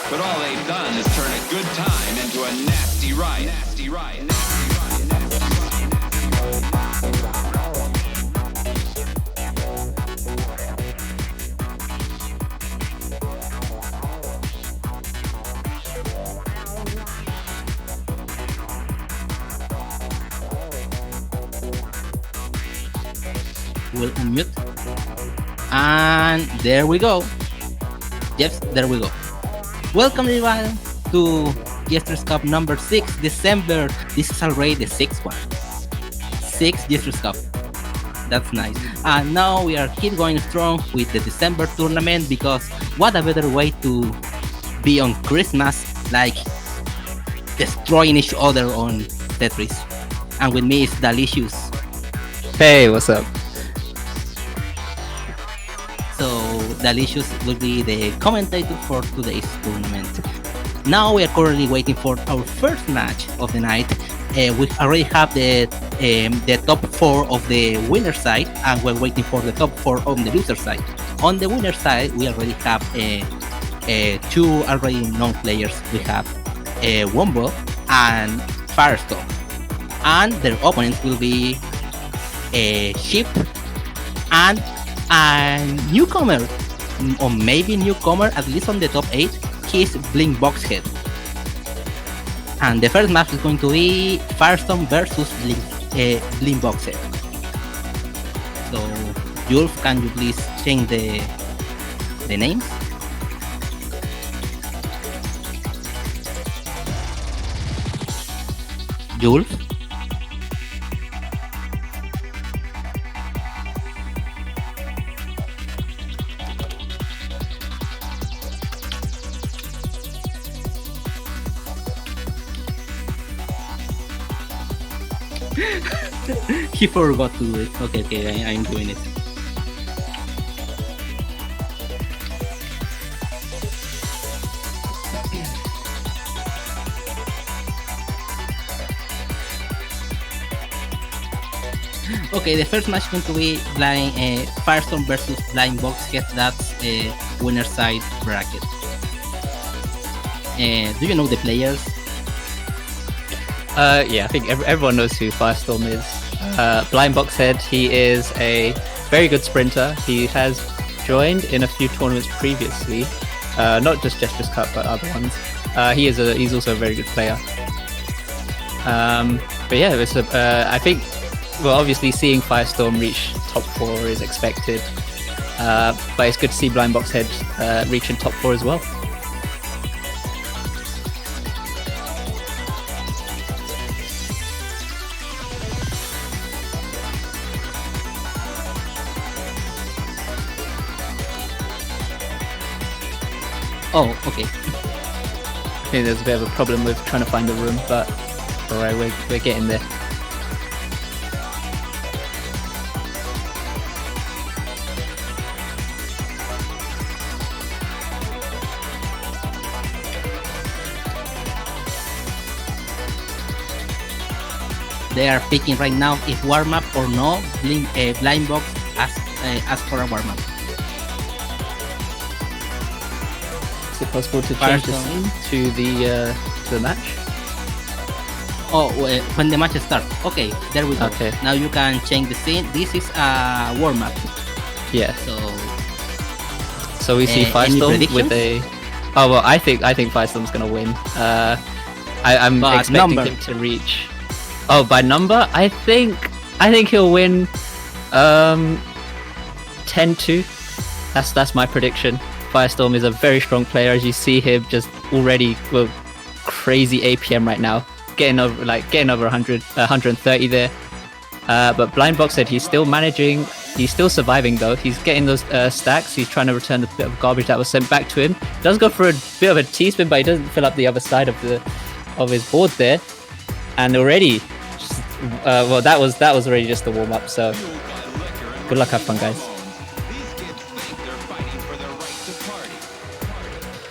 But all they've done is turn a good time into a nasty riot. Nasty riot. We'll unmute. And there we go. Yes, there we go. Welcome everyone to Jstris Cup number 6 December. This is already the 6th one. 6 Jstris Cup. That's nice. And now we are keep going strong with the December tournament, because what a better way to be on Christmas, like destroying each other on Tetris. And with me is Delicious. Hey, what's up? So Delicious will be the commentator for today's tournament. Now we are currently waiting for our first match of the night. We already have the top 4 of the winner side, and we're waiting for the top 4 on the loser side. On the winner side, we already have 2 already known players. We have Wumbo and Firestorm, and their opponents will be Ship and a newcomer, or maybe newcomer, at least on the top 8, he's BlindBox head. And the first match is going to be Firestorm versus BlindBox head. So, Julf, can you please change the names? Julf? He forgot to do it. Okay, I'm doing it. Okay, the first match going to be Firestorm versus BlindBox. Yes, that's winner side bracket. Do you know the players? Yeah, I think everyone knows who Firestorm is. BlindBox Head, he is a very good sprinter. He has joined in a few tournaments previously, not just Jstris Cup, but other ones. He's also a very good player. But yeah, I think, well, obviously seeing Firestorm reach top 4 is expected, but it's good to see BlindBox Head reaching top 4 as well. Oh, okay. I think there's a bit of a problem with trying to find a room, but alright, we're getting there. They are picking right now if warm up or no. BlindBox ask for a warm up. Is it possible to change the scene to the match? Oh, when the match starts. Okay, there we go. Okay. Now you can change the scene. This is a warm up. Yeah. So we see Firestorm with a. Oh well, I think Firestorm's gonna win. I'm expecting him to reach. Oh, by number, I think he'll win 10-2. That's my prediction. Firestorm is a very strong player, as you see him just already, well, crazy APM right now, getting over 100, 130 there. But BlindBox said he's still managing, he's still surviving though. He's getting those stacks. He's trying to return the bit of garbage that was sent back to him. Does go for a bit of a T-spin, but he doesn't fill up the other side of his board there. And already, well, that was already just the warm up. So good luck, have fun, guys.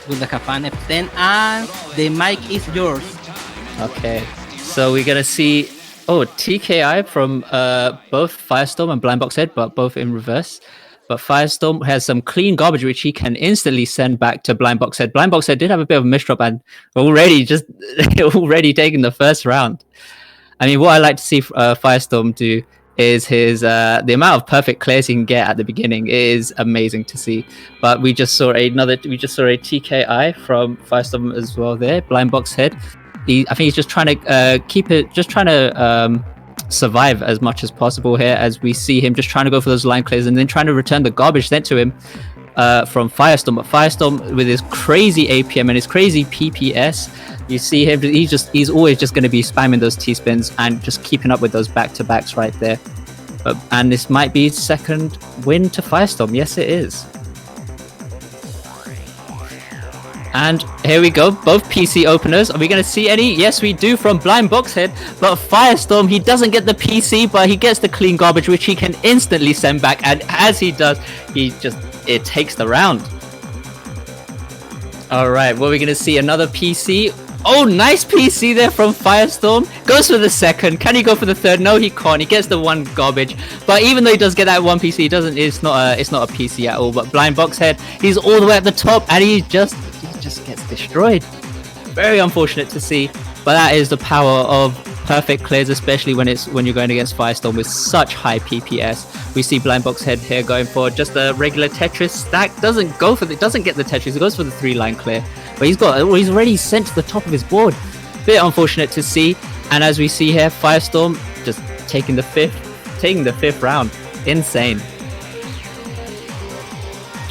Good luck, have fun, F10, and the mic is yours. Okay, so we're gonna see TKI from both Firestorm and BlindBox Head, but both in reverse. But Firestorm has some clean garbage which he can instantly send back to BlindBox Head. BlindBox Head did have a bit of a misdrop and already taking the first round. I mean, what I like to see Firestorm do is his the amount of perfect clears he can get at the beginning is amazing to see. But we just saw a TKI from Firestorm as well there. BlindBox Head. I think he's just trying to survive as much as possible here, as we see him just trying to go for those line clears and then trying to return the garbage sent to him from Firestorm. But Firestorm, with his crazy APM and his crazy PPS, you see him, he's always just going to be spamming those T-spins and just keeping up with those back-to-backs right there. And this might be second win to Firestorm. Yes, it is. And here we go, both PC openers. Are we going to see any? Yes, we do from BlindBox Head. But Firestorm, he doesn't get the PC, but he gets the clean garbage, which he can instantly send back. And as he does, it takes the round. All right, well, we're going to see another PC. Oh, nice PC there from Firestorm. Goes for the second. Can he go for the third? No, he can't. He gets the one garbage. But even though he does get that one PC, it's not a PC at all. But BlindBox Head, he's all the way at the top, and he just gets destroyed. Very unfortunate to see, but that is the power of perfect clears, especially when you're going against Firestorm with such high PPS. We see BlindBox Head here going for just a regular Tetris stack. Doesn't get the Tetris. He goes for the 3-line clear, but he's already sent to the top of his board. Bit unfortunate to see. And as we see here, Firestorm just taking the fifth round. Insane.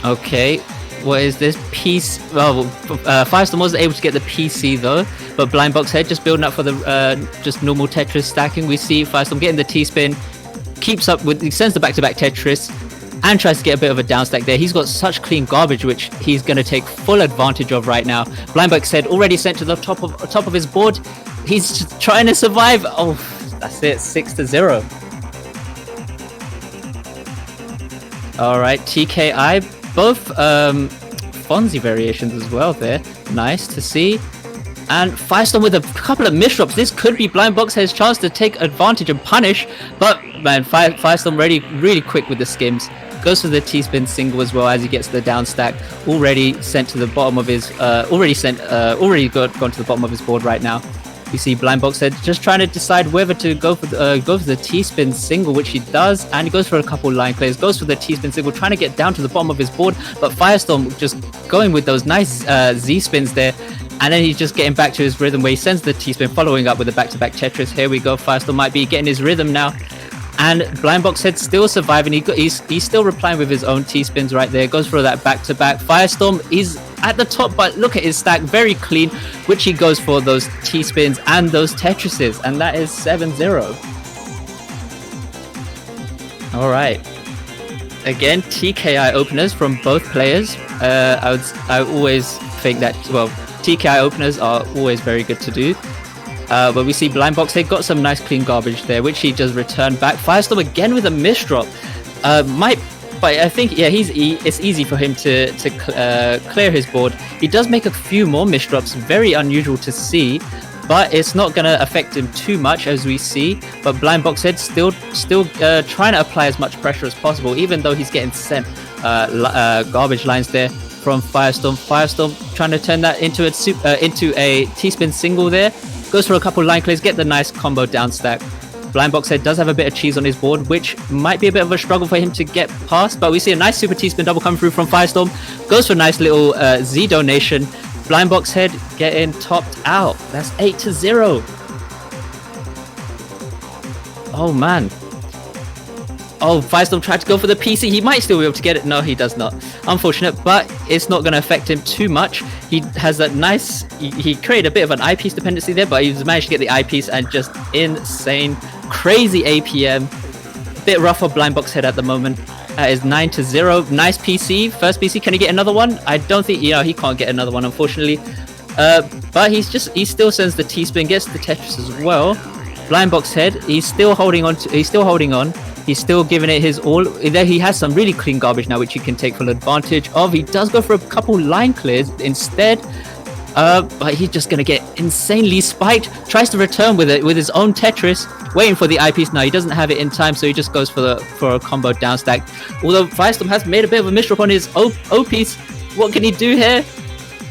Okay. What is this piece? Well, Firestorm wasn't able to get the PC though, but BlindBox Head just building up for the just normal Tetris stacking. We see Firestorm getting the T-spin, he sends the back-to-back Tetris, and tries to get a bit of a down stack there. He's got such clean garbage, which he's going to take full advantage of right now. BlindBox Head already sent to the top of his board. He's just trying to survive. Oh, that's it, 6-0. All right, TKI. Both Fonzie variations as well there. Nice to see. And Firestorm with a couple of misdrops. This could be BlindBox Head's chance to take advantage and punish. But man, Firestorm really quick with the skims. Goes for the T-spin single as well as he gets the down stack. Already sent to the bottom of his. Already gone to the bottom of his board right now. You see BlindBox Head just trying to decide whether to go for the T-spin single, which he does, and he goes for a couple line clears, goes for the T-spin single, trying to get down to the bottom of his board, but Firestorm just going with those nice Z-spins there, and then he's just getting back to his rhythm where he sends the T-spin, following up with a back-to-back Tetris. Here we go, Firestorm might be getting his rhythm now, and BlindBox Head still surviving. He's still replying with his own T-spins right there, goes for that back-to-back. Firestorm is at the top, but look at his stack, very clean, which he goes for those T-spins and those Tetrises, and that is 7-0. All right. Again, TKI openers from both players. I always think that, well, TKI openers are always very good to do. But we see BlindBox Head got some nice clean garbage there, which he just returned back. Firestorm again with a misdrop. But I think, yeah, it's easy for him to clear his board. He does make a few more misdrops, very unusual to see, but it's not going to affect him too much, as we see. But BlindBox Head still trying to apply as much pressure as possible, even though he's getting sent garbage lines there from Firestorm. Firestorm trying to turn that into a T-spin single there. Goes for a couple line clears, get the nice combo down stack. BlindBox Head does have a bit of cheese on his board, which might be a bit of a struggle for him to get past, but we see a nice super T-spin double come through from Firestorm. Goes for a nice little Z donation. BlindBox Head getting topped out. That's 8-0. Oh man. Oh, Firestorm tried to go for the PC. He might still be able to get it. No, he does not. Unfortunate, but it's not going to affect him too much. He has that nice... He created a bit of an eyepiece dependency there, but he's managed to get the eyepiece and just insane, crazy APM. Bit rough for BlindBox Head at the moment. That is 9-0. Nice PC. First PC. Can he get another one? I don't think... he can't get another one, unfortunately. But he still sends the T-spin, gets the Tetris as well. BlindBox Head, he's still holding on. He's still giving it his all. He has some really clean garbage now, which he can take full advantage of. He does go for a couple line clears instead, but he's just going to get insanely spiked. Tries to return with his own Tetris, waiting for the eyepiece. Now he doesn't have it in time, so he just goes for a combo down stack. Although Firestorm has made a bit of a misdrop on his O piece. What can he do here?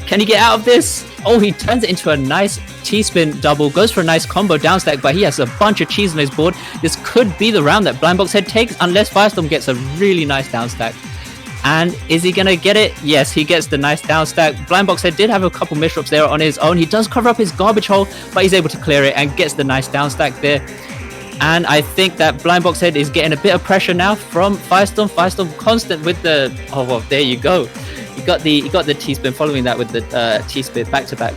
Can he get out of this? Oh, he turns it into a nice T-spin double, goes for a nice combo down stack, but he has a bunch of cheese on his board. This could be the round that BlindBox Head takes, unless Firestorm gets a really nice down stack. And is he gonna get it? Yes, he gets the nice down stack. BlindBox Head did have a couple misdrops there on his own. He does cover up his garbage hole, but he's able to clear it and gets the nice down stack there. And I think that BlindBox Head is getting a bit of pressure now from Firestorm. Firestorm constant with the... Oh, well, there you go. He got the T-spin, following that with the T-spin, back-to-back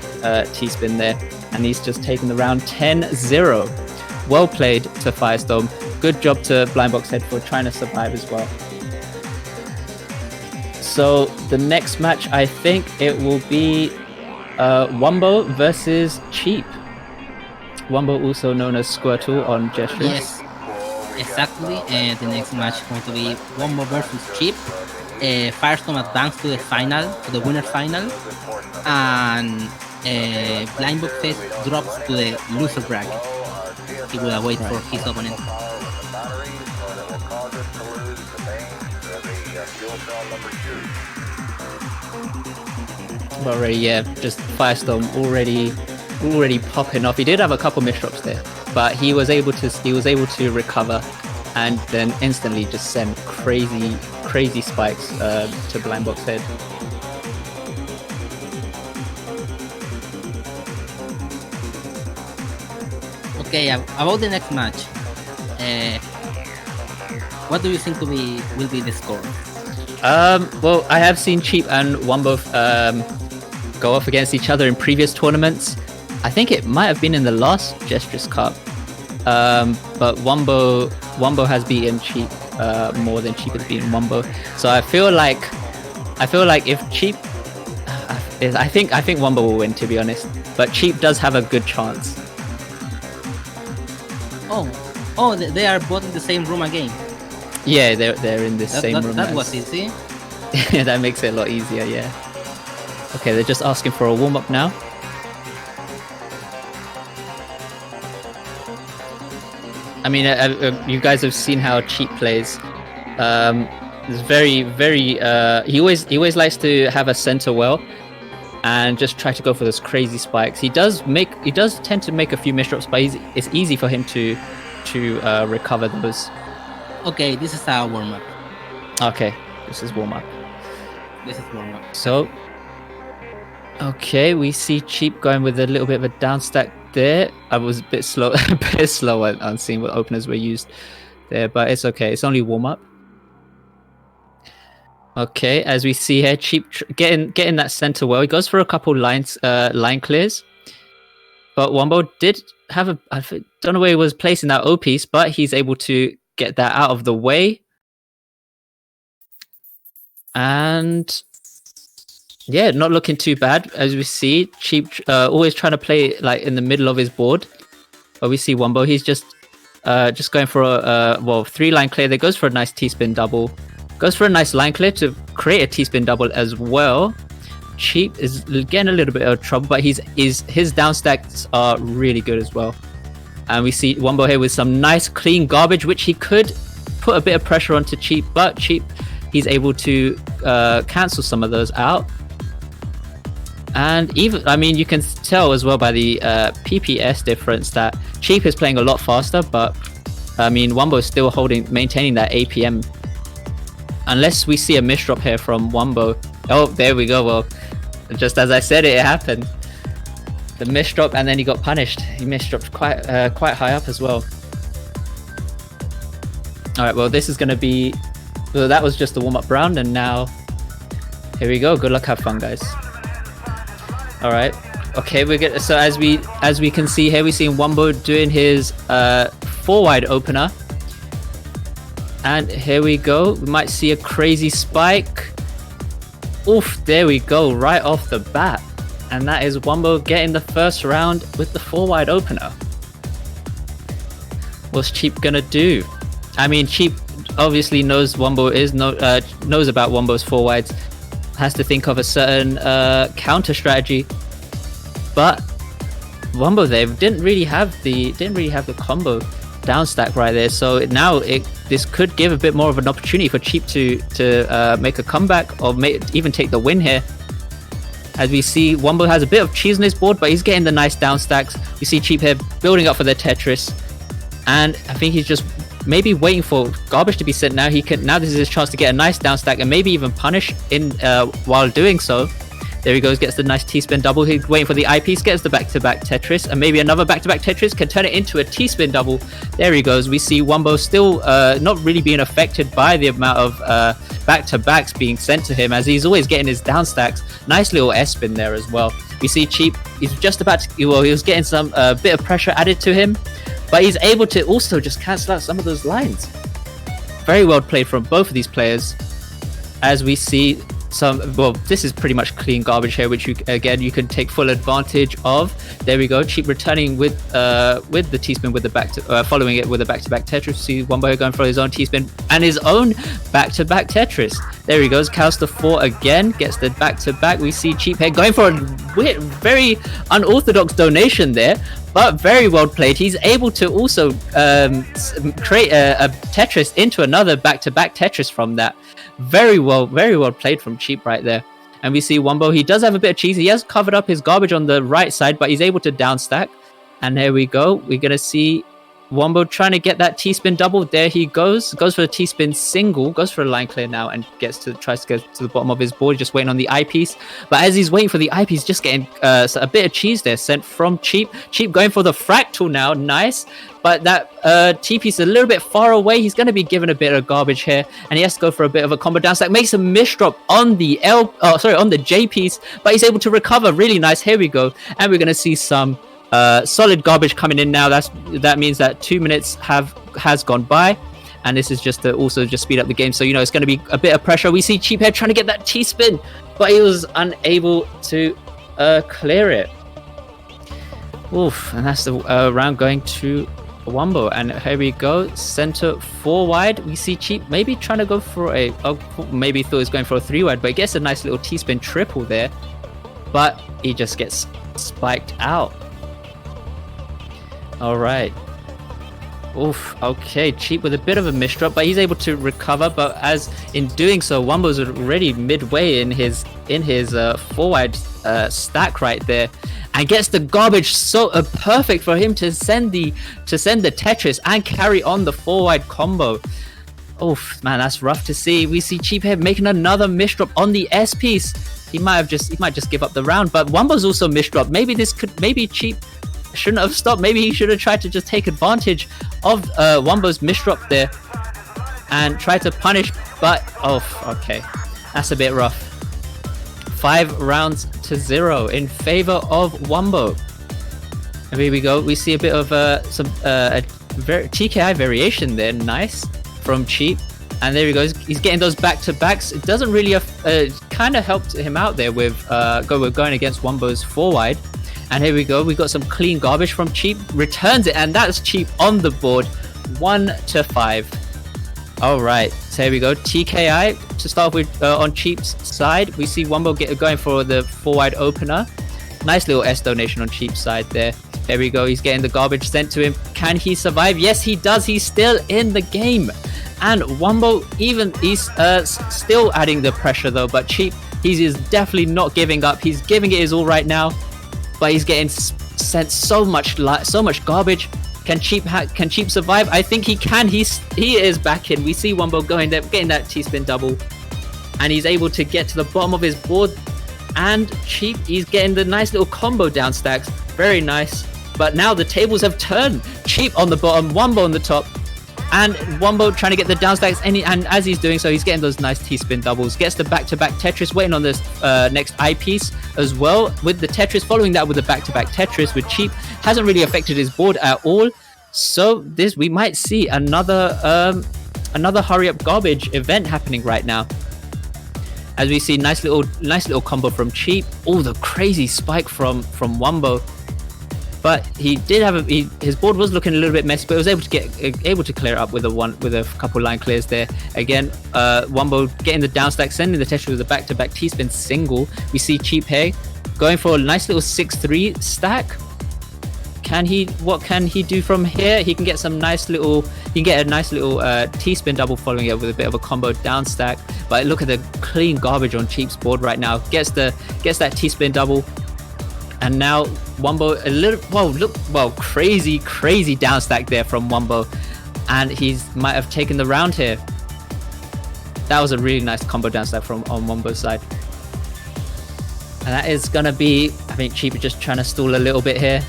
T-spin there. And he's just taken the round 10-0. Well played to Firestorm. Good job to BlindBox Head for trying to survive as well. So the next match, I think it will be Wumbo versus Cheap. Wumbo, also known as Squirtle on Jstris. Yes, exactly. The next match is going to be Wumbo versus Cheap. Firestorm advanced to the final, to the winner final, and BlindBox Head drops to the loser bracket. He will await for his opponent. Already, yeah, just Firestorm already popping off. He did have a couple misdrops there, but he was able to recover and then instantly just send crazy spikes to BlindBox Head. Okay, about the next match, what do you think will be the score? Well, I have seen Cheap and Wumbo go off against each other in previous tournaments. I think it might have been in the last Jstris Cup, but Wumbo has beaten Cheap more than Cheap has beaten Wumbo. So I feel like if Cheap, I think Wumbo will win, to be honest. But Cheap does have a good chance. Oh, they are both in the same room again. Yeah, they're in the same room. That was easy. That makes it a lot easier, yeah. Okay, they're just asking for a warm-up now. I mean, you guys have seen how Cheap plays. It's very, very. He always likes to have a center well, and just try to go for those crazy spikes. He does tend to make a few misdrops, but it's easy for him to recover those. Okay, this is our warm up. Okay, this is warm up. This is warm up. So, okay, we see Cheap going with a little bit of a down stack there. I was a bit slow, on seeing what openers were used there, but it's okay. It's only warm up. Okay, as we see here, Cheap getting that center well. He goes for a couple line clears, but Wumbo did have I don't know where he was placing that O piece, but he's able to get that out of the way. And yeah, not looking too bad. As we see, Cheap always trying to play like in the middle of his board. But we see Wumbo, he's just going for a 3-line clear. There goes for a nice T-spin double. Goes for a nice line clear to create a T-spin double as well. Cheap is getting a little bit of trouble, but his down stacks are really good as well. And we see Wumbo here with some nice clean garbage, which he could put a bit of pressure onto Cheap, but Cheap, he's able to cancel some of those out. And even, I mean, you can tell as well by the PPS difference that Cheap is playing a lot faster, but I mean, Wumbo is still maintaining that APM. Unless we see a misdrop here from Wumbo. Oh, there we go. Well, just as I said it happened. The misdrop, and then he got punished. He misdropped quite high up as well. All right, well, this is going to be... Well, that was just the warm-up round, and now... Here we go. Good luck, have fun, guys. All right. Okay, so as we can see here, we're seeing Wumbo doing his 4-wide opener. And here we go. We might see a crazy spike. Oof, there we go, right off the bat. And that is Wumbo getting the first round with the 4-wide opener. What's Cheap gonna do? I mean, Cheap obviously knows Wumbo knows about Wumbo's 4-wides. Has to think of a certain counter strategy. But Wumbo there didn't really have the combo down stack right there, so now this could give a bit more of an opportunity for Cheap to make a comeback or even take the win here. As we see, Wumbo has a bit of cheese on his board, but he's getting the nice down stacks. We see Cheap here building up for the Tetris, and I think he's just maybe waiting for garbage to be sent. Now this is his chance to get a nice down stack and maybe even punish in while doing so. There he goes, gets the nice T-spin double. He's waiting for the eyepiece, gets the back-to-back Tetris, and maybe another back-to-back Tetris can turn it into a T-spin double. There he goes. We see Wumbo still not really being affected by the amount of back-to-backs being sent to him, as he's always getting his down stacks. Nice little S-spin there as well. We see Cheap, he's just about to, well, he was getting some bit of pressure added to him, but he's able to also just cancel out some of those lines. Very well played from both of these players. As we see this is pretty much clean garbage here, which you can take full advantage of. There we go. Cheap returning with the T-spin with the following it with a back-to-back Tetris. See Wumbo going for his own T-spin and his own back-to-back Tetris. There he goes. Cows to 4 again. Gets the back-to-back. We see Cheap here going for a weird, very unorthodox donation there, but very well played. He's able to also create a Tetris into another back-to-back Tetris from that. Very well played from Cheap right there. And we see Wumbo, he does have a bit of cheese. He has covered up his garbage on the right side, but he's able to down stack. And there we go. We're going to see Wumbo trying to get that T-spin double. There he goes for a T-spin single, goes for a line clear now, and tries to get to the bottom of his board, just waiting on the eyepiece. But as he's waiting for the eyepiece, just getting a bit of cheese there sent from Cheap. Cheap going for the fractal now, nice. But that T-piece is a little bit far away. He's going to be given a bit of garbage here, and he has to go for a bit of a combo down stack. Makes a misdrop on the on the J piece, but he's able to recover. Really nice. Here we go, and we're going to see some solid garbage coming in now. That means that 2 minutes has gone by, and this is just to also just speed up the game. So it's going to be a bit of pressure. We see Cheaphead trying to get that T-spin, but he was unable to clear it. Oof, and that's the round going to Wumbo. And here we go, center 4-wide. We see Cheap maybe trying to go for maybe thought he was going for a 3-wide, but he gets a nice little T-spin triple there, but he just gets spiked out. All right. Oof, okay, Cheap with a bit of a misdrop, but he's able to recover. But as in doing so, Wumbo's already midway in his 4-wide stack right there, and gets the garbage so perfect for him to send the Tetris and carry on the 4-wide combo. Oof, man, that's rough to see. We see Cheap here making another misdrop on the S piece. He might just give up the round, but Wumbo's also misdrop. Maybe Cheap shouldn't have stopped. Maybe he should have tried to just take advantage of Wumbo's misdrop there and try to punish. But okay, that's a bit rough. 5 rounds to 0 in favor of Wumbo. And here we go. We see a bit of some TKI variation there. Nice from Cheap. And there he goes. He's getting those back-to-backs. It doesn't really kind of helped him out there with going against Wumbo's 4-wide. And here we go. We got some clean garbage from Cheap. Returns it, and that's Cheap on the board. 1-5. All right. So here we go. TKI to start with on Cheap's side. We see Wumbo going for the 4-wide opener. Nice little S donation on Cheap's side there. There we go. He's getting the garbage sent to him. Can he survive? Yes, he does. He's still in the game. And Wumbo, he's still adding the pressure though. But Cheap, he is definitely not giving up. He's giving it his all right now. But he's getting sent so much garbage. Can Cheap survive? I think he can. He is back in. We see Wumbo going there, getting that T-spin double, and he's able to get to the bottom of his board. And Cheap, he's getting the nice little combo down stacks. Very nice. But now the tables have turned. Cheap on the bottom, Wumbo on the top. And Wumbo trying to get the down stacks, and as he's doing so, he's getting those nice T-spin doubles. Gets the back-to-back Tetris, waiting on this next eyepiece as well with the Tetris. Following that with the back-to-back Tetris with Cheap. Hasn't really affected his board at all. So we might see another hurry-up garbage event happening right now. As we see nice little combo from Cheap. Oh, the crazy spike from Wumbo. But he did have his board was looking a little bit messy, but he was able to clear it up with a couple line clears there. Again, Wumbo getting the down stack, sending the Tetris with a back-to-back T-spin single. We see Cheap here going for a nice little 6-3 stack. What can he do from here? He can get a nice little T-spin double following it with a bit of a combo down stack. But look at the clean garbage on Cheap's board right now. Gets that T-spin double. And now Wumbo crazy down stack there from Wumbo, and he might have taken the round here. That was a really nice combo down stack on Wumbo's side, and that is gonna be, I think Cheap is just trying to stall a little bit here.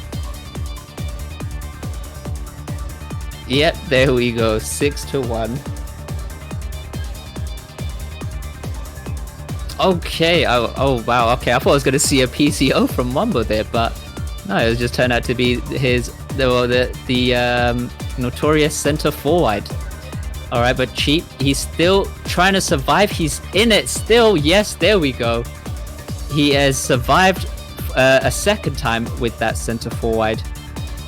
Yep, there we go, 6-1. Okay, oh wow, okay, I thought I was going to see a PCO from Wumbo there, but no, it just turned out to be the notorious center 4-wide. Alright, but Cheap, he's still trying to survive, he's in it still, yes, there we go. He has survived a second time with that center 4-wide.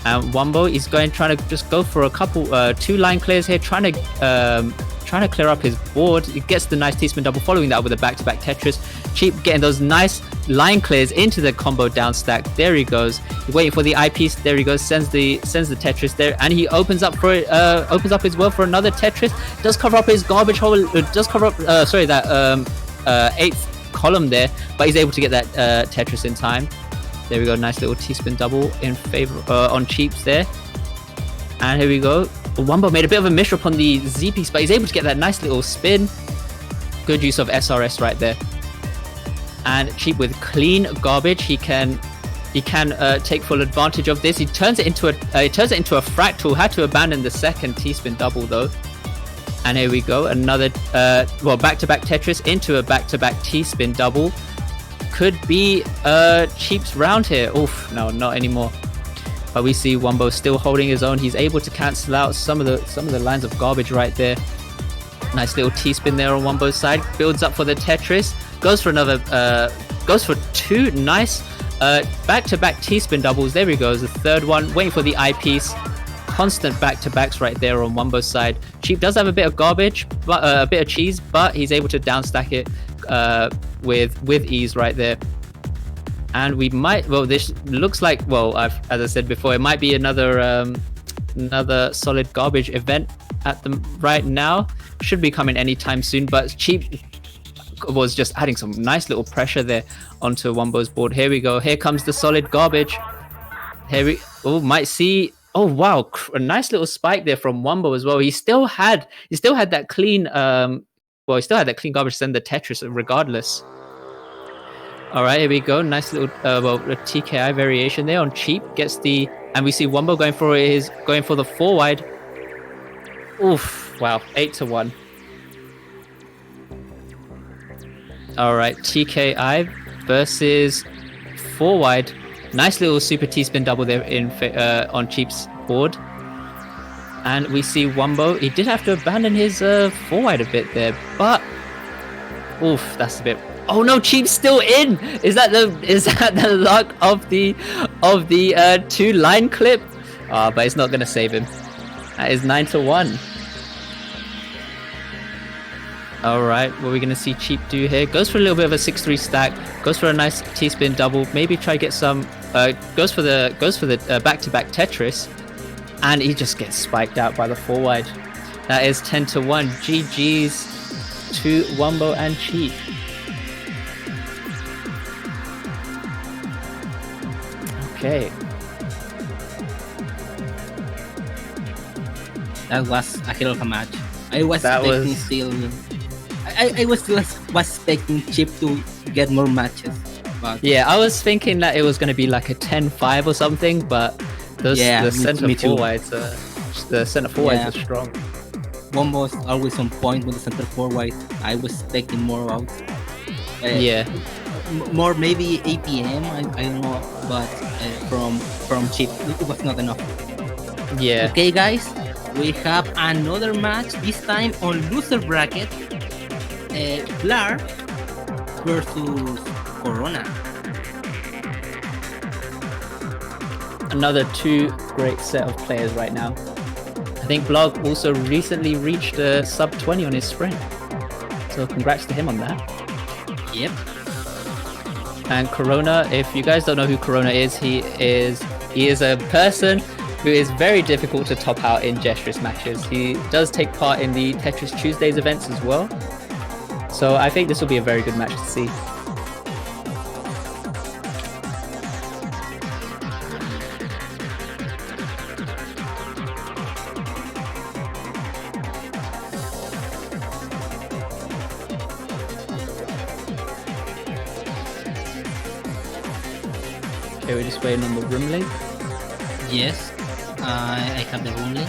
And Wumbo is trying to just go for a couple, 2 line clears here, trying to clear up his board. He gets the nice T-spin double, following that with a back-to-back Tetris. Cheap getting those nice line clears into the combo down stack. There he goes. He's waiting for the eyepiece. There he goes. Sends the Tetris there, and he opens up as well for another Tetris. Does cover up his garbage hole. Does cover up that 8th column there, but he's able to get that Tetris in time. There we go. Nice little T-spin double in favor on Cheap's there. And here we go. Wumbo made a bit of a misdrop on the Z piece, but he's able to get that nice little spin. Good use of SRS right there. And Cheap with clean garbage, he can take full advantage of this. He turns it into a fractal. Had to abandon the second T-spin double though. And here we go, another back-to-back Tetris into a back-to-back T-spin double. Could be Cheap's round here. Oof, no, not anymore. But we see Wumbo still holding his own. He's able to cancel out some of the lines of garbage right there. Nice little T-spin there on Wumbo's side. Builds up for the Tetris. Goes for 2 nice back-to-back T-spin doubles. There he goes, the third one. Waiting for the eyepiece. Constant back-to-backs right there on Wumbo's side. Cheap does have a bit of garbage, but a bit of cheese, but he's able to down stack it with ease right there. And we might, this looks like, as I said before, it might be another another solid garbage event at the right now. Should be coming anytime soon, but Cheap was just adding some nice little pressure there onto Wumbo's board. Here we go. Here comes the solid garbage. Here we might see. Oh wow, a nice little spike there from Wumbo as well. He still had that clean he still had that clean garbage to send the Tetris regardless. All right, here we go. Nice little a TKI variation there on Cheap. Gets the, and we see Wumbo going for the 4 wide. Oof! Wow, 8-1. All right, TKI versus 4 wide. Nice little super T-spin double there on Cheap's board. And we see Wumbo. He did have to abandon his 4 wide a bit there, but oof, that's a bit. Oh no, Cheap's still in. Is that the luck of the 2 line clip? But it's not gonna save him. That is 9-1. All right, what are we gonna see Cheap do here? Goes for a little bit of a 6-3 stack. Goes for a nice T-spin double. Maybe try to get some. Goes for the back-to-back Tetris, and he just gets spiked out by the 4 wide. That is 10-1. GG's to Wumbo and Cheap. Okay. That was a hell of a match. I was expecting Chip to get more matches. But yeah, I was thinking that it was going to be like a 10-5 or something, but the center 4 wides are strong. Wumbo is always on point with the center 4 wide. I was expecting more out. More maybe APM. I don't know, but from Chip it was not enough. Yeah. Okay, guys, we have another match. This time on loser bracket. Clark versus Corona. Another 2 great set of players right now. I think Blog also recently reached sub 20 on his sprint, so congrats to him on that. Yep. And Corona, if you guys don't know who Corona is, he is a person who is very difficult to top out in Jstris matches. He does take part in the Tetris Tuesdays events as well, so I think this will be a very good match to see. Okay, we're just waiting on the room link. Yes, I have the room link.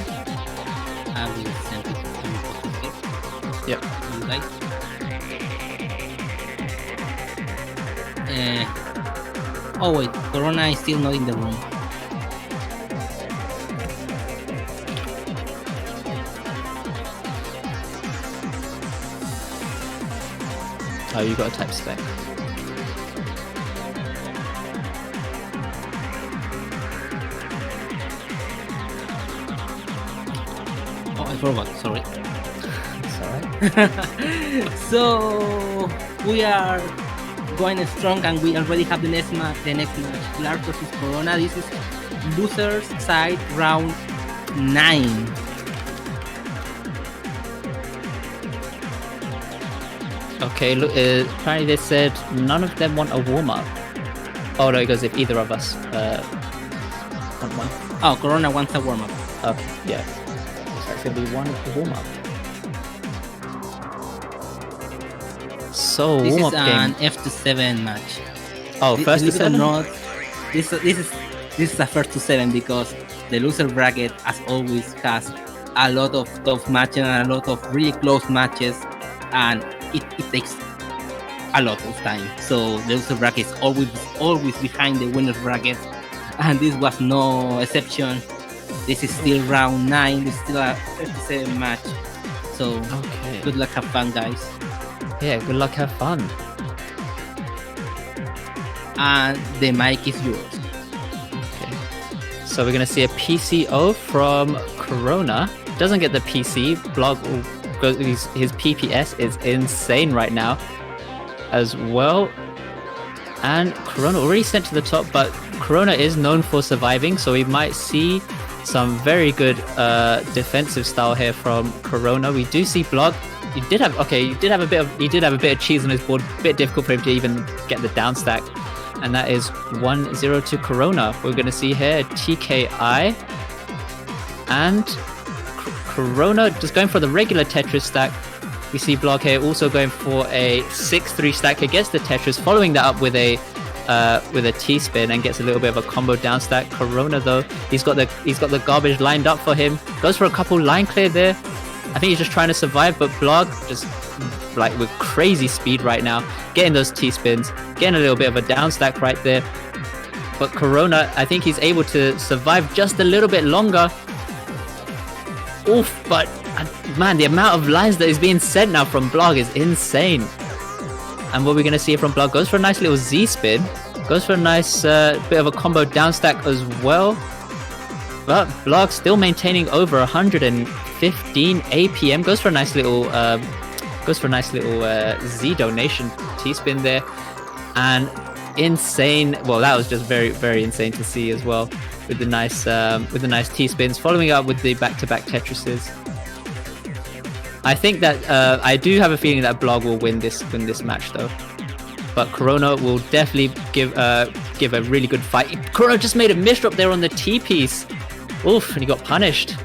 I will send it to you. Yep. You guys. Oh wait, Corona is still not in the room. Oh, you got to type spec. I forgot, sorry. It's alright. So we are going strong and we already have the next match, Clark versus Corona. This is losers side round 9. Okay, look, apparently they said none of them want a warm-up. Oh no, it goes if either of us want one. Oh, Corona wants a warm-up. Okay, yeah. So it's gonna be one warm-up. So This warm-up is game. an F2-7 match. Oh, first to Believe it or 7? not, this is a first to 7 because the loser bracket, as always, has a lot of tough matches and a lot of really close matches, and it takes a lot of time. So the loser bracket is always behind the winner's bracket, and this was no exception. This is still round 9. This is still a 37 match. So Okay. good luck, have fun, guys. Yeah, good luck, have fun. And the mic is yours. Okay. So we're gonna see a PCO from Corona. Doesn't get the PC. Blog goes. His PPS is insane right now, as well. And Corona already sent to the top, but Corona is known for surviving, so we might see Some very good defensive style here from Corona. We do see Blog. He did have a bit of cheese on his board. A bit difficult for him to even get the down stack. And that is 1-0 to Corona. We're going to see here TKI. And Corona just going for the regular Tetris stack. We see Blog here also going for a 6-3 stack against the Tetris, following that up with a T-spin and gets a little bit of a combo down stack. Corona though, he's got the garbage lined up for him. Goes for a couple line clear there. I think he's just trying to survive, but Blog just like with crazy speed right now, getting those T-spins, getting a little bit of a down stack right there. But Corona, I think he's able to survive just a little bit longer. Oof, but man, the amount of lines that is being sent now from Blog is insane. And what we're going to see from Blog, goes for a nice little Z-spin, goes for a nice bit of a combo down stack as well. But Blog still maintaining over 115 APM, goes for a nice little Z donation T-spin there. And insane, well, that was just very, very insane to see as well, with the nice T-spins, following up with the back-to-back Tetrises. I think that I do have a feeling that Blog will win this match though, but Corona will definitely give a really good fight. Corona just made a misdrop there on the T piece. Oof, and he got punished.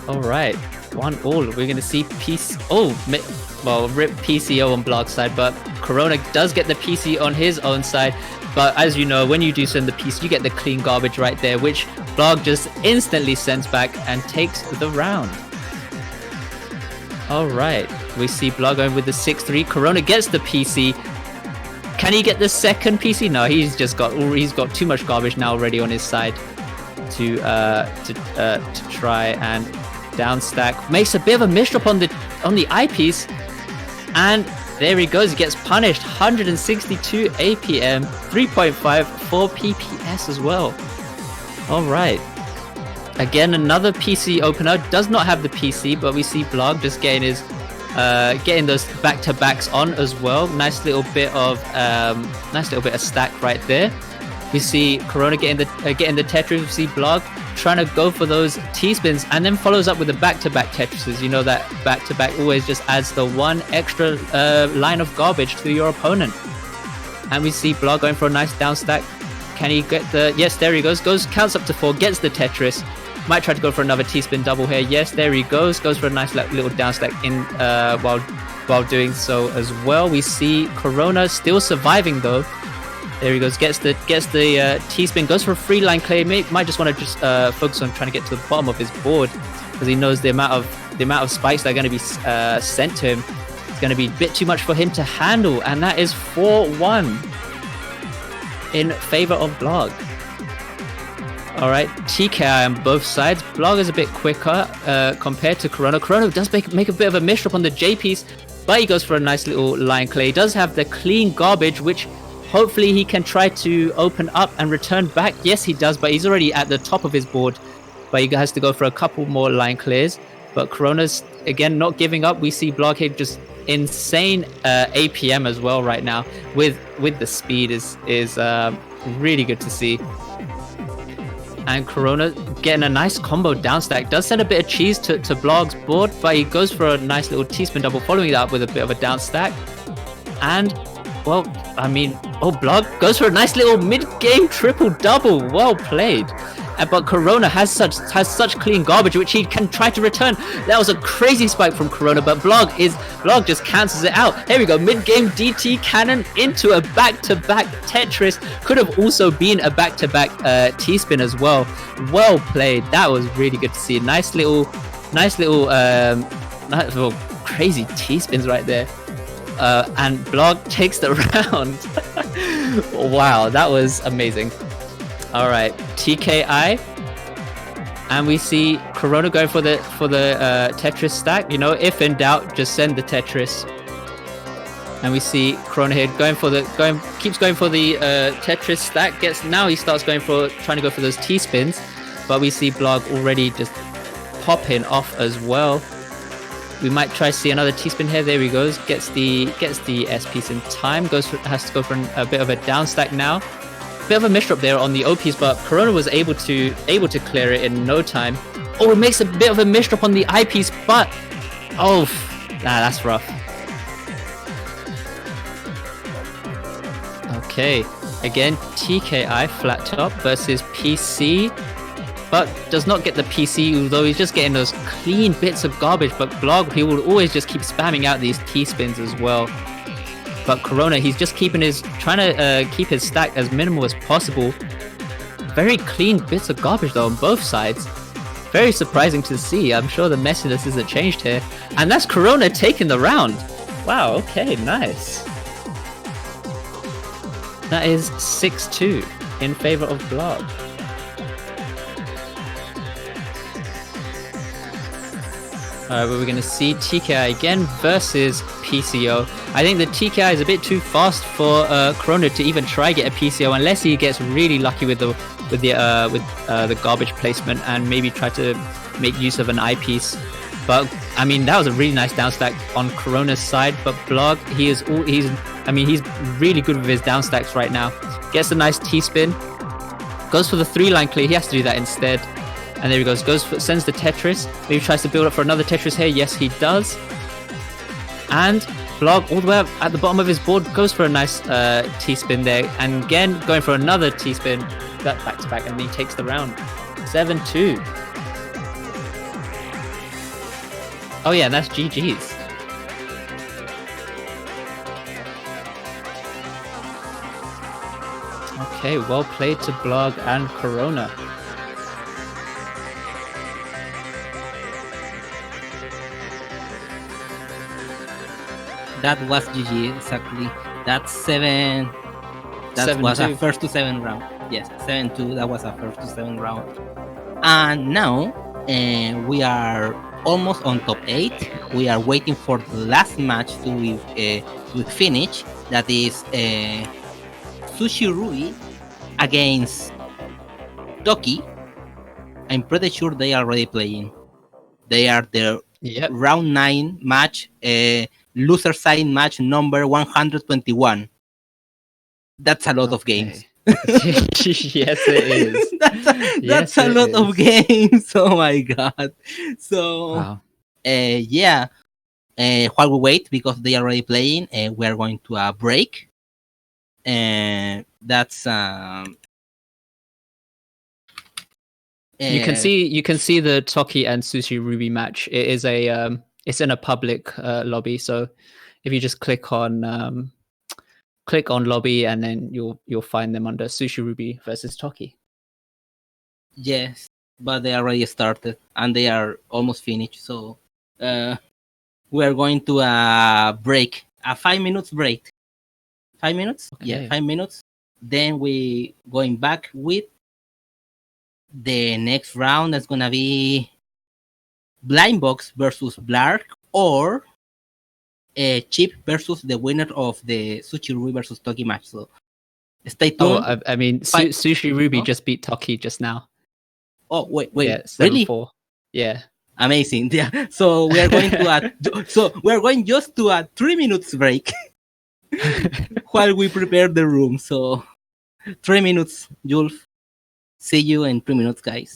All right, 1-1. We're gonna see rip PCO on Blog's side, but Corona does get the PC on his own side. But as you know, when you do send the PC, you get the clean garbage right there, which Blog just instantly sends back and takes the round. Alright, we see Blog going with the 6-3. Corona gets the PC. Can he get the second PC? No, he's got too much garbage now already on his side to try and down stack. Makes a bit of a misdrop on the eyepiece, and there he goes. He gets punished. 162 APM, 3.54 PPS as well. Alright. Again, another PC opener. Does not have the PC, but we see Blog just getting those back-to-backs on as well. Nice little bit of stack right there. We see Corona getting the Tetris. We see Blog trying to go for those T-spins, and then follows up with the back-to-back Tetrises. You know that back-to-back always just adds the one extra line of garbage to your opponent. And we see Blog going for a nice down stack. Can he get the... Yes, there he goes. Counts up to 4, gets the Tetris. Might try to go for another T-spin double here. Yes, there he goes. Goes for a nice little down stack in while doing so as well. We see Corona still surviving though. There he goes. Gets the T-spin. Goes for a free line clear. Might just want to focus on trying to get to the bottom of his board, because he knows the amount of spikes that are going to be sent to him. It's going to be a bit too much for him to handle, and that is 4-1 in favor of Blog. Alright, TKI on both sides. Blog is a bit quicker compared to Corona. Corona does make a bit of a misdrop on the J piece, but he goes for a nice little line clear. He does have the clean garbage, which hopefully he can try to open up and return back. Yes, he does, but he's already at the top of his board. But he has to go for a couple more line clears. But Corona's, again, not giving up. We see Blog here just insane APM as well right now. With the speed is really good to see. And Corona getting a nice combo down stack. Does send a bit of cheese to Blog's board, but he goes for a nice little T-spin double, following that up with a bit of a down stack. And, well, I mean, Blog goes for a nice little mid-game triple-double. Well played. But Corona has such clean garbage, which he can try to return. That was a crazy spike from Corona, but Blog just cancels it out. Here we go, mid-game DT cannon into a back-to-back Tetris. Could have also been a back-to-back T-spin as well. Well played. That was really good to see. Nice little crazy T-spins right there. And Blog takes the round. Wow, that was amazing. All right, TKI, and we see Corona going for the Tetris stack. You know, if in doubt, just send the Tetris. And we see Corona here keeps going for the Tetris stack. Now he starts trying to go for those T-spins, but we see Blog already just popping off as well. We might try to see another T-spin here. There he goes. Gets the S piece in time. Has to go for a bit of a down stack now. bit of a misdrop there on the OPs, but Corona was able to clear it in no time. Oh, it makes a bit of a misdrop on the IPs, but that's rough. Okay, again TKI flat top versus PC, but does not get the PC, although he's just getting those clean bits of garbage. But Blog, he will always just keep spamming out these T-spins as well. But Corona, he's just trying to keep his stack as minimal as possible. Very clean bits of garbage though on both sides. Very surprising to see. I'm sure the messiness isn't changed here. And that's Corona taking the round. Wow, okay, nice. That is 6-2 in favor of Blog. Alright, but we're going to see TKI again versus PCO. I think the TKI is a bit too fast for Corona to even try get a PCO unless he gets really lucky with the garbage placement and maybe try to make use of an eyepiece. But I mean, that was a really nice down stack on Corona's side. But Blog, he's really good with his down stacks right now. Gets a nice T-spin, goes for the 3-line clear. He has to do that instead. And there he goes. Sends the Tetris. Maybe tries to build up for another Tetris here. Yes, he does. And Blog, all the way up at the bottom of his board, goes for a nice T-spin there. And again, going for another T-spin. That back to back, and he takes the round. 7-2. Oh yeah, and that's GG's. Okay, well played to Blog and Corona. That was GG, exactly. That's 7. That was a first to 7 round. Yes, 7-2. That was a first to 7 round. And now we are almost on top 8. We are waiting for the last match to finish. That is SushiRuby against Toki. I'm pretty sure they are already playing. They are the round 9 match. Loser side match number 121. That's a lot of games. Yes, it is. That's a lot of games. Oh my god. So, wow. While we wait, because they are already playing, we are going to a break. That's you can see the Toki and SushiRuby match. It is it's in a public lobby, so if you just click on lobby, and then you'll find them under SushiRuby versus Toki. Yes, but they already started and they are almost finished. So we are going to a break, a 5 minutes break. 5 minutes? Okay. Yeah, 5 minutes. Then we going back with the next round. That's gonna be BlindBox versus Blark, or Chip versus the winner of the SushiRuby versus Toki match. So stay tuned. Oh, I mean, SushiRuby just beat Toki just now. Oh wait, yeah, really? 7-4. Yeah, amazing. Yeah. So we are going to just to a 3 minutes break while we prepare the room. So 3 minutes, Julf. See you in 3 minutes, guys.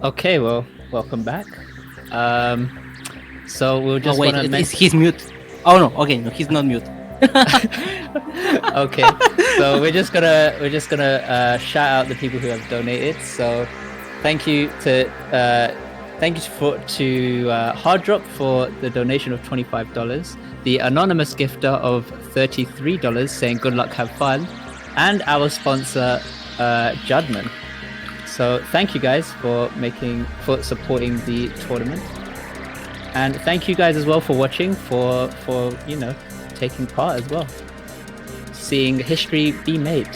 Okay, well, welcome back. So we'll Oh just wait, want to he's mute. Oh no, okay, no, he's not mute. Okay, so we're just gonna shout out the people who have donated. So thank you to Hard Drop for the donation of $25, the anonymous gifter of $33 saying good luck, have fun, and our sponsor Judman. So thank you guys for supporting the tournament, and thank you guys as well for watching, for taking part as well, seeing history be made.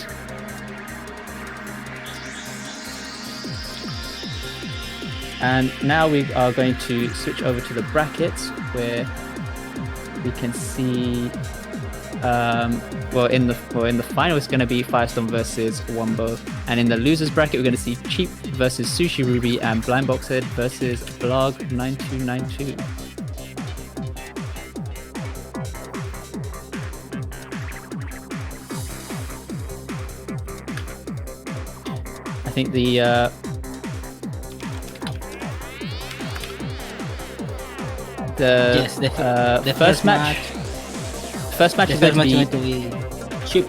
And now we are going to switch over to the brackets, where we can see in the final it's going to be Firestorm versus Wumbo, and in the losers bracket we're going to see Cheap versus SushiRuby and BlindBox versus Blog9292. I think the first match. First match is going to be Cheap.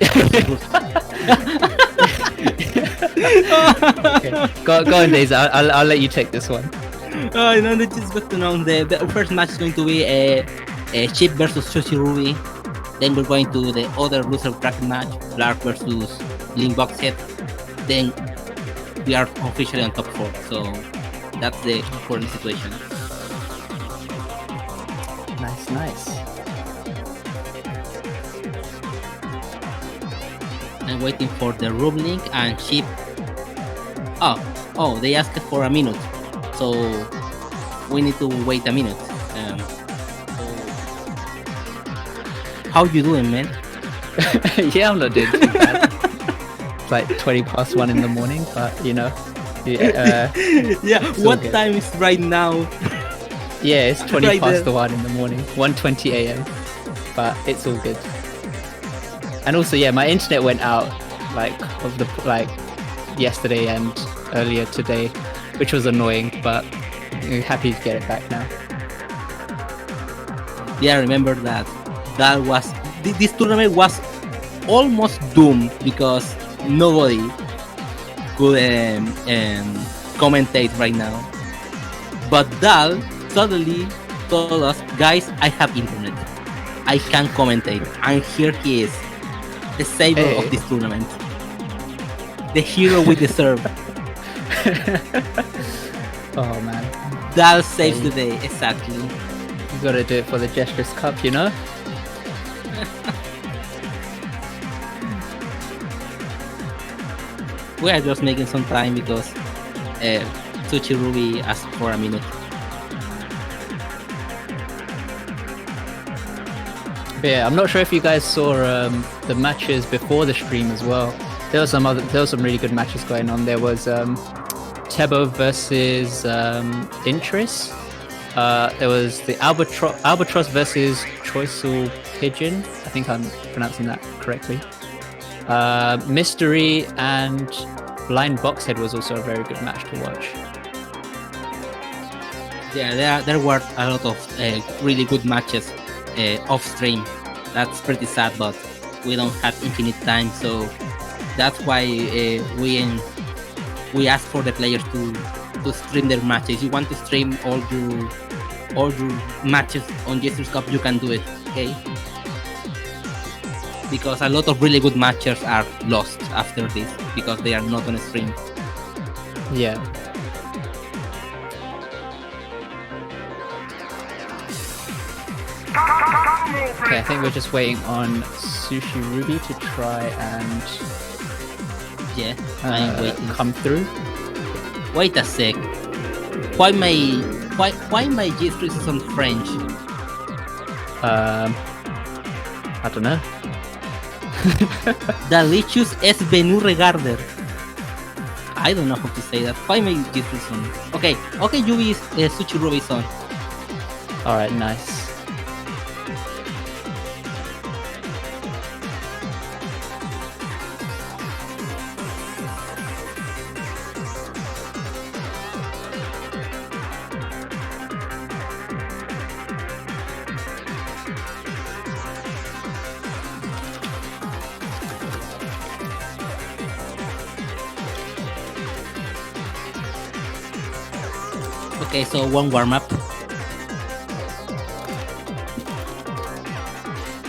Okay. Go on, Daisy. I'll let you take this one. Oh, no, that's just good to know. The first match is going to be a Chip versus SushiRuby. Then we're going to the other loser bracket match, Lark versus BlindBox. Then we are officially on top 4. So that's the current situation. Nice. I'm waiting for the room link and Chip. Oh, they asked for a minute. So we need to wait a minute. How you doing, man? Yeah, I'm not doing too bad. It's like 20 past 1 in the morning, but Yeah, it's what good. time is right now? Yeah, it's 20 Right past there. the 1 in the morning, 1:20 a.m. But it's all good. And also, yeah, my internet went out yesterday and earlier today, which was annoying, but I'm happy to get it back now. Yeah, remember that. This tournament was almost doomed because nobody could commentate right now. But Dal suddenly told us, guys, I have internet. I can commentate. And here he is, the savior of this tournament. The hero we deserve. Oh man, Dal saves the day, exactly. you gotta do it for the Jstris Cup, you know? We are just making some time because SushiRuby asked for a minute. But yeah, I'm not sure if you guys saw the matches before the stream as well. There were some really good matches going on. There was Tebo versus Jstris. There was the Albatross versus Choiceul Pigeon. I think I'm pronouncing that correctly. Mystery and BlindBox was also a very good match to watch. Yeah, there were a lot of really good matches off stream. That's pretty sad, but we don't have infinite time, so that's why we ask for the players to stream their matches. If you want to stream all your matches on Jstris Cup, you can do it, okay? Because a lot of really good matches are lost after this because they are not on stream. Yeah. Okay, I think we're just waiting on SushiRuby to try and Yeah, I'm waiting. come through. Wait a sec. Why my Jstris is on French? I don't know. Delicious es venu regarder. I don't know how to say that. Why my Jstris on? Okay, Yubi is SushiRuby is on. All right, nice. Okay, so one warm up.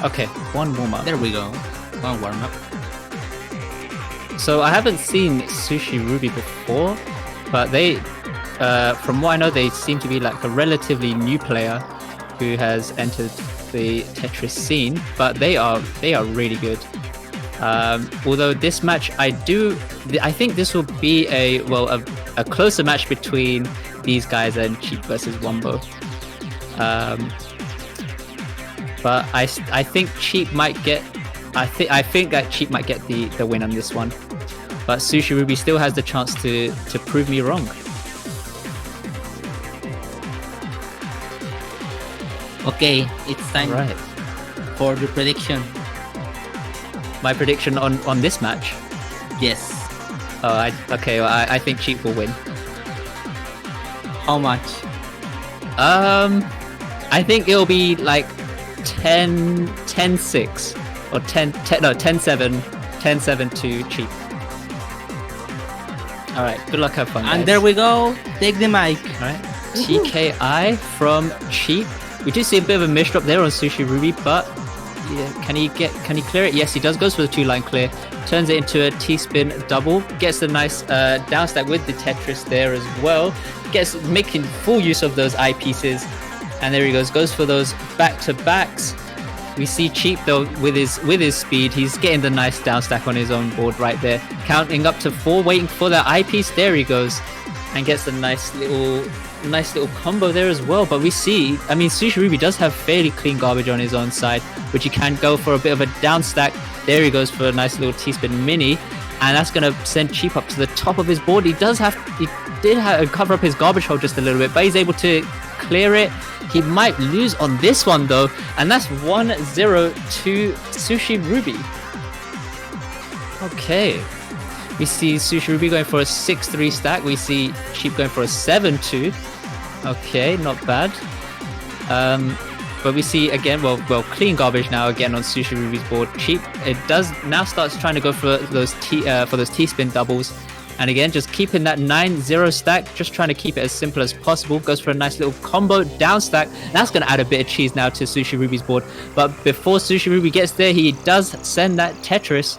Okay, one warm up. There we go. One warm up. So I haven't seen SushiRuby before, but they, from what I know, they seem to be like a relatively new player who has entered the Tetris scene. But they are really good. Although this match, I think this will be a closer match between these guys and Cheap versus Wumbo. But I think Cheap might get. I think that Cheap might get the win on this one. But SushiRuby still has the chance to prove me wrong. Okay, it's time Right. for the prediction. My prediction on this match. Yes. I think Cheap will win. How much? I think it'll be like 10-6 or 10-7 to Cheap. All right, good luck, have fun, guys. And there we go. Take the mic. All right, TKI from Cheap. We do see a bit of a misdrop there on SushiRuby, but yeah, can he clear it? Yes, he does. Goes for the 2-line clear, turns it into a T-spin double, gets the nice down stack with the Tetris there as well. Gets making full use of those eye pieces, and there he goes for those back-to-backs. We see Cheap though with his speed, he's getting the nice down stack on his own board right there, counting up to 4, waiting for that eyepiece. There he goes, and gets the nice little combo there as well. But we see, I mean, SushiRuby does have fairly clean garbage on his own side, which he can go for a bit of a down stack. There he goes for a nice little T-spin mini, and that's gonna send Cheap up to the top of his board. He did have to cover up his garbage hole just a little bit, but he's able to clear it. He might lose on this one though, and that's 1-0 to SushiRuby. Okay, we see SushiRuby going for a 6-3 stack. We see Cheap going for a 7-2. Okay, not bad. But we see again, clean garbage now again on SushiRuby's board. Cheap, it does now starts trying to go for those T-spin doubles. And again, just keeping that 9-0 stack, just trying to keep it as simple as possible. Goes for a nice little combo down stack. That's going to add a bit of cheese now to SushiRuby's board. But before SushiRuby gets there, he does send that Tetris.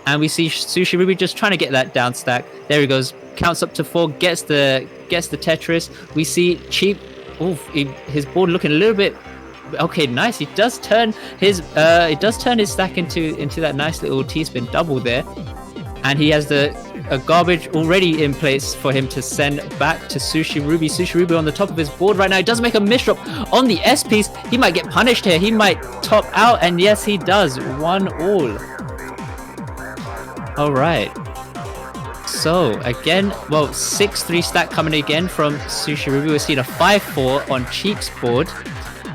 And we see SushiRuby just trying to get that down stack. There he goes. Counts up to 4, gets the Tetris. We see Cheap, his board looking a little bit... Okay, nice. He does turn his stack into that nice little T-spin double there. And he has a garbage already in place for him to send back to SushiRuby. SushiRuby on the top of his board right now. He does make a misdrop on the S piece. He might get punished here. He might top out, and yes, he does. 1-all. All right. So again, 6-3 stack coming again from SushiRuby. We're seeing a 5-4 on Cheap's board,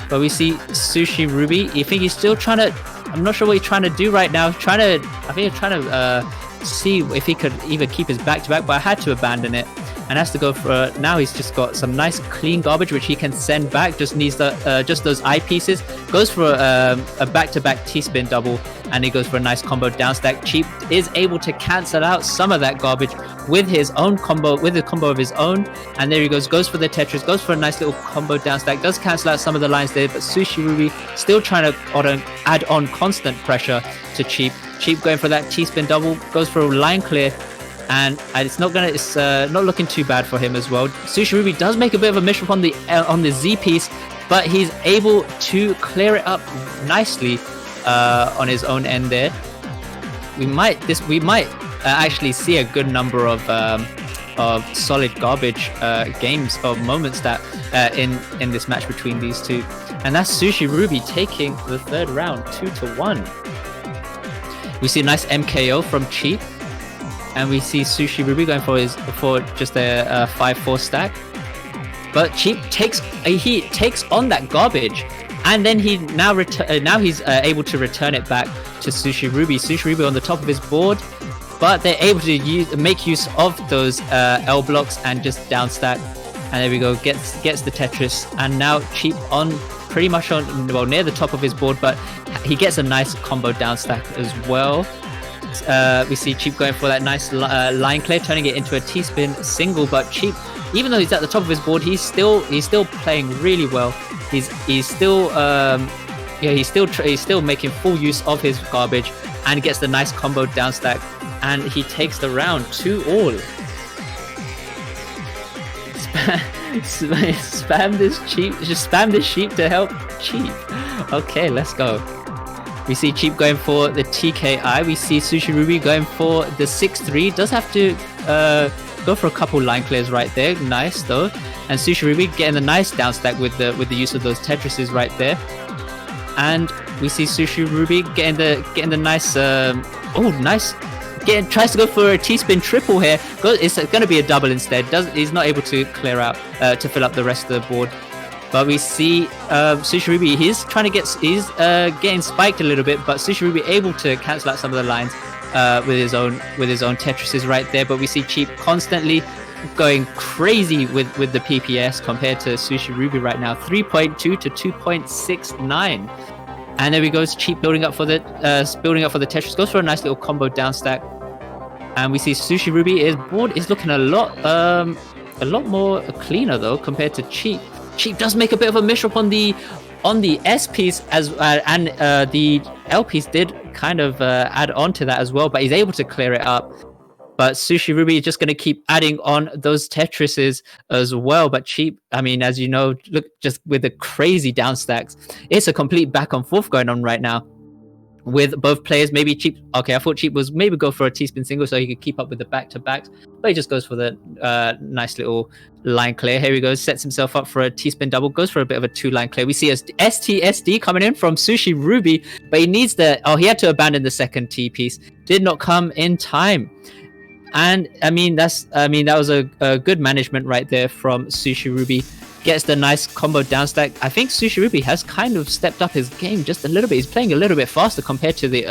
but we see SushiRuby. I think he's still trying to. I'm not sure what he's trying to do right now. I think he's trying to see if he could either keep his back-to-back, but I had to abandon it and has to go for now. He's just got some nice clean garbage which he can send back. Just needs just those eye-pieces. Goes for a back-to-back T-spin double, and he goes for a nice combo down stack. Cheap is able to cancel out some of that garbage with his own combo, with a combo of his own, and there he goes for the Tetris, goes for a nice little combo down stack, does cancel out some of the lines there, but SushiRuby still trying to add on constant pressure to Cheap. Cheap going for that T-spin double, goes for a line clear, and it's not looking too bad for him as well. SushiRuby does make a bit of a misstep on the Z piece, but he's able to clear it up nicely on his own end there. We might actually see a good number of solid garbage games or moments that in this match between these two, and that's SushiRuby taking the third round 2-1. We see a nice MKO from Cheap, and we see SushiRuby going for just a 5-4 stack. But Cheap takes on that garbage, and then he's able to return it back to SushiRuby. SushiRuby on the top of his board, but they're able to make use of those L blocks and just down stack. And there we go, gets the Tetris, and now Cheap on pretty much near the top of his board, but he gets a nice combo down stack as well. We see Cheap going for that nice line clear, turning it into a T-spin single, but Cheap even though he's at the top of his board, he's still playing really well. He's still he's still making full use of his garbage and gets the nice combo down stack, and he takes the round 2-all. Spam this Cheap, just spam this Sheep to help Cheap. Okay, let's go. We see Cheap going for the TKI. We see SushiRuby going for the 6-3. Does have to go for a couple line clears right there. Nice though. And SushiRuby getting the nice down stack with the use of those Tetrises right there. And we see SushiRuby getting the nice nice. Tries to go for a T-spin triple here. It's going to be a double instead. He's not able to clear out to fill up the rest of the board. But we see SushiRuby. He's getting spiked a little bit, but SushiRuby able to cancel out some of the lines with his own Tetrises right there. But we see Cheap constantly going crazy with the PPS compared to SushiRuby right now, 3.2 to 2.69. And there we go, Cheap building up for the Tetris, goes for a nice little combo down stack. And we see SushiRuby, his board is looking a lot more cleaner though compared to Cheap. Cheap does make a bit of a misrep on the S piece and the L piece did kind of add on to that as well, but he's able to clear it up. But SushiRuby is just going to keep adding on those Tetrises as well. But Cheap, I mean, as you know, look, just with the crazy down stacks, it's a complete back and forth going on right now with both players. Maybe Cheap, okay, I thought Cheap was maybe go for a T-spin single so he could keep up with the back-to-backs, but he just goes for the nice little line clear. Here he goes, sets himself up for a T-spin double, goes for a bit of a 2-line clear. We see a STSD coming in from SushiRuby, but he needs he had to abandon the second T piece. Did not come in time. And that was a good management right there from SushiRuby. Gets the nice combo down stack. I think SushiRuby has kind of stepped up his game just a little bit. He's playing a little bit faster compared to the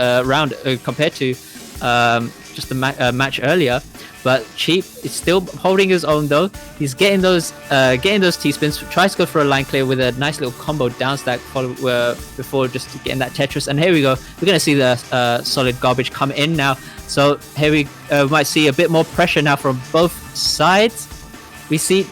compared to just the match earlier. But Cheap is still holding his own though. He's getting those T-spins. Tries to go for a line clear with a nice little combo down stack before just getting that Tetris. And here we go. We're going to see the solid garbage come in now. So here we might see a bit more pressure now from both sides. We see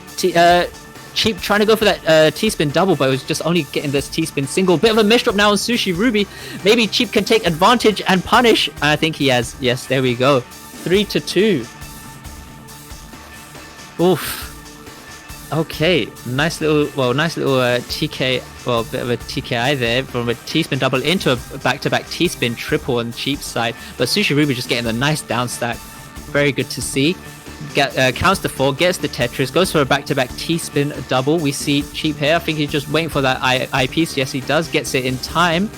Cheap trying to go for that T-spin double, but it was just only getting this T-spin single. Bit of a misdrop now on SushiRuby. Maybe Cheap can take advantage and punish. I think he has. Yes, there we go. 3-2. Oof. Okay, nice little TK, bit of a TKI there from a T-spin double into a back-to-back T-spin triple on Cheap's side. But SushiRuby just getting the nice down stack. Very good to see. Counts to 4, gets the Tetris, goes for a back-to-back T-spin double. We see Cheap here. I think he's just waiting for that I piece. Yes, he does. Gets it in time.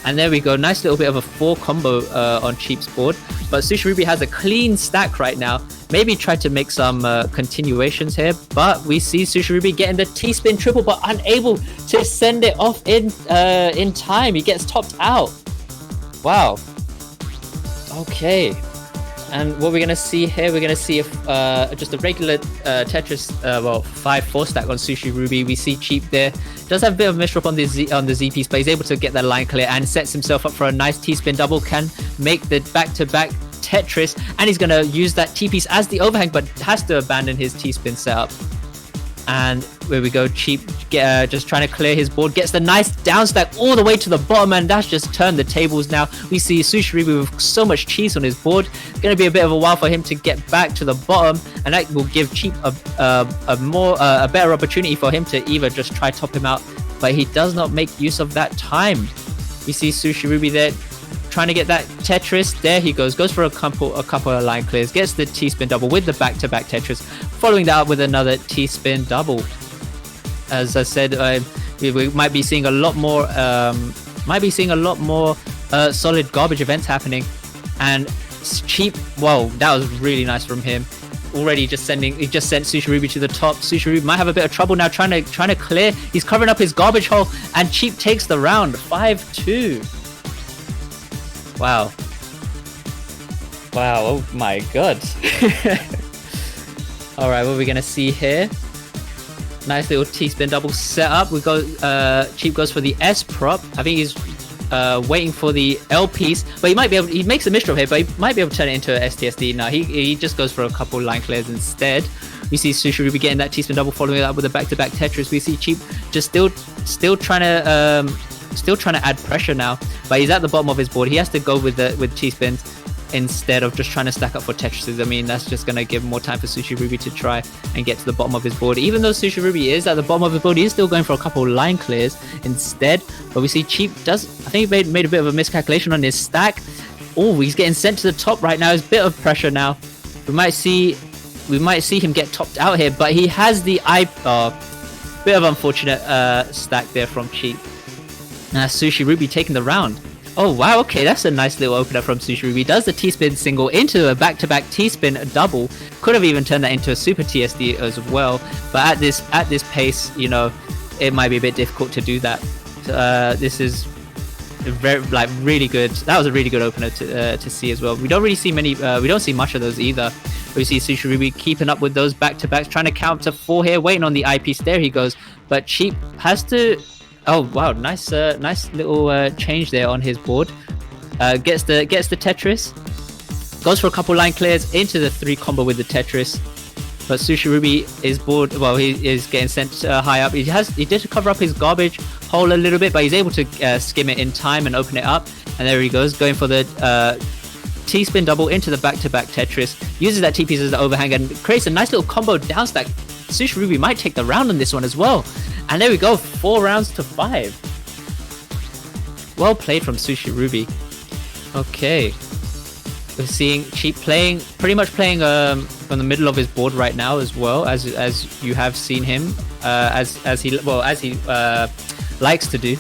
And there we go. Nice little bit of a 4 combo on Cheap's board. But SushiRuby has a clean stack right now. Maybe try to make some continuations here. But we see SushiRuby getting the T-spin triple, but unable to send it off in time. He gets topped out. Wow. Okay. And what we're going to see here, we're going to see just a regular Tetris, 5-4 stack on SushiRuby. We see Cheap there. Does have a bit of a misdrop on the Z piece, but he's able to get that line clear and sets himself up for a nice T-spin double. Can make the back-to-back Tetris, and he's going to use that T piece as the overhang, but has to abandon his T-spin setup. And where we go, Cheap just trying to clear his board, gets the nice down stack all the way to the bottom, and that's just turned the tables now. We see SushiRuby with so much cheese on his board. It's going to be a bit of a while for him to get back to the bottom, and that will give Cheap a better opportunity for him to either just try top him out, but he does not make use of that time. We see SushiRuby there trying to get that Tetris. There he goes for a couple of line clears, gets the T-spin double with the back-to-back Tetris, following that up with another T-spin double. As I said, we might be seeing a lot more solid garbage events happening. And Cheap, wow, that was really nice from him. Already he just sent SushiRuby to the top. SushiRuby might have a bit of trouble now trying to clear. He's covering up his garbage hole, and Cheap takes the round 5-2. Wow, oh my god. All right, what are we gonna see here? Nice little T-spin double setup. We go, Cheap goes for the S prop. I think he's waiting for the L piece, but he makes a misdrop here, but he might be able to turn it into a STSD. Now he just goes for a couple line clears instead. We see SushiRuby getting that T-spin double, following it up with a back-to-back Tetris. We see Cheap just still trying to add pressure now, but he's at the bottom of his board. He has to go with T-spins instead of just trying to stack up for Tetrises. I mean, that's just going to give more time for SushiRuby to try and get to the bottom of his board. Even though SushiRuby is at the bottom of his board, he's still going for a couple line clears instead. But we see Cheap I think he made a bit of a miscalculation on his stack. Oh, he's getting sent to the top right now. There's a bit of pressure now. We might see him get topped out here, but he has the bit of unfortunate stack there from Cheap. SushiRuby taking the round. Oh wow, okay, that's a nice little opener from SushiRuby. Does the T-spin single into a back-to-back T-spin double. Could have even turned that into a super TSD as well. But at this pace, you know, it might be a bit difficult to do that. This is really good. That was a really good opener to see as well. We don't really see many. We don't see much of those either. We see SushiRuby keeping up with those back-to-backs, trying to counter 4 here, waiting on the eyepiece. There he goes. But Cheap has to. Oh wow, nice little change there on his board. Gets the Tetris, goes for a couple line clears into the 3 combo with the Tetris. But SushiRuby is bored. Well, he is getting sent high up. He did cover up his garbage hole a little bit, but he's able to skim it in time and open it up. And there he goes, going for the T-spin double into the back-to-back Tetris. Uses that T-piece as the overhang and creates a nice little combo down stack. SushiRuby might take the round on this one as well. And there we go, 4 rounds to 5. Well played from SushiRuby. Okay. We're seeing Cheap pretty much playing from the middle of his board right now as well, as you have seen him, as he likes to do.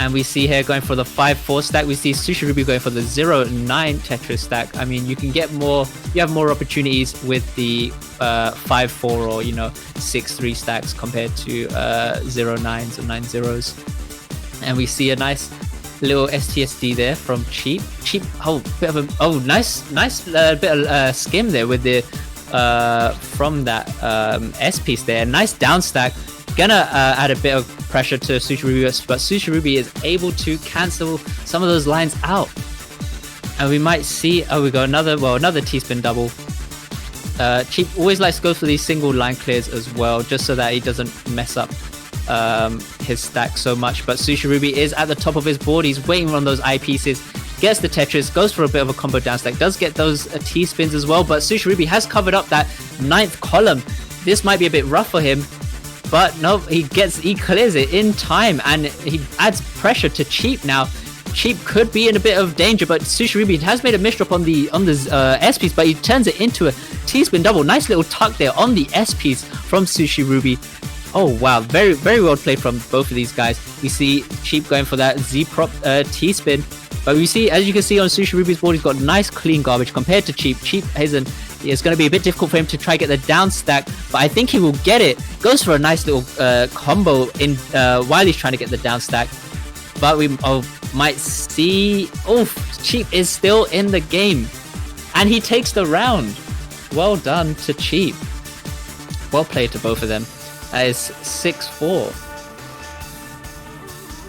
And we see here going for the 5-4 stack. We see SushiRuby going for the 0-9 Tetris stack. I mean, you have more opportunities with the 5-4 or 6-3 stacks compared to 0-9s and 9-0s. And we see a nice little STSD there from Cheap. Nice bit of skim there with the from that S piece there. Nice down stack. Gonna add a bit of pressure to SushiRuby, but SushiRuby is able to cancel some of those lines out. And we might see, we got another T-spin double. Cheap always likes to go for these single line clears as well, just so that he doesn't mess up his stack so much. But SushiRuby is at the top of his board. He's waiting on those eyepieces, gets the Tetris, goes for a bit of a combo down stack, does get those T-spins as well. But SushiRuby has covered up that 9th column. This might be a bit rough for him. But no, he clears it in time, and he adds pressure to Cheap now. Cheap could be in a bit of danger, but SushiRuby has made a misdrop on the S piece, but he turns it into a T-spin double. Nice little tuck there on the S piece from SushiRuby. Oh wow, very very well played from both of these guys. We see Cheap going for that Z prop T-spin, but we see, as you can see on SushiRuby's board, he's got nice clean garbage compared to Cheap. Cheap isn't. It's going to be a bit difficult for him to try get the down stack, but I think he will get it. Goes for a nice little combo in while he's trying to get the down stack. But we might see... Cheap is still in the game. And he takes the round. Well done to Cheap. Well played to both of them. That is 6-4.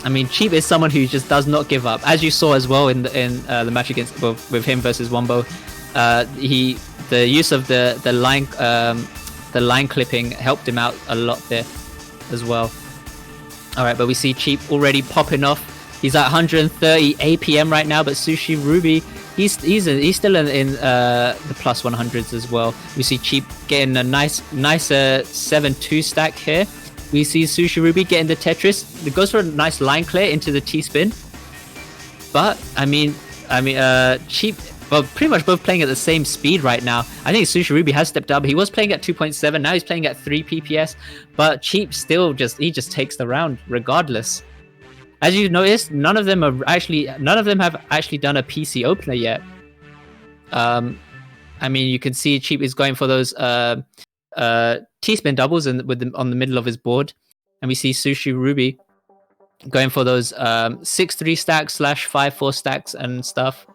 I mean, Cheap is someone who just does not give up. As you saw as well in the match against with him versus Wumbo, the use of the line clipping helped him out a lot there as well. All right, but we see Cheap already popping off. He's at 130 APM right now, but SushiRuby, he's still in the plus 100s as well. We see Cheap getting a nice 7-2 stack here. We see SushiRuby getting the Tetris. It goes for a nice line clear into the T-spin. But I mean, Cheap. Well, pretty much both playing at the same speed right now. I think SushiRuby has stepped up. He was playing at 2.7. Now he's playing at 3 PPS. But Cheap still just takes the round regardless. As you noticed, none of them have actually done a PC opener yet. I mean, you can see Cheap is going for those T-spin doubles on the middle of his board, and we see SushiRuby going for those 6-3 stacks / 5-4 stacks and stuff.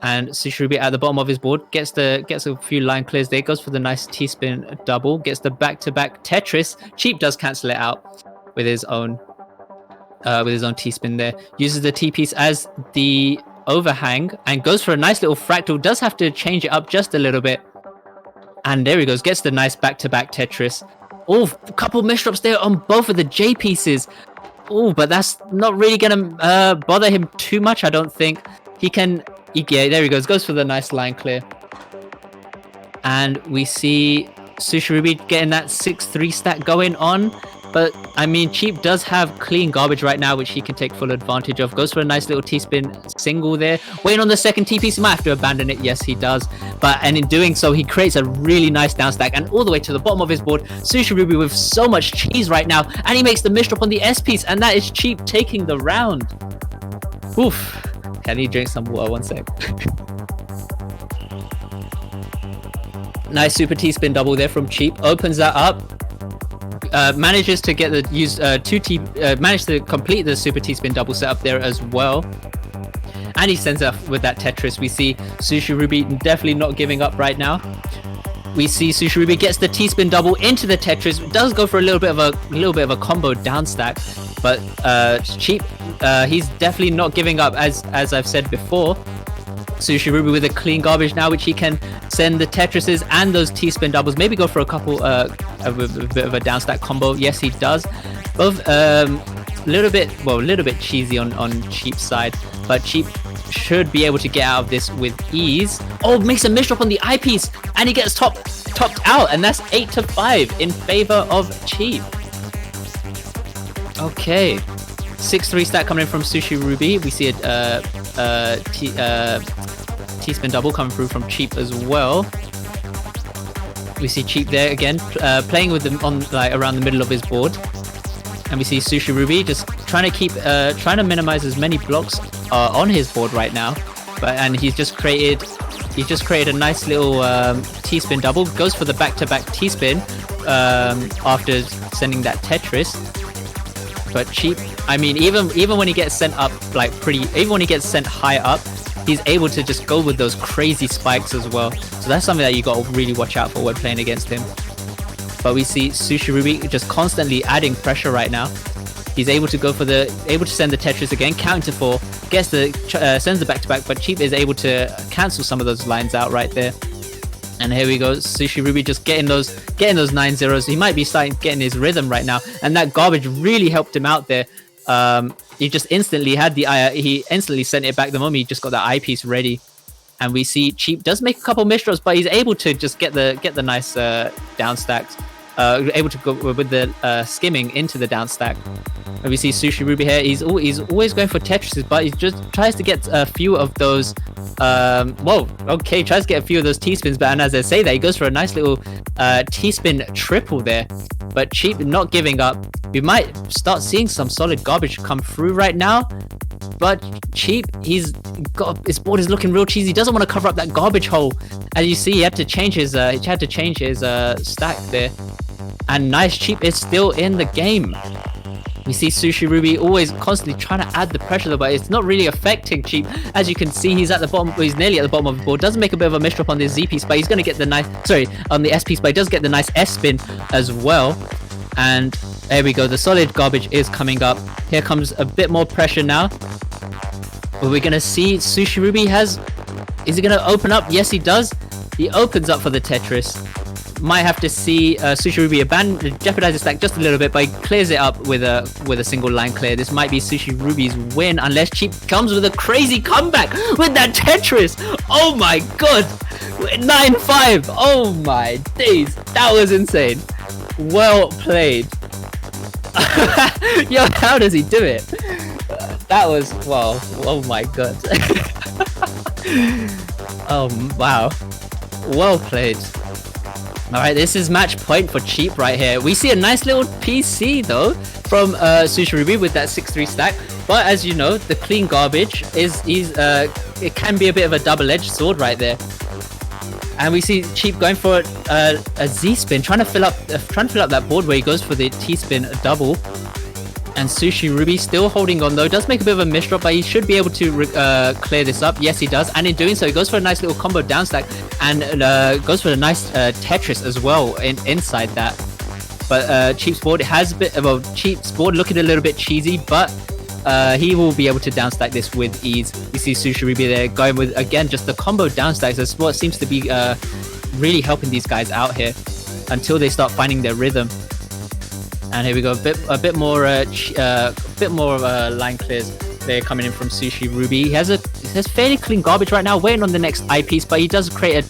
And SushiRuby at the bottom of his board gets a few line clears there, goes for the nice T-spin double, gets the back-to-back Tetris. Cheap does cancel it out with his own T-spin there. Uses the T-piece as the overhang and goes for a nice little fractal. Does have to change it up just a little bit. And there he goes, gets the nice back-to-back Tetris. Oh, a couple misdrops there on both of the J pieces. Oh, but that's not really gonna bother him too much, I don't think. Yeah, there he goes for the nice line clear. And we see SushiRuby getting that 6-3 stack going on. But, I mean, Cheap does have clean garbage right now, which he can take full advantage of. Goes for a nice little T-spin single there. Waiting on the second T-piece. He might have to abandon it. Yes, he does. And in doing so, he creates a really nice down stack. And all the way to the bottom of his board, SushiRuby with so much cheese right now. And he makes the misdrop on the S-piece. And that is Cheap taking the round. Oof. Can he drink some water? One sec. Nice super T-spin double there from Cheap. Opens that up. Manages to get managed to complete the super T-spin double setup there as well, and he sends up with that Tetris. We see SushiRuby definitely not giving up right now. We see SushiRuby gets the T-spin double into the Tetris. Does go for a little bit of a combo down stack, but Cheap, he's definitely not giving up as I've said before. SushiRuby with a clean garbage now, which he can send the Tetrises and those T-spin doubles. Maybe go for a couple a bit of a down stack combo. Yes, he does. Both a little bit cheesy on Cheap's side, but Cheap should be able to get out of this with ease. Oh, makes a misdrop on the eyepiece, and he gets topped out, and that's 8-5 in favor of Cheap. Okay, 6-3 stack coming in from SushiRuby. We see a T-spin double coming through from Cheap as well. We see Cheap there again, playing with them on around the middle of his board, and we see SushiRuby just trying to minimize as many blocks on his board right now. And he's just created a nice little T-spin double. Goes for the back-to-back T-spin after sending that Tetris. But Cheap, I mean, even when he gets sent up even when he gets sent high up, he's able to just go with those crazy spikes as well. So that's something that you got to really watch out for when playing against him. But we see SushiRuby just constantly adding pressure right now. He's able to send the Tetris again, counter 4, sends the back-to-back, but Cheap is able to cancel some of those lines out right there. And here we go, SushiRuby just getting those 9-0s. He might be getting his rhythm right now, and that garbage really helped him out there. He just instantly he instantly sent it back the moment he just got that eyepiece ready. And we see Cheap does make a couple misdrops, but he's able to just get the nice down stacks. Able to go with the skimming into the down stack. And we see SushiRuby here. He's always going for Tetrises, but he just tries to get a few of those. Tries to get a few of those T-spins. But and as I say that, he goes for a nice little T-spin triple there. But Cheap not giving up. We might start seeing some solid garbage come through right now. But Cheap, his board is looking real cheesy. He doesn't want to cover up that garbage hole. As you see, he had to change his stack there. And nice, Cheap is still in the game. We see SushiRuby always constantly trying to add the pressure though, but it's not really affecting Cheap. As you can see, he's nearly at the bottom of the board. Doesn't make a bit of a misdrop on the Z piece, but he's going to get on the S piece, but he does get the nice S spin as well. And there we go, the solid garbage is coming up. Here comes a bit more pressure now. But we're going to see SushiRuby is he going to open up? Yes, he does. He opens up for the Tetris. Might have to see SushiRuby jeopardize the stack just a little bit, but he clears it up with a single line clear. This might be SushiRuby's win unless Cheap comes with a crazy comeback with that Tetris. Oh my god, 9-5. Oh my days, that was insane. Well played. Yo, how does he do it? That was oh my god. Oh wow, well played. Alright, this is match point for Cheap right here. We see a nice little PC though from SushiRuby with that 6-3 stack. But as you know, the clean garbage it can be a bit of a double-edged sword right there. And we see Cheap going for a Z spin, trying to fill up that board where he goes for the T spin double. And SushiRuby still holding on though, does make a bit of a misdrop, but he should be able to clear this up. Yes, he does. And in doing so, he goes for a nice little combo down stack and goes for a nice Tetris as well inside that. But Cheap's board Cheap's board looking a little bit cheesy, but he will be able to down stack this with ease. We see SushiRuby there going with, again, just the combo down stacks. That's what seems to be really helping these guys out here until they start finding their rhythm. And here we go, a bit more line clears. They're coming in from SushiRuby. He has fairly clean garbage right now, waiting on the next eyepiece, but he does create a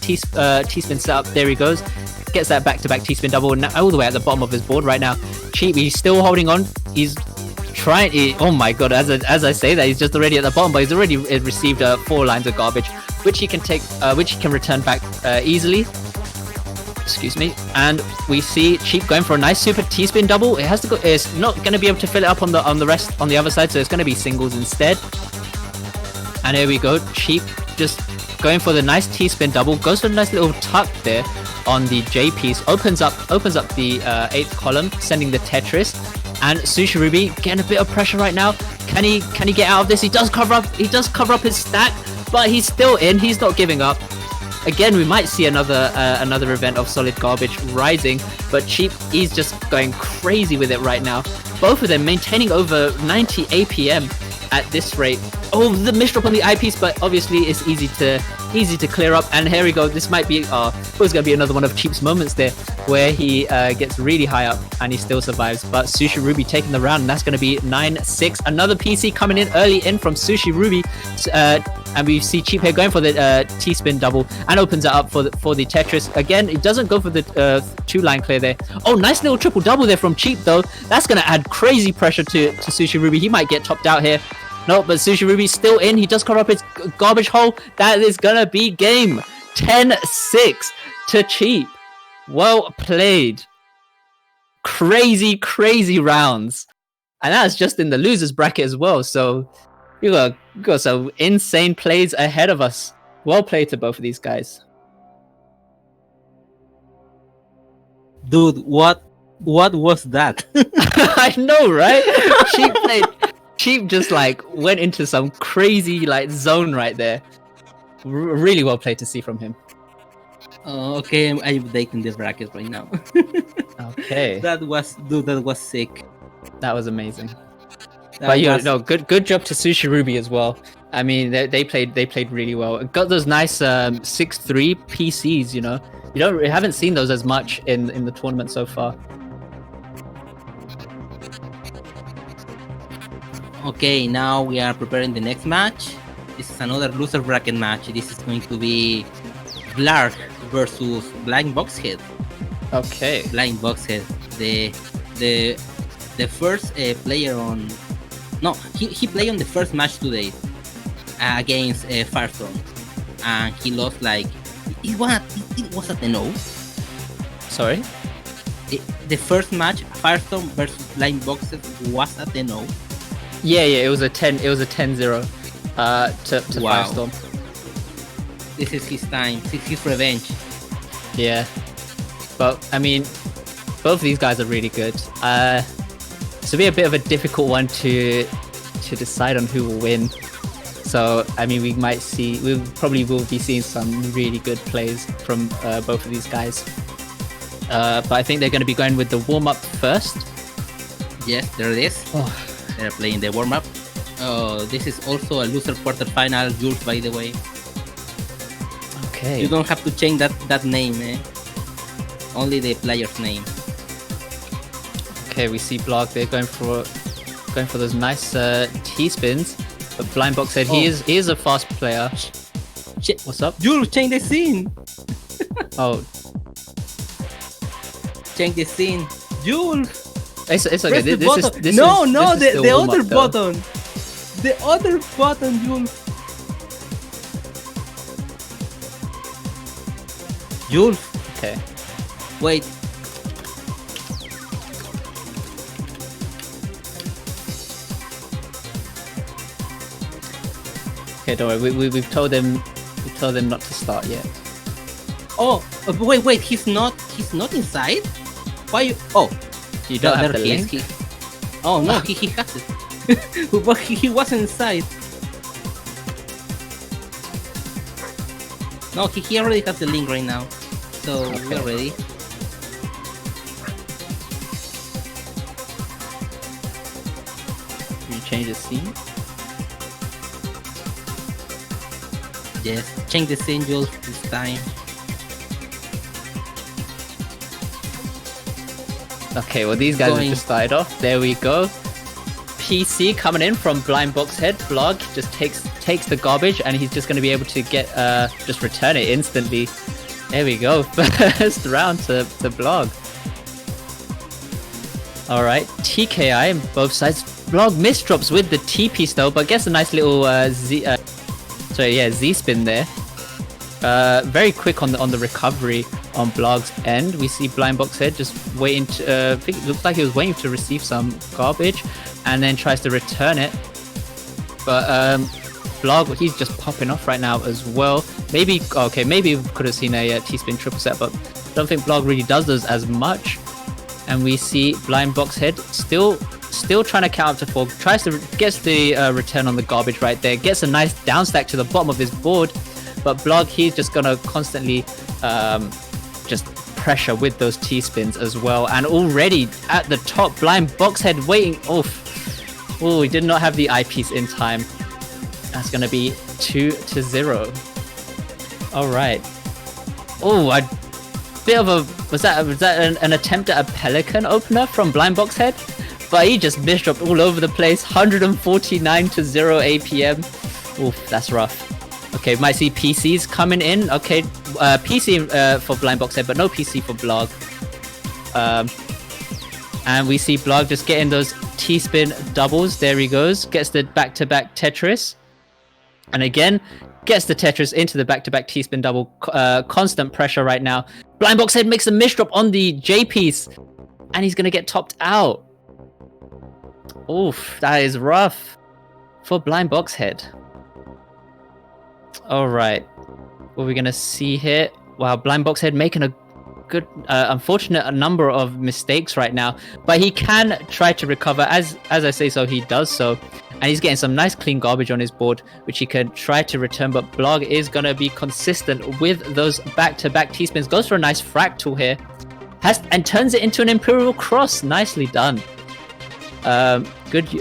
T-spin setup. There he goes. Gets that back-to-back T-spin double, and all the way at the bottom of his board right now. Cheap, he's still holding on. He's trying. Oh my god! As I say that, he's just already at the bottom, but he's already received 4 lines of garbage, which he can take, which he can return back easily. Excuse me. And we see Cheap going for a nice super T-spin double. It has to go. It's not going to be able to fill it up on the other side, so it's going to be singles instead. And here we go. Cheap just going for the nice T-spin double. Goes for a nice little tuck there on the J piece. Opens up the 8th column, sending the Tetris. And SushiRuby getting a bit of pressure right now. Can he get out of this? He does cover up his stack, but he's still in. He's not giving up. Again, we might see another event of solid garbage rising, but Cheap, he's just going crazy with it right now. Both of them maintaining over 90 APM at this rate. Oh, the misdrop on the eyepiece, but obviously it's easy to clear up. And here we go. This might be it was gonna be another one of Cheap's moments there, where he gets really high up and he still survives. But SushiRuby taking the round, and that's gonna be 9-6. Another PC coming in early in from SushiRuby, and we see Cheap here going for the T-spin double and opens it up for the Tetris. Again, it doesn't go for the 2-line clear there. Oh, nice little triple double there from Cheap though. That's gonna add crazy pressure to SushiRuby. He might get topped out here. No, but SushiRuby's still in. He does cover up his garbage hole. That is gonna be game. 10-6 to Cheap. Well played. Crazy rounds. And that's just in the losers bracket as well. So you got some insane plays ahead of us. Well played to both of these guys. Dude, what was that? I know, right? Cheap just like went into some crazy like zone right there. Really well played to see from him. Okay, I'm updating the bracket right now. Okay. That was sick. That was amazing. Good job to SushiRuby as well. I mean, they played really well. Got those nice 6-3 PCs. You haven't seen those as much in the tournament so far. Okay, now we are preparing the next match. This is another loser bracket match. This is going to be Blarg versus BlindBox Head. Okay. BlindBox Head, the first player on. No, he played on the first match today against Firestorm, and he lost like it was at the no. Sorry. The first match, Firestorm versus BlindBox, was at the no. Yeah, it was a 10-0 to Wow. Firestorm. This is his time. This is his revenge. Yeah, but I mean, both of these guys are really good. This will be a bit of a difficult one to decide on who will win. So I mean, we probably will be seeing some really good plays from both of these guys. But I think they're going to be going with the warm-up first. Yes, there it is. Oh. They're playing the warm-up. Oh, this is also a loser quarterfinal, Jules, by the way. Okay. You don't have to change that name, eh? Only the player's name. Okay, we see Blog there going for those nice T-spins. But BlindBox said he is a fast player. What's up? Jules, change the scene. Oh. Change the scene. Jules. It's okay. Press the This button. is the warm-up, other though. button. The other button, Jules. Jules. Okay. Wait. Okay, don't worry. We've told them not to start yet. Oh, wait. He's not inside. Why you? Oh. You don't have the he link? is. Oh no, he has it. But he wasn't inside. No, he already has the link right now. So we're ready. You change the scene? Yes, change the scene, Jules, this time. Okay, well these guys have Going- just started off. There we go. PC coming in from BlindBox Head. Blog just takes the garbage, and he's just going to be able to get just return it instantly. There we go. First round to Blog. All right, TKI on both sides. Blog misdrops with the T piece though, but gets a nice little Z spin there. Very quick on the recovery on Blog's end. We see BlindBox Head just waiting to. I think it looks like he was waiting to receive some garbage, and then tries to return it. But Blog, he's just popping off right now as well. Maybe we could have seen a T-spin triple set, but I don't think Blog really does those as much. And we see BlindBox Head still trying to count up to 4. Gets the return on the garbage right there. Gets a nice down stack to the bottom of his board. But Blog, he's just gonna constantly just pressure with those T-spins as well. And already at the top, BlindBox Head waiting. Oh, he did not have the eyepiece in time. That's gonna be 2-0. All right. Oh, a bit of a was that an attempt at a pelican opener from BlindBox Head? But he just misdropped all over the place. 149-0 APM. Oof, that's rough. Okay, might see PCs coming in. Okay, PC for BlindBox Head, but no PC for Blog. And we see Blog just getting those T-spin doubles. There he goes. Gets the back-to-back Tetris. And again, gets the Tetris into the back-to-back T-spin double. Constant pressure right now. BlindBox Head makes a misdrop on the J piece. And he's going to get topped out. Oof, that is rough for BlindBox Head. All right, what are we gonna see here? Wow, BlindBox Head making a good, unfortunate number of mistakes right now, but he can try to recover. As I say so, he does so, and he's getting some nice clean garbage on his board, which he can try to return. But Blog is gonna be consistent with those back-to-back T-spins. Goes for a nice fractal here, and turns it into an Imperial Cross. Nicely done. Good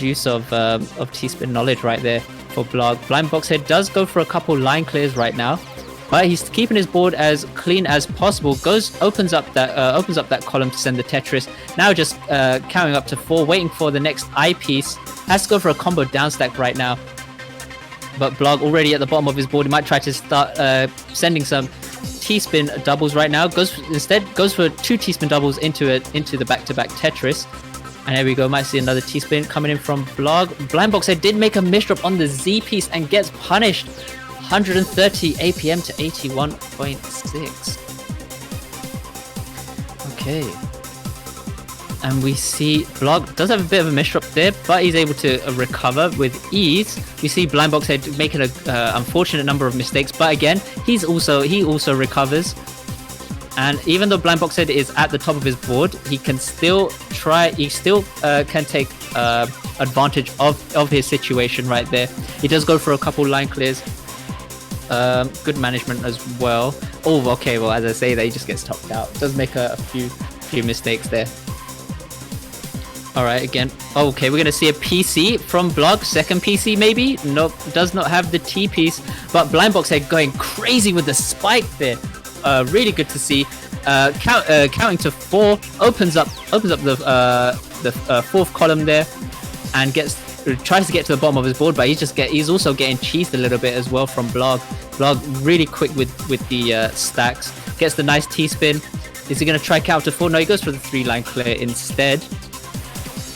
use of T-spin knowledge right there for Blog. BlindBox Head does go for a couple line clears right now, but he's keeping his board as clean as possible. Opens up that column to send the Tetris. Now just counting up to 4, waiting for the next eyepiece. Has to go for a combo down stack right now. But Blog already at the bottom of his board. He might try to start sending some T-spin doubles right now. Goes for 2 T-spin doubles into the back-to-back Tetris. And there we go, might see another T-spin coming in from Blog. BlindBox Head did make a misdrop on the Z piece and gets punished. 130 APM to 81.6. Okay. And we see Blog does have a bit of a misdrop there, but he's able to recover with ease. We see BlindBox Head making a unfortunate number of mistakes, but again, he also recovers. And even though BlindBox Head is at the top of his board, he can still try. He still can take advantage of his situation right there. He does go for a couple line clears. Good management as well. Oh, okay. Well, as I say, that he just gets topped out. Does make a few mistakes there. All right, again. Okay, we're gonna see a PC from Blog. Second PC maybe. Nope, does not have the T piece. But BlindBox Head going crazy with the spike there. Really good to see. Counting to 4, opens up the fourth column there, and tries to get to the bottom of his board, but he's also getting cheesed a little bit as well from Blog. Blog really quick with the stacks. Gets the nice T-spin. Is he gonna try count to 4? No, he goes for the 3-line clear instead.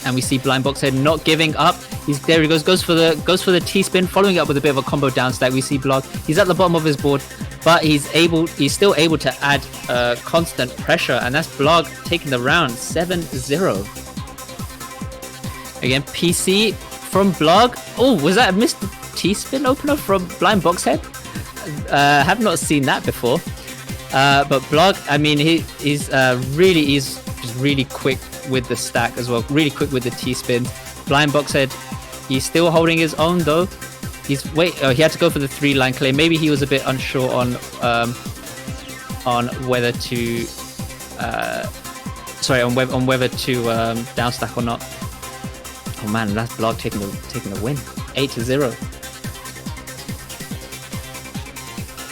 And we see BlindBox Head not giving up. There he goes for the T-spin, following up with a bit of a combo down stack. We see Blog. He's at the bottom of his board, but he's still able to add constant pressure, and that's Blog taking the round 7-0. Again, PC from Blog. Oh, was that a missed T-spin opener from BlindBox Head? Have not seen that before. But Blog, I mean, he's really quick with the stack as well. Really quick with the T-spins. BlindBox Head, he's still holding his own though. He had to go for the 3-line clear. Maybe he was a bit unsure on whether to whether to downstack or not. Oh man, that's Blog taking the win. 8-0.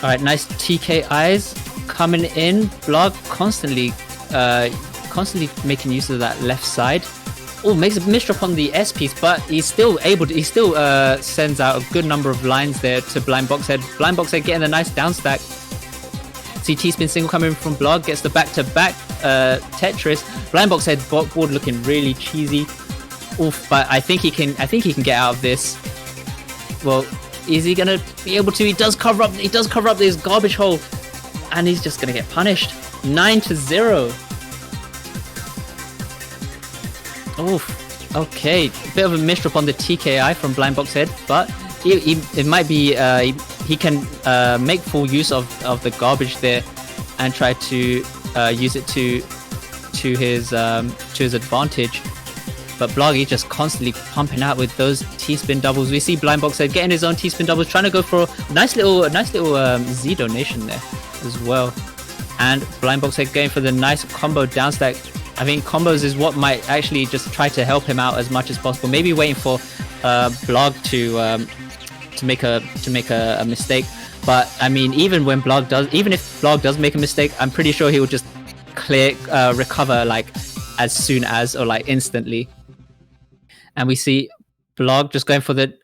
All right, nice TKIs coming in. Blog constantly constantly making use of that left side. Oh, makes a misdrop on the S piece, but he's still sends out a good number of lines there to BlindBox Head. BlindBox Head getting a nice down stack. See T-spin single coming from Blog, gets the back-to-back Tetris. BlindBox Head board looking really cheesy. Oof, but I think he can get out of this. Well, is he gonna be able to? He does cover up this garbage hole, and he's just gonna get punished. 9-0. Oof. Okay, a bit of a misdrop on the TKI from BlindBox Head, but it might be he can make full use of the garbage there and try to use it to his advantage. But Bloggy just constantly pumping out with those T-spin doubles. We see BlindBox Head getting his own T-spin doubles, trying to go for a nice little Z donation there as well. And BlindBox Head going for the nice combo downstack. I think combos is what might actually just try to help him out as much as possible. Maybe waiting for Blog to make a mistake. But I mean, even if Blog does make a mistake, I'm pretty sure he will just recover like as soon as or like instantly. And we see Blog just going for the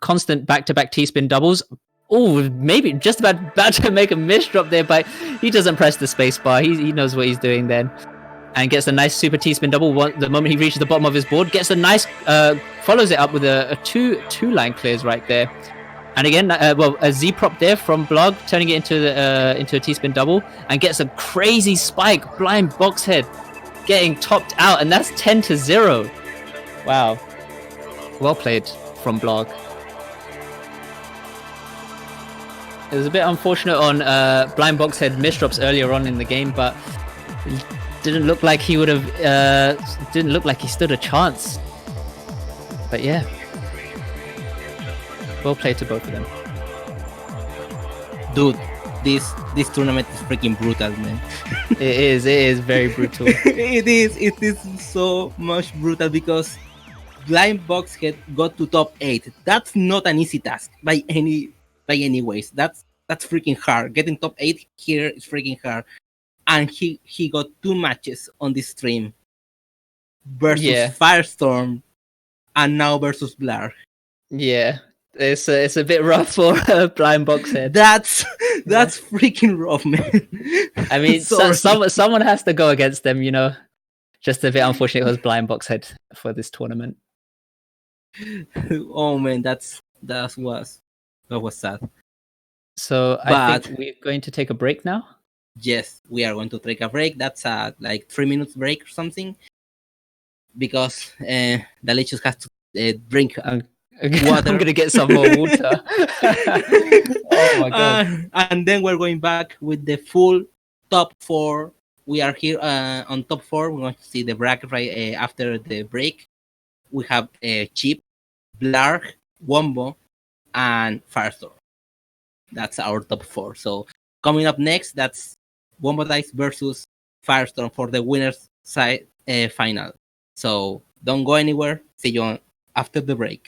constant back-to-back T-spin doubles. Oh, maybe just about to make a misdrop there, but he doesn't press the space bar. He knows what he's doing then. And gets a nice super T-spin double the moment he reaches the bottom of his board. Gets a nice, follows it up with a two line clears right there. And again, a Z prop there from Blog, turning it into a T-spin double, and gets a crazy spike. BlindBox Head getting topped out, and that's 10-0. Wow, well played from Blog. It was a bit unfortunate on BlindBox Head misdrops earlier on in the game, but didn't look like he would have. Didn't look like he stood a chance. But yeah, well played to both of them. Dude, this tournament is freaking brutal, man. It is very brutal. It is so much brutal because BlindBox Head got to top 8. That's not an easy task by any ways. That's freaking hard. Getting top 8 here is freaking hard. And he got 2 matches on this stream versus Firestorm and now versus Blar. Yeah, it's a bit rough for BlindBox Head. That's freaking rough, man. I mean, someone has to go against them, you know. Just a bit unfortunate it was BlindBox Head for this tournament. Oh man, that was sad. So I think we're going to take a break now. Yes, we are going to take a break. That's a like 3 minutes break or something, because Delicious has to drink water. I'm gonna get some more water. Oh my god! And then we're going back with the full top 4. We are here on top 4. We're going to see the bracket right after the break. We have Chip, Blarg, Wumbo, and Firestorm. That's our top 4. So coming up next, that's Wumbo Dice versus Firestorm for the winners side final. So don't go anywhere. See you after the break.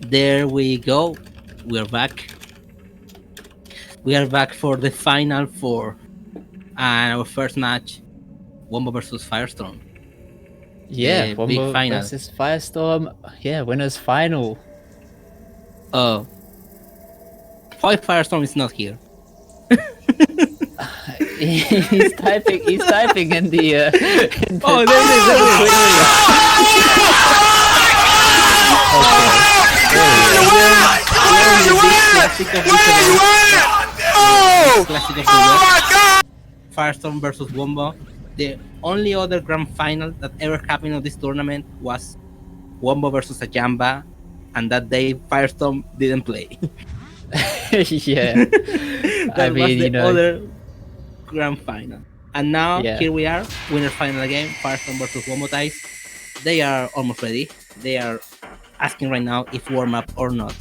There we go. We're back. We are back for the final four. And our first match, Wumbo versus Firestorm. Yeah, The big Wumbo final. versus Firestorm. Yeah, winners final. Oh. Why Firestorm is not here? He's typing in the Oh, there it is. Classic of the West. Firestorm versus Wumbo. The only other grand final that ever happened on this tournament was Wumbo versus Ajamba, and that day Firestorm didn't play. Yeah. That was the other grand final. And now here we are, winner final again, Firestorm versus Wumbo ties. They are almost ready. They are asking right now if warm up or not.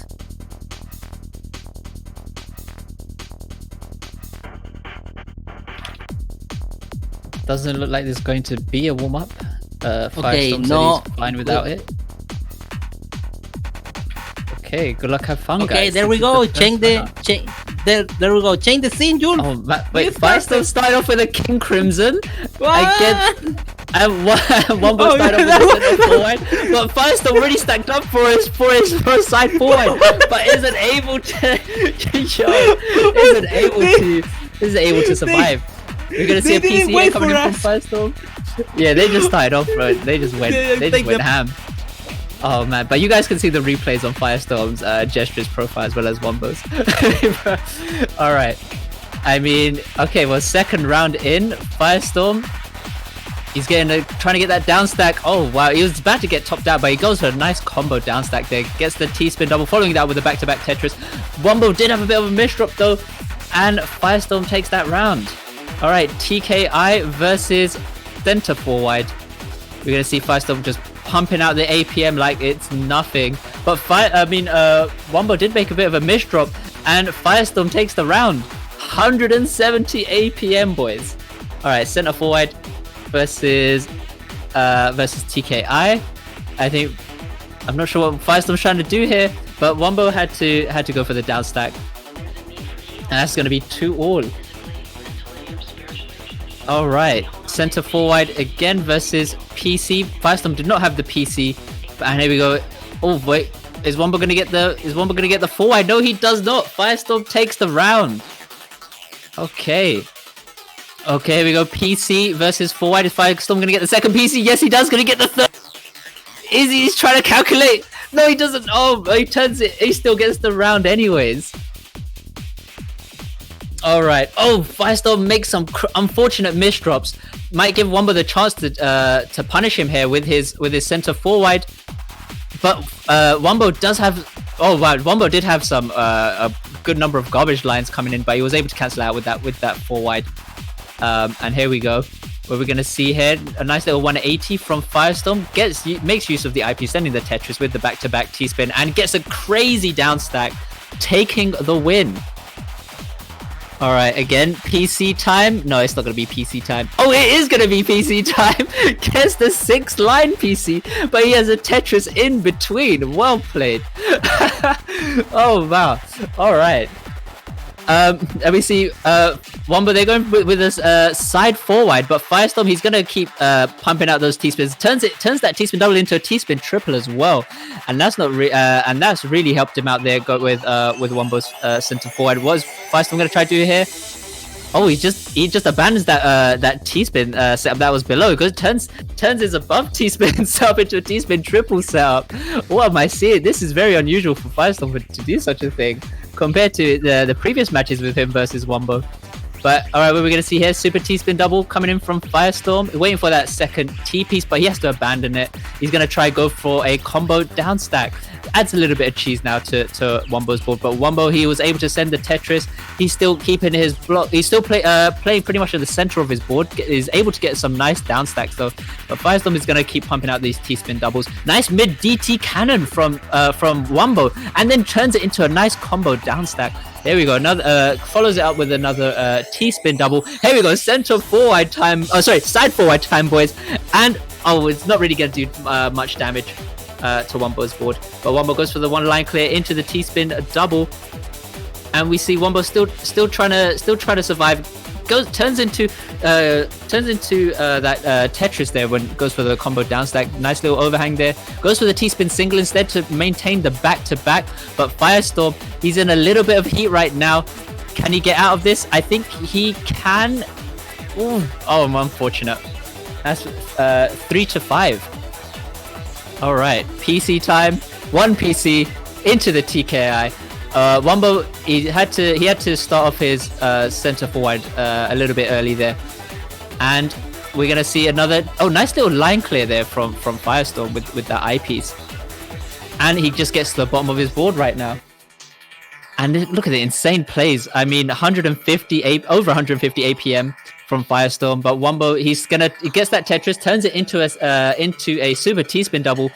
Doesn't look like there's going to be a warm up. Okay, Firestorm no, said he's fine without it. Okay, good luck, have fun, guys. Okay, there we go. Change the there we go. Change the scene, June. Oh, wait, Firestorm started off with a King Crimson. And Wumbo started off with a center forward, but Firestorm already stacked up for his side forward, but isn't able to survive. We're gonna see a PCA coming in from Firestorm. Yeah, they just started off, bro. They just went ham. Oh man, but you guys can see the replays on Firestorm's Jstris profile as well as Wumbo's. Alright. I mean, okay, well, second round in, Firestorm. He's trying to get that down stack. Oh wow, he was about to get topped out, but he goes for a nice combo down stack there. Gets the T-spin double, following that with a back-to-back Tetris. Wumbo did have a bit of a misdrop though, and Firestorm takes that round. Alright, TKI versus center forward. We're gonna see Firestorm just pumping out the APM like it's nothing. But Wumbo did make a bit of a misdrop, and Firestorm takes the round. 170 APM, boys. Alright, center forward versus TKI. I'm not sure what Firestorm's trying to do here, but Wumbo had to go for the down stack. And that's gonna be 2-all. Alright, center forward again versus PC. Firestorm did not have the PC, and here we go. Oh wait, is Wumbo gonna get the forward? No, he does not. Firestorm takes the round. Okay, here we go. PC versus forward. Is Firestorm gonna get the second PC? Yes, he does. Gonna get the third. He's trying to calculate. No, he doesn't. Oh, he turns it. He still gets the round anyways. Alright. Oh, Firestorm makes some unfortunate misdrops. Might give Wumbo the chance to punish him here with his center forward. But Wumbo does have... Oh wow, Wumbo did have some a good number of garbage lines coming in, but he was able to cancel out with that forward. And here we go. What we're gonna see here, a nice little 180 from Firestorm. Makes use of the IP, sending the Tetris with the back-to-back T-spin, and gets a crazy down stack, taking the win. All right, again, PC time. No, it's not going to be PC time. Oh, it is going to be PC time. Gets the 6th line PC, but he has a Tetris in between. Well played. Oh, wow. All right. Let me see. Wumbo, they're going with this side forward, but Firestorm, he's gonna keep pumping out those T-spins. Turns that T-spin double into a T-spin triple as well, and that's really helped him out there. Got with Wumbo's center forward. What is Firestorm gonna try to do here? Oh, he just abandons that T-spin setup that was below. Because turns his above T-spin setup into a T-spin triple setup. What am I seeing? This is very unusual for Firestorm to do such a thing compared to the previous matches with him versus Wumbo. But alright, what we're going to see here, super T-spin double coming in from Firestorm, waiting for that second T-piece, but he has to abandon it. He's going to try go for a combo down stack. Adds a little bit of cheese now to Wumbo's board, but Wumbo, he was able to send the Tetris. He's still keeping his block. He's still playing pretty much in the center of his board. Is able to get some nice down stacks though. But Firestorm is going to keep pumping out these T-spin doubles. Nice mid DT cannon from Wumbo, and then turns it into a nice combo down stack. There we go. Another follows it up with another T-spin double. Here we go. Center forward time. Oh, sorry, side forward time, boys. And it's not really going to do much damage to Wumbo's board. But Wumbo goes for the one line clear into the T-spin double, and we see Wumbo still trying to survive. Turns into that Tetris there when it goes for the combo down stack. Nice little overhang there. Goes for the T-spin single instead to maintain the back-to-back. But Firestorm, he's in a little bit of heat right now. Can he get out of this? I think he can. Ooh. Oh, I'm unfortunate. That's 3-5. All right, PC time. One PC into the TKI. Wumbo, he had to start off his center forward a little bit early there, and we're gonna see another nice little line clear there from Firestorm with that eyepiece, and he just gets to the bottom of his board right now. And look at the insane plays. I mean, over 150 APM from Firestorm, but Wumbo, he gets that Tetris, turns it into a super T-spin double.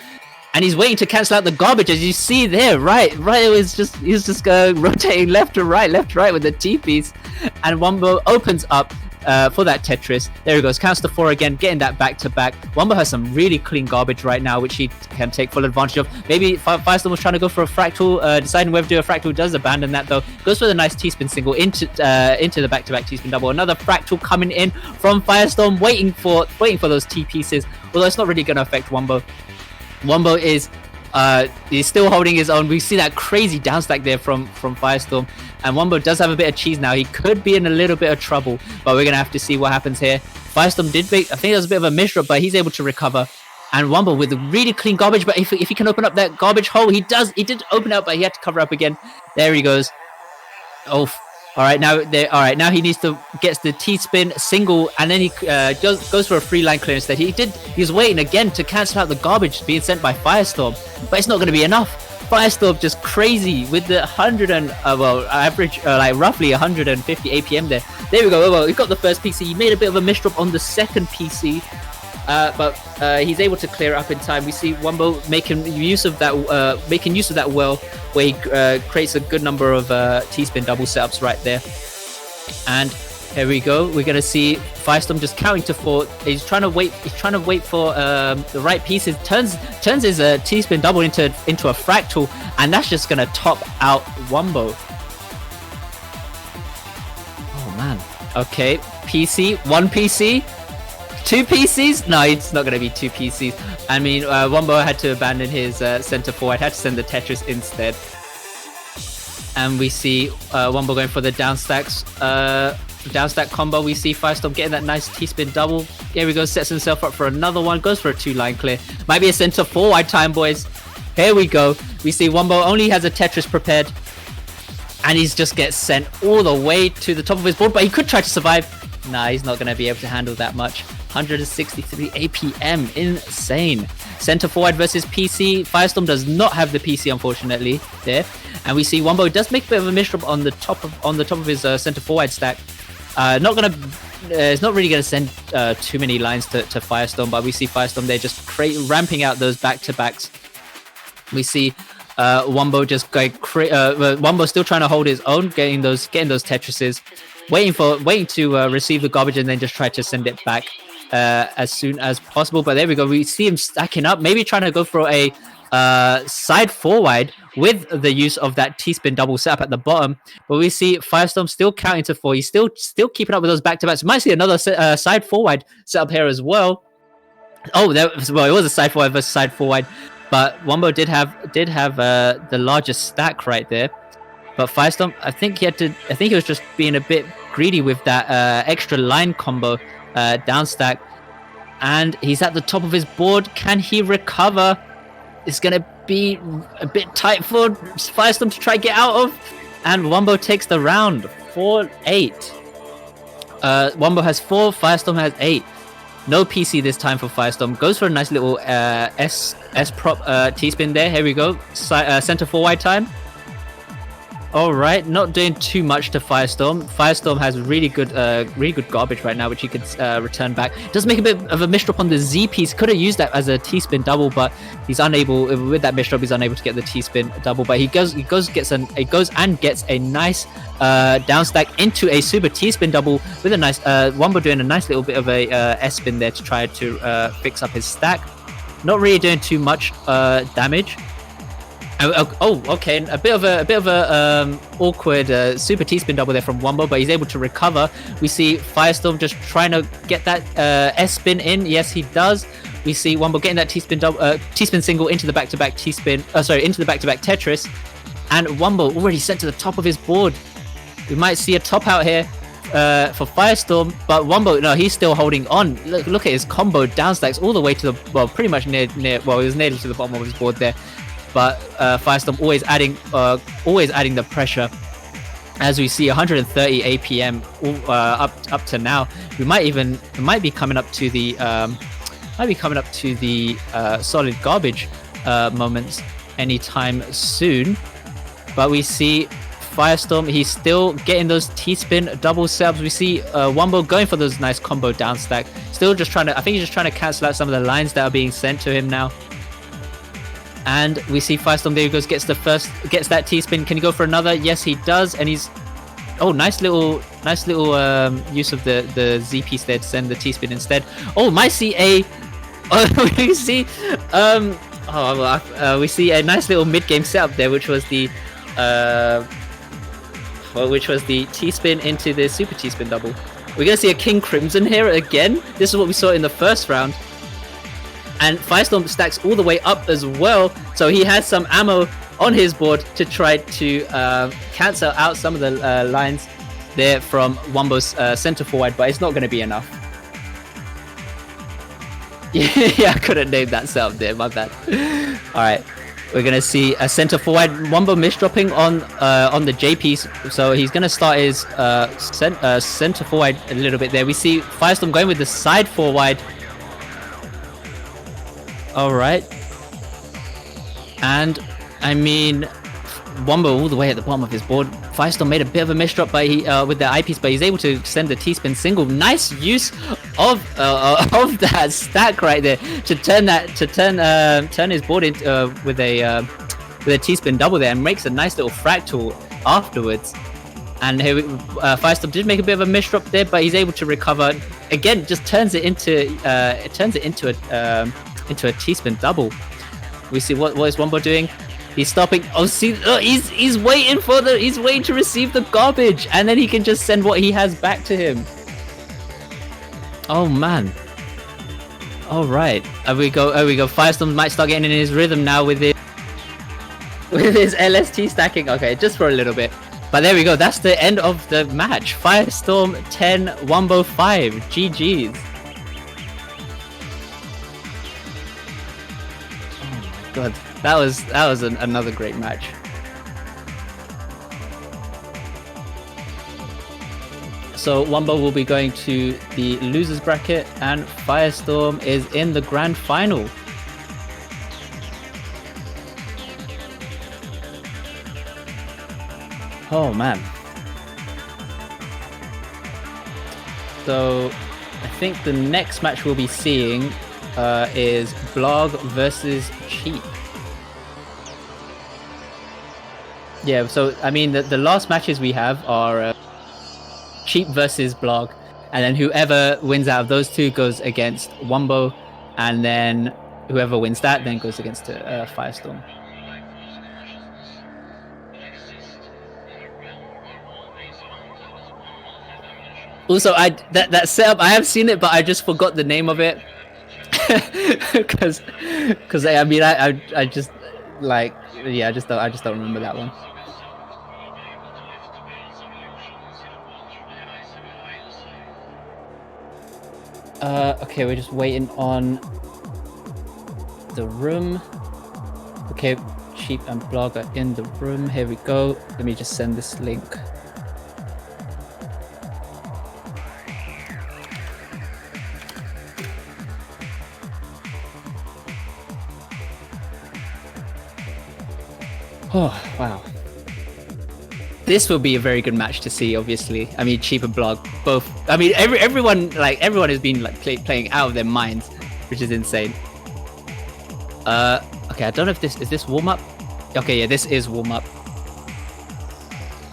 And he's waiting to cancel out the garbage, as you see there, right. He's just rotating left to right with the T-piece. And Wumbo opens up for that Tetris. There he goes, counts to 4 again, getting that back-to-back. Wumbo has some really clean garbage right now, which he can take full advantage of. Maybe Firestorm was trying to go for a fractal, deciding whether to do a fractal, does abandon that though. Goes for the nice T-spin single into the back-to-back T-spin double. Another fractal coming in from Firestorm, waiting for those T-pieces, although it's not really going to affect Wumbo. Wumbo is he's still holding his own. We see that crazy down stack there from Firestorm, and Wumbo does have a bit of cheese now. He could be in a little bit of trouble, but we're gonna have to see what happens here. Firestorm did make, I think there was a bit of a misdrop, but he's able to recover. And Wumbo with really clean garbage, but if he can open up that garbage hole, he does. He did open up, but he had to cover up again. There he goes. Oh. All right, now he needs to get the T-spin single, and then he goes for a free line clear instead. He's waiting again to cancel out the garbage being sent by Firestorm, but it's not going to be enough. Firestorm just crazy with the average roughly 150 APM there. There we go. Well, he got the first PC. He made a bit of a misdrop on the second PC, but he's able to clear it up in time. We see Wumbo making use of that well, where he creates a good number of T-spin double setups right there. And here we go. We're gonna see Firestorm just counting to 4. He's trying to wait for the right pieces. Turns his T-spin double into a fractal, and that's just gonna top out Wumbo. Oh man. Okay, PC, one PC. 2 PCs? No, it's not going to be 2 PCs. I mean, Wumbo had to abandon his center forward, had to send the Tetris instead. And we see Wumbo going for the down stack combo. We see Firestorm getting that nice T-spin double. Here we go, sets himself up for another one, goes for a 2-line clear. Might be a center forward time, boys. Here we go. We see Wumbo only has a Tetris prepared, and he just gets sent all the way to the top of his board, but he could try to survive. Nah, he's not going to be able to handle that much. 163 APM, insane. Center forward versus PC. Firestorm does not have the PC, unfortunately, there. And we see Wumbo does make a bit of a misdrop on the top of his center forward stack. It's not really gonna send too many lines to Firestorm, but we see Firestorm there just ramping out those back-to-backs. We see Wumbo just going Wumbo still trying to hold his own, getting those Tetrises. waiting to receive the garbage and then just try to send it back as soon as possible. But there we go. We see him stacking up, maybe trying to go for a side forward with the use of that T-spin double setup at the bottom. But we see Firestorm still counting to 4. He's still keeping up with those back-to-backs. We might see another side forward setup here as well. Oh, it was a side forward versus side forward, but Wumbo did have the largest stack right there. But Firestorm, I think he was just being a bit greedy with that extra line combo down stack, and he's at the top of his board. Can he recover? It's gonna be a bit tight for Firestorm to try to get out of, and Wumbo takes the round 4-8. Wumbo has 4, Firestorm has 8. No PC this time for Firestorm. Goes for a nice little S prop T-spin there. Here we go. Center forward time. All right, not doing too much to Firestorm. Firestorm has really good garbage right now, which he could return back. Does make a bit of a misdrop on the Z piece. Could have used that as a T-spin double, but he's unable with that misdrop. He's unable to get the T-spin double. But he goes and gets a nice down stack into a super T-spin double with a nice Wumbo doing a nice little bit of a S spin there to try to fix up his stack. Not really doing too much damage. Oh, okay. A bit of a awkward super T-spin double there from Wumbo, but he's able to recover. We see Firestorm just trying to get that S-spin in. Yes, he does. We see Wumbo getting that T-spin double, T-spin single into the back-to-back T-spin. Into the back-to-back Tetris, and Wumbo already sent to the top of his board. We might see a top out here for Firestorm, but Wumbo, no, he's still holding on. Look at his combo down stacks all the way to the pretty much near. Well, he was nearly to the bottom of his board there. But Firestorm always adding the pressure. As we see 130 APM up to now. We might be coming up to the solid garbage moments anytime soon. But we see Firestorm, he's still getting those T-spin double setups. We see Wumbo going for those nice combo down stack. Still just trying to, I think he's just trying to cancel out some of the lines that are being sent to him now. And we see Firestorm, there he goes, gets that T-spin. Can he go for another? Yes, he does. And he's, nice little use of the Z piece there to send the T-spin instead. Oh, might see we see a nice little mid-game setup there, which was the T-spin into the super T-spin double. We're gonna see a King Crimson here again. This is what we saw in the first round. And Firestorm stacks all the way up as well, so he has some ammo on his board to try to cancel out some of the lines there from Wumbo's center forward, but it's not going to be enough. Yeah, I couldn't name that setup there, my bad. Alright, we're going to see a center forward, Wumbo misdropping on the J piece, so he's going to start his center forward a little bit there. We see Firestorm going with the side forward. Alright. And I mean, Wumbo all the way at the bottom of his board. Firestorm made a bit of a misdrop with the eyepiece, but he's able to send the T-spin single. Nice use of that stack right there to turn his board into with a T-spin double there, and makes a nice little fractal afterwards. And here Firestorm did make a bit of a misdrop there, but he's able to recover. Again, just turns it into a T-spin double. We see what is Wumbo doing. He's stopping. Oh, see, he's waiting to receive the garbage, and then he can just send what he has back to him. Oh man. All right. Here we go. Firestorm might start getting in his rhythm now with his LST stacking. Okay, just for a little bit. But there we go. That's the end of the match. Firestorm 10, Wumbo 5. GG's. God, that was another great match. So Wumbo will be going to the losers bracket, and Firestorm is in the grand final. Oh man. So I think the next match we'll be seeing is Blog versus Cheap. Yeah, so I mean the last matches we have are Cheap versus Blog, and then whoever wins out of those two goes against Wumbo, and then whoever wins that then goes against Firestorm. Also, that setup, I have seen it, but I just forgot the name of it. Because I mean I just like, yeah, I just don't remember that one. Okay, we're just waiting on the room. Okay, Cheap and Blog are in the room. Here we go. Let me just send this link. Oh, wow. This will be a very good match to see, obviously. I mean, Cheap and Blog, both. I mean, everyone has been like playing out of their minds, which is insane. Okay, I don't know if this is warm up. Okay, yeah, this is warm up.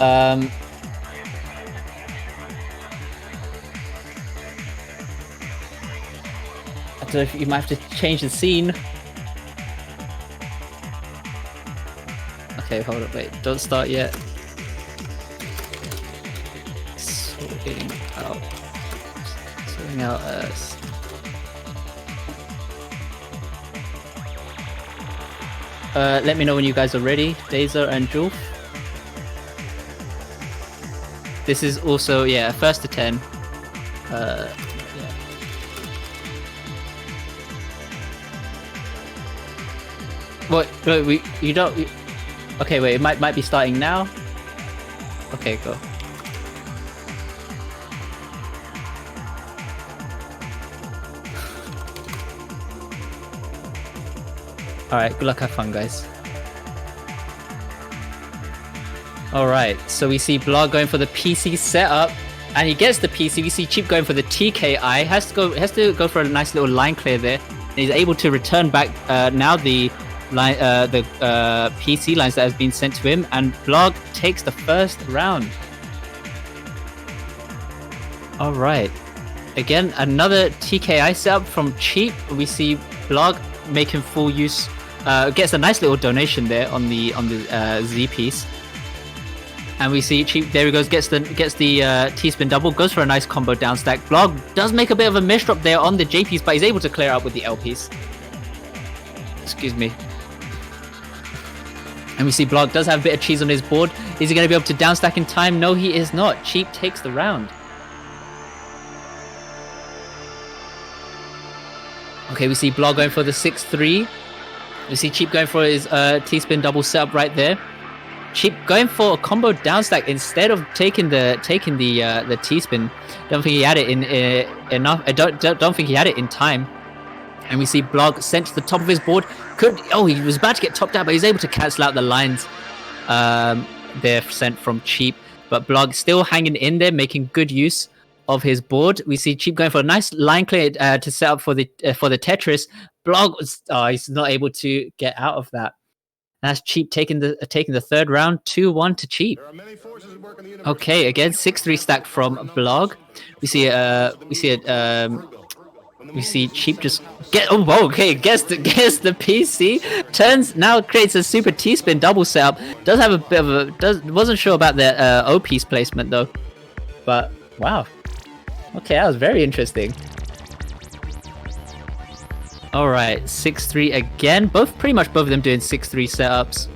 I don't know if you might have to change the scene. Okay, hold up, wait, don't start yet. Sorting out let me know when you guys are ready, Dazer and Julf. This is also, yeah, first to 10. Yeah. Wait, you don't. Okay, wait, it might be starting now. Okay, go. Alright, good luck, have fun, guys. Alright, so we see Blog going for the PC setup, and he gets the PC. We see Cheap going for the TKI. Has to go for a nice little line clear there. And he's able to return back now the line, PC lines that has been sent to him, and Blog takes the first round. Alright. Again, another TKI setup from Cheap. We see Blog making full use. Gets a nice little donation there on the Z piece, and we see Cheap. There he goes. Gets the T-spin double. Goes for a nice combo down stack. Blog does make a bit of a misdrop there on the J piece, but he's able to clear out with the L piece. Excuse me. And we see Blog does have a bit of cheese on his board. Is he going to be able to down stack in time? No, he is not. Cheap takes the round. Okay, we see Blog going for the 6-3. We see Cheap going for his T-spin double setup right there. Cheap going for a combo down stack instead of taking the T-spin. Don't think he had it in enough. I don't think he had it in time. And we see Blog sent to the top of his board. He was about to get topped out, but he's able to cancel out the lines there sent from Cheap. But Blog still hanging in there, making good use of his board. We see Cheap going for a nice line clear to set up for the Tetris. Blog he's not able to get out of that. That's Cheap taking the third round, 2-1 to Cheap. Okay, again 6-3 stack from Blog. We see Cheap just gets the PC, creates a super T-spin double setup. Does have a bit of wasn't sure about the O piece placement though, but wow. Okay, that was very interesting. Alright, 6-3 again. Pretty much both of them doing 6-3 setups.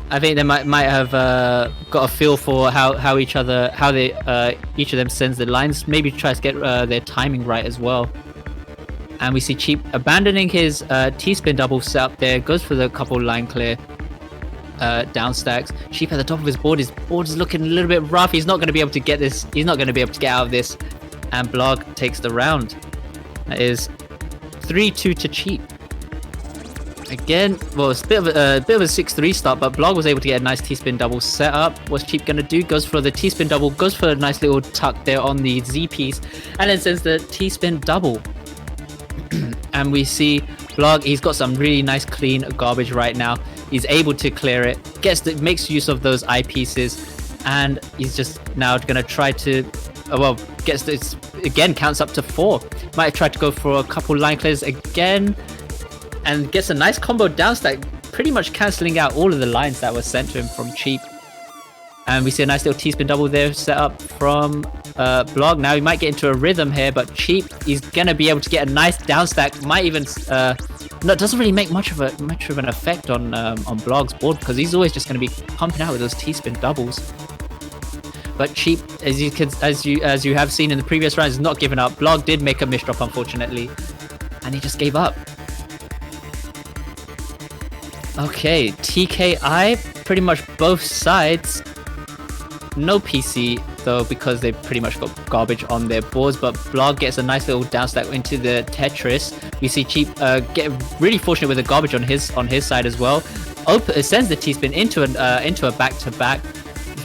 I think they might have got a feel for how each of them sends the lines. Maybe tries to get their timing right as well. And we see Cheap abandoning his T-spin double setup there. Goes for the couple line clear down stacks. Cheap at the top of his board. His board is looking a little bit rough. He's not going to be able to get this. He's not going to be able to get out of this. And Blog takes the round. That is 3-2 to Cheap. Again, well, it's a bit of a 6-3 start, but Blog was able to get a nice T-spin double set up. What's Cheap gonna do? Goes for the T-spin double, goes for a nice little tuck there on the Z piece, and then sends the T-spin double. And we see Blog, he's got some really nice clean garbage right now. He's able to clear it, makes use of those eye pieces, and he's just now gonna try to well, gets this again, counts up to 4. Might have tried to go for a couple line clears again, and gets a nice combo down stack, pretty much cancelling out all of the lines that were sent to him from Cheap. And we see a nice little T-spin double there set up from Blog. Now he might get into a rhythm here, but Cheap is gonna be able to get a nice down stack. Might even no, it doesn't really make much of an effect on Blog's board, because he's always just gonna be pumping out with those T-spin doubles. But Cheap, as you have seen in the previous rounds, is not giving up. Blog did make a misdrop, unfortunately, and he just gave up. Okay, TKI, pretty much both sides. No PC though, because they pretty much got garbage on their boards, but Blog gets a nice little down stack into the Tetris. We see Cheap get really fortunate with the garbage on his side as well. Sends the T-spin into a back-to-back.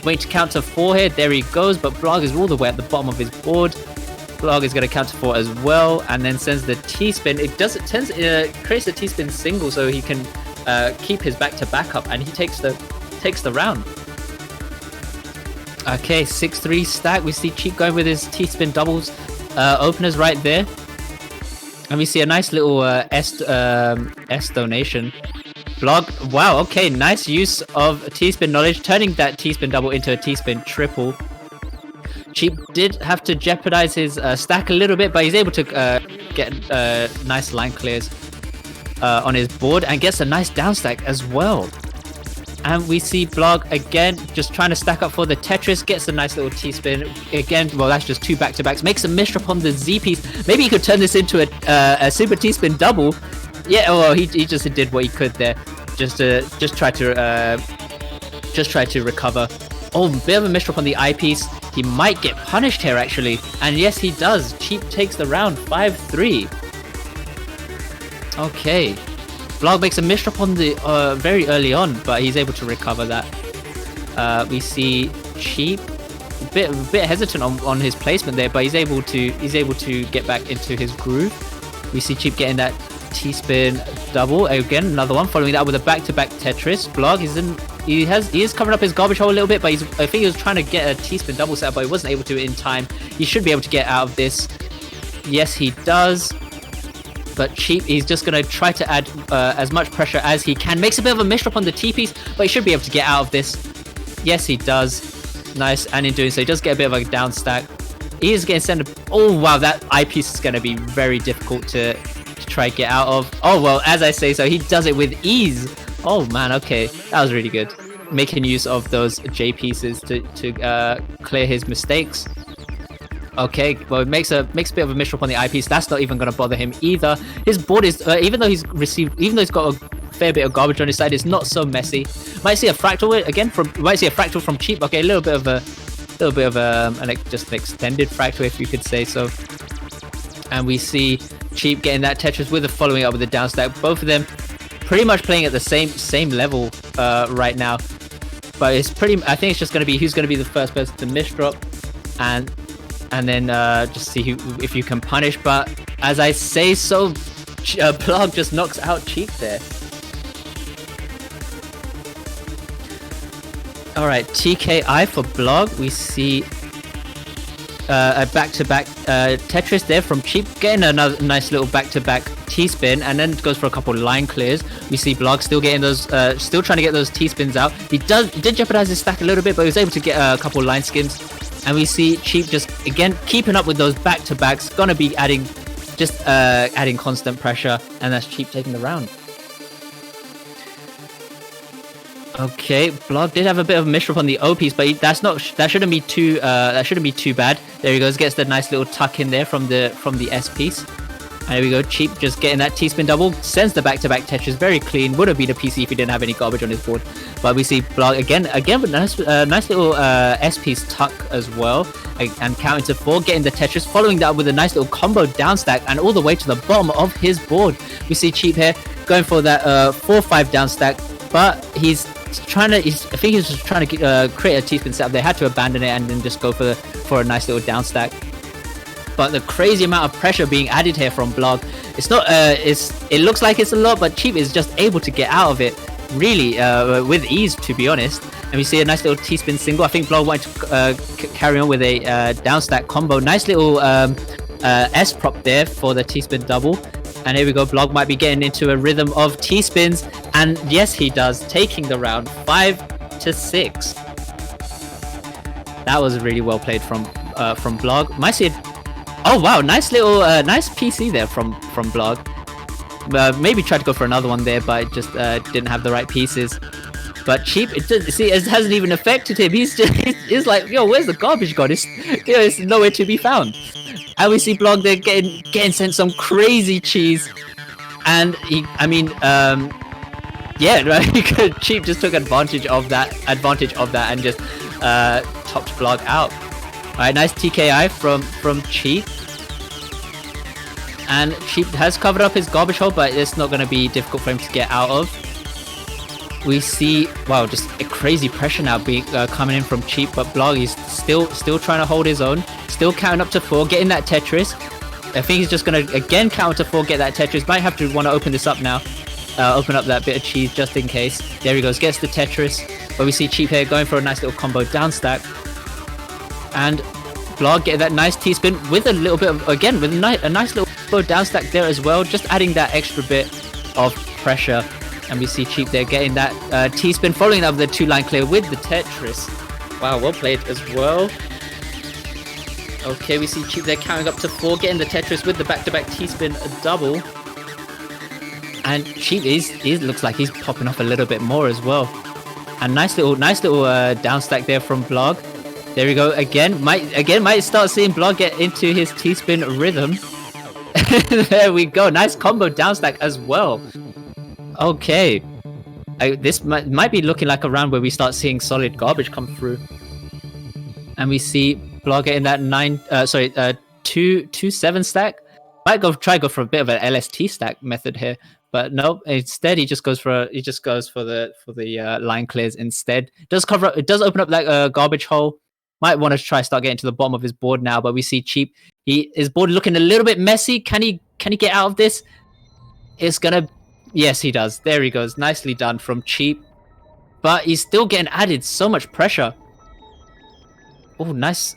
Wait to counter 4 here. There he goes, but Blog is all the way at the bottom of his board. Blog is going to counter 4 as well, and then sends the T-spin. Creates a T-spin single, so he can keep his back-to-back up, and he takes the round. Okay, 6-3 stack. We see Cheap going with his T-spin doubles openers right there, and we see a nice little S donation. Blog, wow, okay, nice use of T-spin knowledge, turning that T-spin double into a T-spin triple. Cheap did have to jeopardize his stack a little bit, but he's able to get nice line clears on his board, and gets a nice down stack as well. And we see Blog again just trying to stack up for the Tetris, gets a nice little T-spin again. Well, that's just 2 back-to-backs, makes a misdrop on the Z piece. Maybe he could turn this into a super T-spin double. Yeah, well, he just did what he could there, just try to recover. Oh, bit of a misdrop on the eyepiece. He might get punished here actually, and yes, he does. Cheap takes the round, 5-3. Okay, Blog makes a misdrop on the very early on, but he's able to recover that. We see Cheap a bit hesitant on his placement there, but he's able to get back into his groove. We see Cheap getting that T-spin double again, another one, following that with a back-to-back Tetris. Blog he is covering up his garbage hole a little bit, but I think he was trying to get a T-spin double set up, but he wasn't able to in time. He should be able to get out of this. Yes, he does. But Cheap, he's just going to try to add as much pressure as he can. Makes a bit of a misdrop on the T-piece, but he should be able to get out of this. Yes, he does. Nice, and in doing so, he does get a bit of a down stack. He is getting sent. Oh, wow, that eyepiece is going to be very difficult to try to get out of. Oh, well, as I say so, he does it with ease. Oh, man, okay. That was really good. Making use of those J pieces to clear his mistakes. Okay, well, it makes a bit of a misdrop on the eyepiece. That's not even going to bother him either. His board is, even though he's got a fair bit of garbage on his side, it's not so messy. Might see a fractal again from Cheap. Okay, a little bit of just an extended fractal, if you could say so. And we see Cheap getting that Tetris with the following up with the down stack. Both of them pretty much playing at the same level right now. But I think it's just going to be who's going to be the first person to misdrop, and then just see if you can punish. But as I say so, Blog just knocks out Cheap there. Alright, TKI for Blog. We see a back-to-back Tetris there from Cheap, getting another nice little back-to-back T-spin, and then goes for a couple line clears. We see Blog still getting those, still trying to get those T-spins out. He did jeopardize his stack a little bit, but he was able to get a couple line skims. And we see Cheap just again keeping up with those back-to-backs, gonna be adding constant pressure, and that's Cheap taking the round. Okay, Blog did have a bit of a misdrop on the O piece, but that shouldn't be too bad. There he goes, gets the nice little tuck in there from the S piece. And there we go, Cheap just getting that T-spin double, sends the back-to-back Tetris very clean. Would have been a PC if he didn't have any garbage on his board. But we see Blog again with nice little S piece tuck as well, and counting to 4, getting the Tetris, following that with a nice little combo down stack, and all the way to the bottom of his board. We see Cheap here going for that 4-5 down stack, but I think he was just trying to create a T-spin setup. They had to abandon it and then just go for a nice little down stack. But the crazy amount of pressure being added here from Blog, it's not. It looks like it's a lot, but Cheap is just able to get out of it really with ease, to be honest. And we see a nice little T-spin single. I think Blog wanted to carry on with a down stack combo. Nice little S prop there for the T-spin double. And here we go. Blog might be getting into a rhythm of T-spins. And yes, he does. Taking the round 5-6. That was really well played from Blog. Might see oh wow, nice little nice PC there from Blog. Maybe tried to go for another one there, but it just didn't have the right pieces. But Cheap, it hasn't even affected him. He's like, yo, where's the garbage gone? It's nowhere to be found. And we see Blog there getting sent some crazy cheese. And yeah, right. Cheap just took advantage of that and just topped Blog out. Alright, nice TKI from Cheap. And Cheap has covered up his garbage hole, but it's not going to be difficult for him to get out of. We see, wow, just a crazy pressure now being coming in from Cheap, but Blog is still trying to hold his own, still counting up to 4, getting that Tetris. I think he's just going to again count to 4, get that Tetris. Might have to want to open this up now, open up that bit of cheese just in case. There he goes, gets the Tetris. But we see Cheap here going for a nice little combo down stack, and Blog getting that nice T-spin with a little bit of, again, with a nice little down stack there as well, just adding that extra bit of pressure. And we see Cheap there getting that T-spin, following up the 2-line clear with the Tetris. Wow, well played as well. Okay, we see Cheap there counting up to 4, getting the Tetris with the back-to-back T-spin double. And Cheap looks like he's popping off a little bit more as well. And nice little down stack there from Blog. There we go again. Might start seeing Blog get into his T-spin rhythm. There we go. Nice combo down stack as well. Okay, this might be looking like a round where we start seeing solid garbage come through, and we see Blog getting that 2-7 stack. Might try go for a bit of an LST stack method here, but no. Instead, he just goes for the line clears instead. It does open up that garbage hole. Might want to start getting to the bottom of his board now, but we see Cheap. His board looking a little bit messy. Can he get out of this? It's gonna. Yes, he does. There he goes. Nicely done from Cheap. But he's still getting added so much pressure. Oh, nice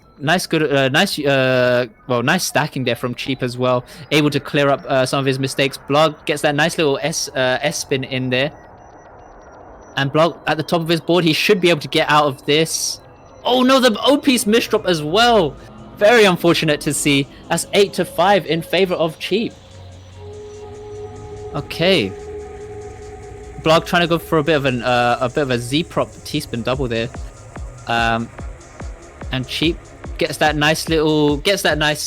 stacking there from Cheap as well. Able to clear up some of his mistakes. Blog gets that nice little S spin in there. And Blog at the top of his board, he should be able to get out of this. Oh no, the O-piece misdrop as well. Very unfortunate to see. That's 8-5 in favor of Cheap. Okay. Blog trying to go for a bit of a Z prop T-spin double there, and Cheap gets that nice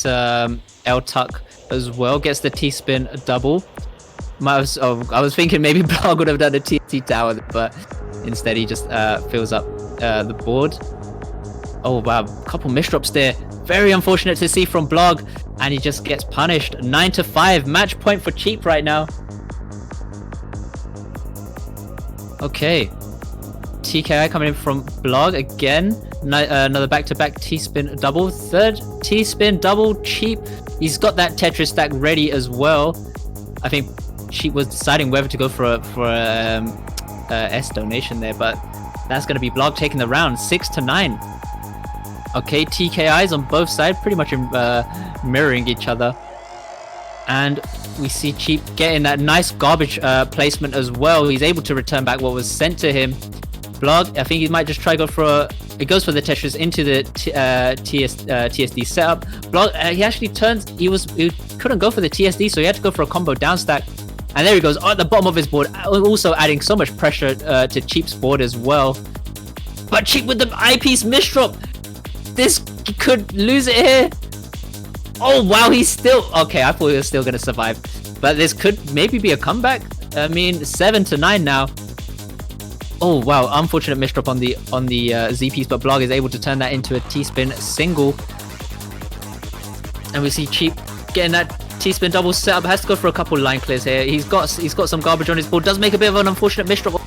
L tuck as well. Gets the T-spin double. I was thinking maybe Blog would have done a TNT tower, but instead he just fills up the board. Oh wow, couple misdrops there. Very unfortunate to see from Blog, and he just gets punished. 9-5, match point for Cheap right now. Okay, TKI coming in from Blog again. Another back-to-back T-spin double. Third T-spin double. Cheap. He's got that Tetris stack ready as well. I think Cheap was deciding whether to go for a S donation there, but that's going to be Blog taking the round 6-9. Okay, TKIs on both sides, pretty much mirroring each other. And we see Cheap getting that nice garbage placement as well. He's able to return back what was sent to him. Blog, I think he might just try go for it goes for the Tetris into the TSD setup. Blog, he actually turns. He couldn't go for the TSD, so he had to go for a combo down stack. And there he goes at the bottom of his board, also adding so much pressure to Cheap's board as well. But Cheap with the eyepiece misdrop. This could lose it here. Oh wow, he's still okay. I thought he was still gonna survive, but this could maybe be a comeback. I mean, 7-9 now. Oh wow, unfortunate misdrop on the Z piece, but Blog is able to turn that into a T-spin single. And we see Cheap getting that T-spin double setup. Has to go for a couple line clears here. He's got some garbage on his board. Does make a bit of an unfortunate misdrop.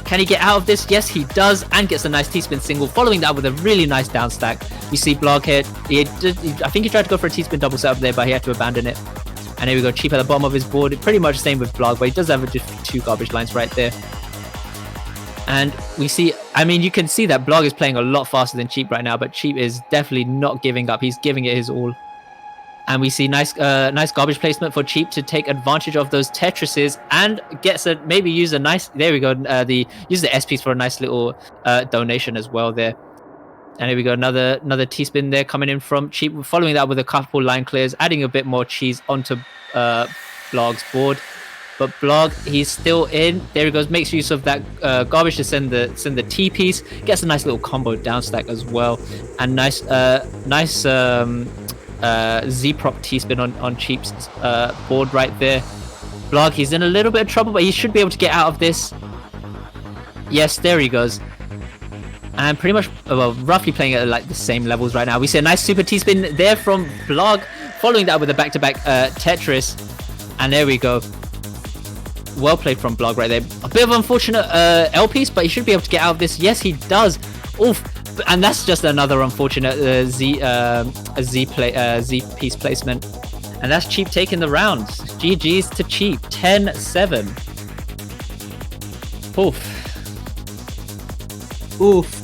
Can he get out of this? Yes, he does, and gets a nice T-spin single, following that with a really nice down stack. We see Blog here. I think he tried to go for a T-spin double setup there, but he had to abandon it. And here we go, Cheap at the bottom of his board. Pretty much the same with Blog, but he does have just 2 garbage lines right there. And we see, I mean, you can see that Blog is playing a lot faster than Cheap right now, but Cheap is definitely not giving up. He's giving it his all. And we see nice garbage placement for Cheap to take advantage of those Tetrises and gets a maybe use a nice, there we go, use the SPs for a nice little donation as well there. And here we go, another T-spin there coming in from Cheap, following that with a couple line clears, adding a bit more cheese onto Blog's board. But Blog, he's still in. There he goes, makes use of that garbage to send the T piece, gets a nice little combo down stack as well, and nice Z prop T spin on Cheap's board right there. Blog, he's in a little bit of trouble, but he should be able to get out of this. Yes, there he goes. And pretty much, well, roughly playing at like the same levels right now. We see a nice super T spin there from Blog, following that with a back-to-back Tetris, and there we go. Well played from Blog right there. A bit of unfortunate L piece, but he should be able to get out of this. Yes, he does. Oof. And that's just another unfortunate Z piece placement. And that's Cheap taking the round. GG's to Cheap. 10-7. Oof. Oof.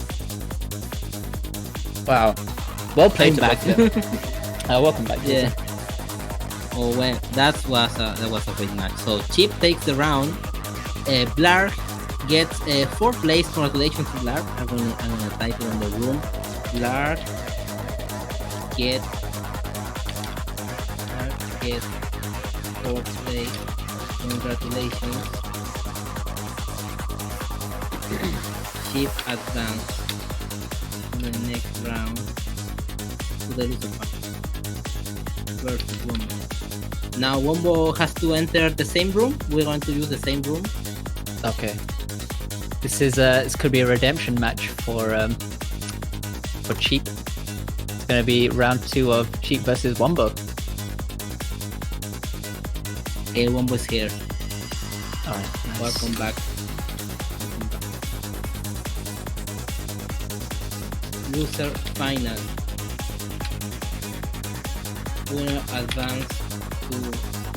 Wow. Well played back. welcome back. Yeah. Oh, well, that was a great match. So Cheap takes the round. Blarg gets 4th place. Congratulations to Blarg. I'm gonna type it on the room. Blarg get 4th place. Congratulations. Cheap advance to the next round to the loser part versus Wumbo. Now Wumbo has to enter the same room. We're going to use the same room. Okay. This could be a redemption match for Cheap. It's gonna be round 2 of Cheap versus Wumbo. Okay, Wumbo's here. Alright. Nice. Welcome back. Loser final. Winner advance to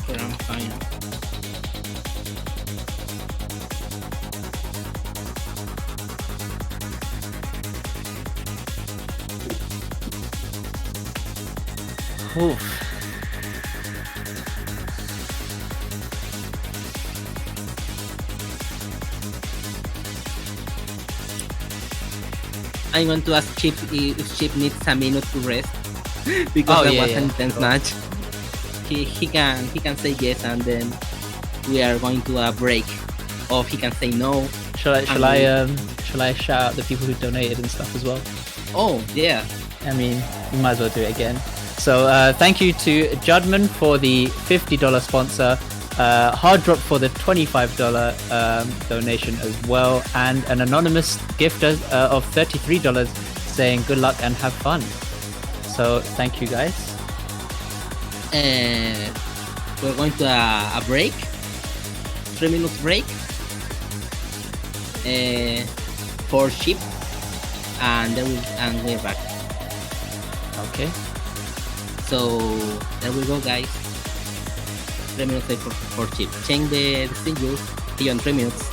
grand final. Oof. I'm going to ask Chip if Chip needs a minute to rest because that was an intense match. He can say yes, and then we are going to a break, or he can say no. Shall I shout out the people who donated and stuff as well? Oh yeah. I mean, we might as well do it again. So thank you to Judman for the $50 sponsor, Hard Drop for the $25 donation as well, and an anonymous gifter of $33 saying good luck and have fun. So thank you guys. We're going to a break, 3 minutes break for ship, and we're back. Okay. So there we go, guys. 3 minutes for chip. Change the schedule. See you in 3 minutes.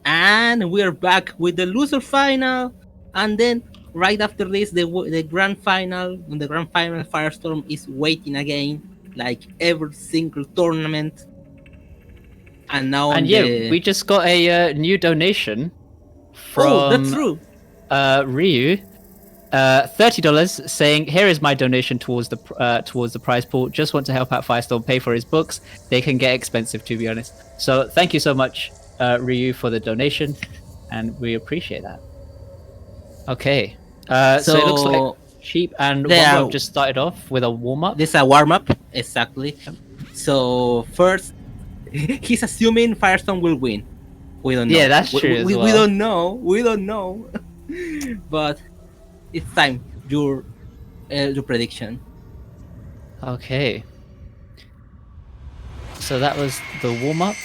And we're back with the loser final. And then right after this, the grand final. On the grand final, Firestorm is waiting again, like every single tournament. And now And we just got a new donation from that's true. Ryu. $30 saying, "Here is my donation towards the prize pool. Just want to help out Firestorm pay for his books. They can get expensive, to be honest. So thank you so much, Ryu, for the donation, and we appreciate that." Okay, so it looks like Sheep and Wumbo just started off with a warm up. This is a warm up, exactly. So first, he's assuming Firestorm will win. We don't know. Yeah, that's true. We don't know. We don't know. But it's time. Your prediction. Okay. So that was the warm up.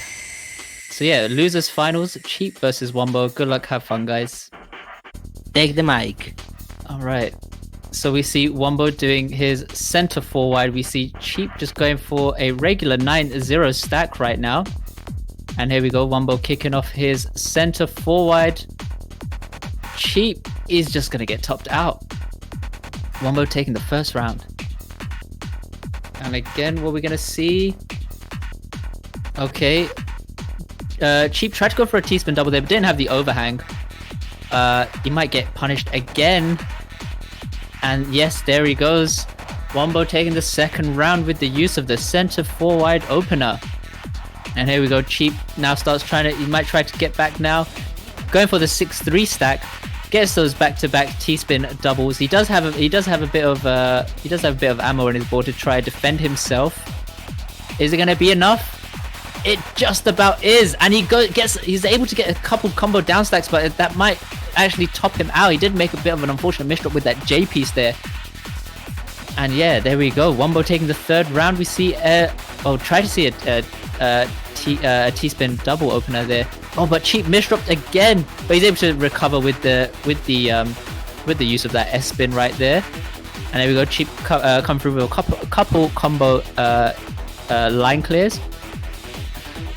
So yeah, losers finals, Cheap versus Wumbo. Good luck, have fun, guys. Take the mic. All right. So we see Wumbo doing his center forward. We see Cheap just going for a regular 9-0 stack right now. And here we go, Wumbo kicking off his center forward. Cheap is just going to get topped out. Wumbo taking the first round. And again, what we're going to see... Okay. Cheap tried to go for a T-spin double there, but didn't have the overhang. He might get punished again. And yes, there he goes. Wumbo taking the second round with the use of the center forward opener. And here we go. Cheap now starts he might try to get back now. Going for the 6-3 stack. Gets those back-to-back T-spin doubles. He does have a bit of ammo on his board to try to defend himself. Is it going to be enough? It just about is, and he's able to get a couple combo down stacks, but that might actually top him out. He did make a bit of an unfortunate misdrop with that J piece there. And yeah, there we go. Wumbo taking the third round. We see try to see a T-spin double opener there. Oh, but Cheap misdropped again, but he's able to recover with the use of that S spin right there. And there we go. Cheap come through with a couple combo line clears.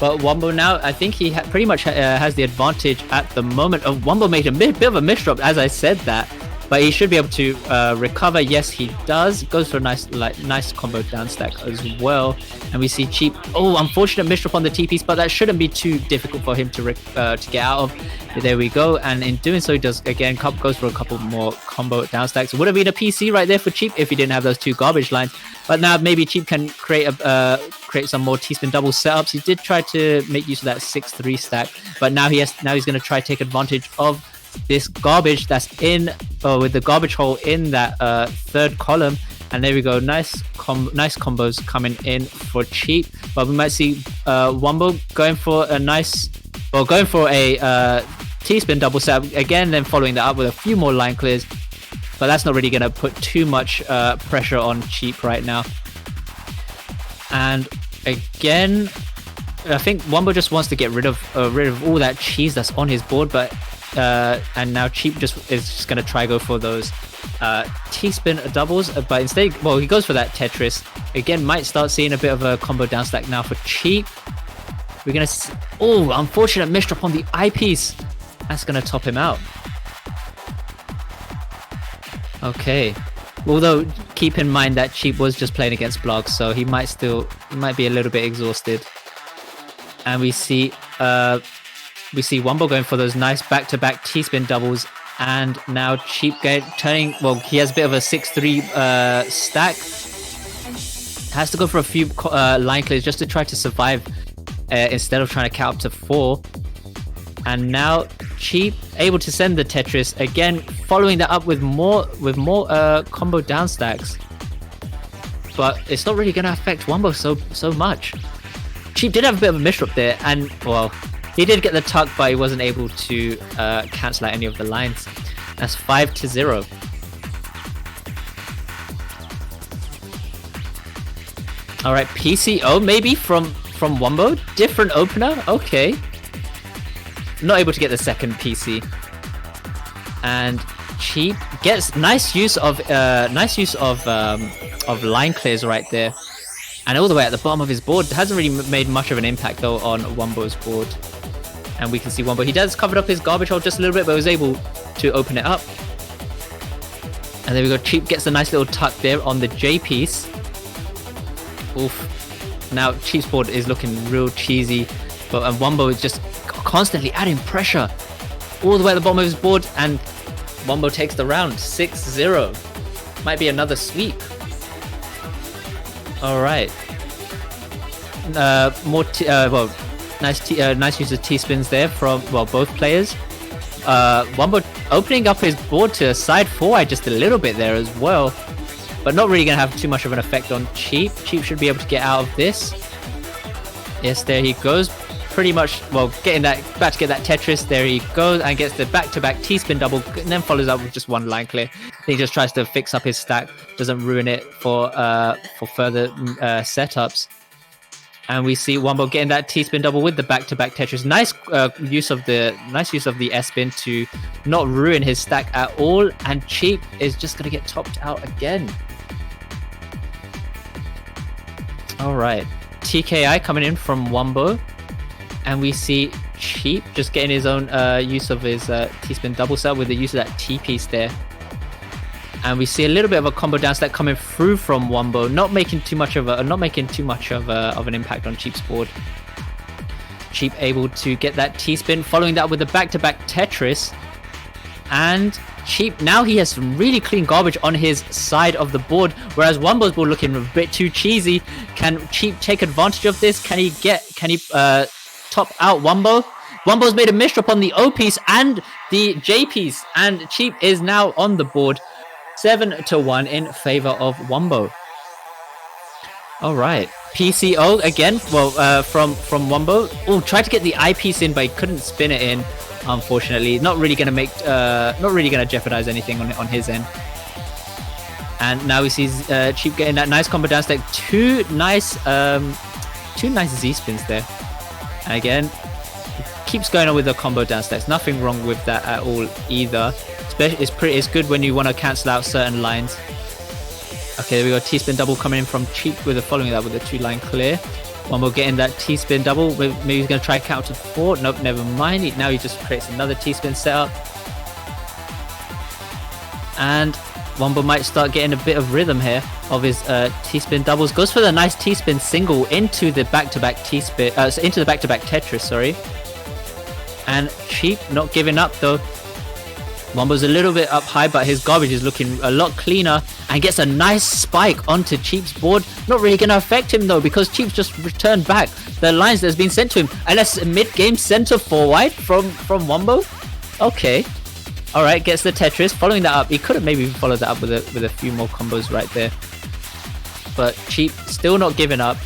But Wumbo now, I think he pretty much has the advantage at the moment. Wumbo made a bit of a misdrop, as I said that, but he should be able to recover. Yes, he does. Goes for a nice combo down stack as well. And we see Cheap. Oh, unfortunate misdrop on the T piece, but that shouldn't be too difficult for him to get out of. There we go. And in doing so, he does again goes for a couple more combo down stacks. It would have been a PC right there for Cheap if he didn't have those two garbage lines. But now maybe Cheap can create some more T-spin double setups. He did try to make use of that 6-3 stack, but now he's going to try to take advantage of this garbage that's with the garbage hole in that third column. And there we go, nice combos coming in for Cheap. But we might see Wumbo going for a T-spin double setup again, then following that up with a few more line clears. But that's not really going to put too much pressure on Cheap right now. And again, I think Wumbo just wants to get rid of all that cheese that's on his board. But and now Cheap is just going to try go for those T-spin doubles. But instead, he goes for that Tetris. Again, might start seeing a bit of a combo down stack now for Cheap. We're going to... Oh, unfortunate misdrop on the eyepiece. That's going to top him out. Okay, Although keep in mind that Cheap was just playing against blocks, so he might be a little bit exhausted. And we see Wumbo going for those nice back-to-back T-spin doubles, and now Cheap turning. Well, he has a bit of a 6-3 stack. Has to go for a few line clears just to try to survive instead of trying to count up to 4. And now Cheap able to send the Tetris again, following that up with more combo down stacks. But it's not really going to affect Wumbo so much. Cheap did have a bit of a misdrop there, and well, he did get the tuck, but he wasn't able to cancel out any of the lines. That's 5-0. All right, PCO maybe from Wumbo, different opener. Okay, not able to get the second PC, and Cheap gets nice use of line clears right there, and all the way at the bottom of his board. Hasn't really made much of an impact though on Wumbo's board. And we can see Wumbo, he does cover up his garbage hole just a little bit, but was able to open it up. And there we go, Cheap gets a nice little tuck there on the J piece. Oof. Now Cheap's board is looking real cheesy, but Wumbo is just constantly adding pressure all the way at the bottom of his board, and Wumbo takes the round 6-0. Might be another sweep. All right. Nice use of T-spins there from both players. Wumbo opening up his board to side 4 just a little bit there as well, but not really gonna have too much of an effect on Cheap. Cheap should be able to get out of this. Yes, there he goes. Pretty much, about to get that Tetris. There he goes and gets the back-to-back T-spin double, and then follows up with just one line clear. He just tries to fix up his stack, doesn't ruin it for further setups. And we see Wumbo getting that T-spin double with the back-to-back Tetris. Nice use of the S-spin to not ruin his stack at all. And Cheap is just gonna get topped out again. All right, TKI coming in from Wumbo, and we see Cheap just getting his own use of his T-spin double set with the use of that T-piece there. And we see a little bit of a combo down stack coming through from Wumbo, not making too much of an impact on Cheap's board. Cheap able to get that T-spin, following that with a back-to-back Tetris. And Cheap, now he has some really clean garbage on his side of the board, whereas Wumbo's board looking a bit too cheesy. Can Cheap take advantage of this? Can he top out Wumbo? Wumbo's made a misdrop on the O piece and the J piece, and Cheap is now on the board. 7-1 in favor of Wumbo. All right, PCO again. From Wumbo. Oh, tried to get the I piece in, but he couldn't spin it in. Unfortunately, not really gonna jeopardize anything on his end. And now we see Cheap getting that nice combo down stack. Two nice Z spins there. And again, keeps going on with the combo down stacks. Nothing wrong with that at all either. It's good when you want to cancel out certain lines. Okay, there we go. T-spin double coming in from Cheap with the following that with a 2-line clear. Wumbo getting that T-spin double. Maybe he's going to try count to 4. Nope, never mind. Now he just creates another T-spin setup. And Wumbo might start getting a bit of rhythm here of his T-spin doubles. Goes for the nice T-spin single into the back-to-back T-spin, into the back-to-back Tetris, sorry. And Cheap not giving up though. Wumbo's a little bit up high, but his garbage is looking a lot cleaner, and gets a nice spike onto Cheap's board. Not really going to affect him though, because Cheap's just returned back the lines that's been sent to him. And that's a mid-game center 4-wide from Wumbo. Okay. All right, gets the Tetris. Following that up, he could have maybe followed that up with a few more combos right there. But Cheap still not giving up.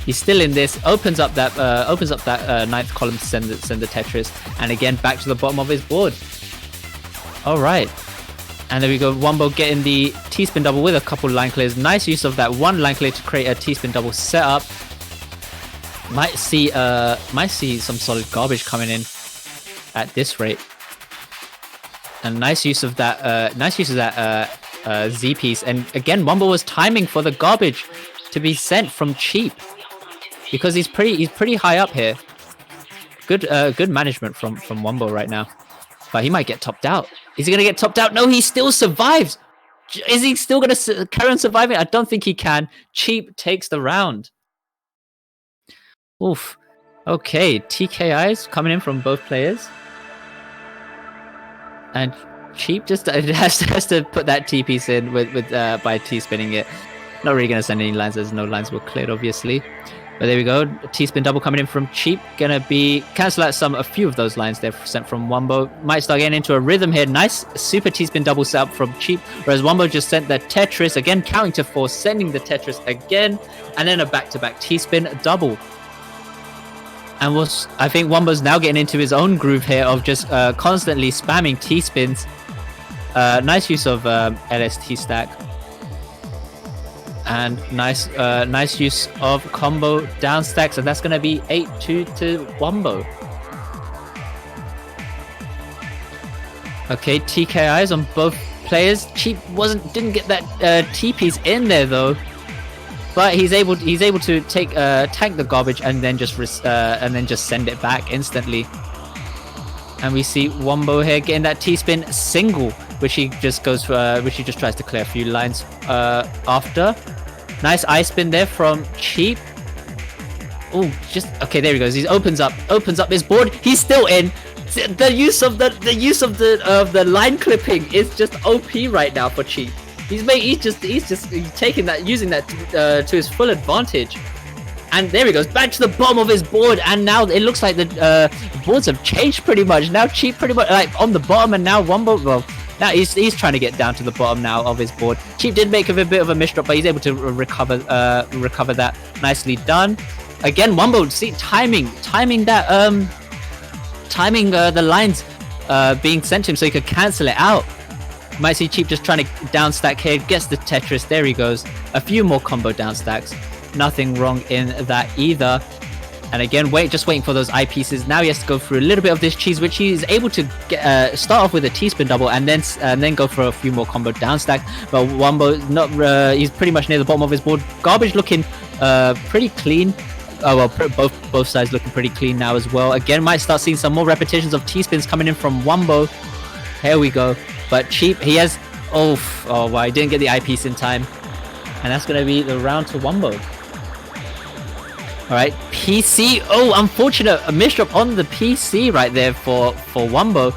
He's still in this. Opens up that ninth column to send the Tetris, and again back to the bottom of his board. All right, and there we go. Wumbo getting the T-spin double with a couple line clears. Nice use of that one line clear to create a T-spin double setup. Might see some solid garbage coming in at this rate. And nice use of that. Z piece. And again, Wumbo was timing for the garbage to be sent from Cheap, because he's pretty high up here. Good management from Wumbo right now. But he might get topped out. Is he going to get topped out? No, he still survives. Is he still going to carry on surviving? I don't think he can. Cheap takes the round. Oof. Okay, TKIs coming in from both players. And Cheap just has to put that T piece in by T-spinning it. Not really going to send any lines, as no lines were cleared, obviously. But there we go. T-spin double coming in from Cheap. Gonna be cancel out a few of those lines they've sent from Wumbo. Might start getting into a rhythm here. Nice super T-spin double setup from Cheap. Whereas Wumbo just sent the Tetris again, counting to 4, sending the Tetris again, and then a back-to-back T-spin double. And I think Wumbo's now getting into his own groove here of just constantly spamming T-spins. Nice use of LST stack. And nice use of combo down stacks, and that's going to be 8-2 to Wumbo. Okay, TKIs on both players. Cheap didn't get that T piece in there though, but he's able to take tank the garbage and then just send it back instantly. And we see Wumbo here getting that T-spin single, which he just tries to clear a few lines after. Nice I spin there from Cheap. Oh, okay. There he goes. He opens up his board. He's still in. The use of the line clipping is just OP right now for Cheap. He's taking that, using that to his full advantage. And there he goes, back to the bottom of his board, and now it looks like the boards have changed pretty much. Now Cheap pretty much like on the bottom, and now Wumbo, well, now he's trying to get down to the bottom now of his board. Cheap did make a bit of a misdrop, but he's able to recover that. Nicely done. Again, Wumbo, see, timing the lines being sent to him so he could cancel it out. Might see Cheap just trying to down stack here, gets the Tetris, there he goes. A few more combo down stacks. Nothing wrong in that either. And again, just waiting for those eyepieces. Now he has to go through a little bit of this cheese, which he is able to start off with a T-spin double and then go for a few more combo down stacks. But Wumbo, he's pretty much near the bottom of his board. Garbage looking pretty clean. Both sides looking pretty clean now as well. Again, might start seeing some more repetitions of T-spins coming in from Wumbo. Here we go. But Cheap, he has... Oh, wow, he didn't get the eyepiece in time. And that's going to be the round to Wumbo. Alright, PC. Oh, unfortunate. A misdrop on the PC right there for Wumbo.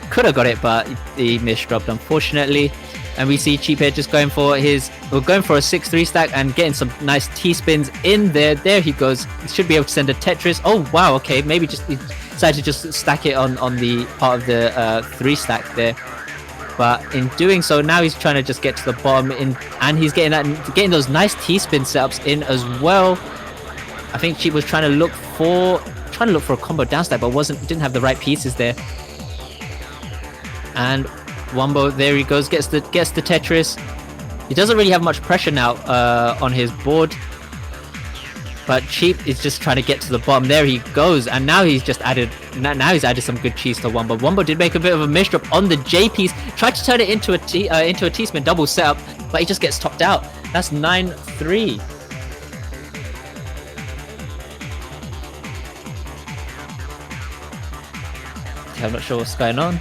Could have got it, but he misdropped, unfortunately. And we see Cheap here just going for a 6-3 stack and getting some nice T-spins in there. There he goes. He should be able to send a Tetris. Oh, wow, okay. Maybe he decided to just stack it on the part of the 3 stack there. But in doing so, now he's trying to just get to the bottom and he's getting those nice T-spin setups in as well. I think Cheap was trying to look for a combo down stack, but didn't have the right pieces there. And Wumbo, there he goes, gets the Tetris. He doesn't really have much pressure now on his board, but Cheap is just trying to get to the bottom. There he goes, and now he's added some good cheese to Wumbo. Wumbo did make a bit of a misdrop on the J piece, tried to turn it into a T-spin double setup, but he just gets topped out. That's 9-3. I'm not sure what's going on.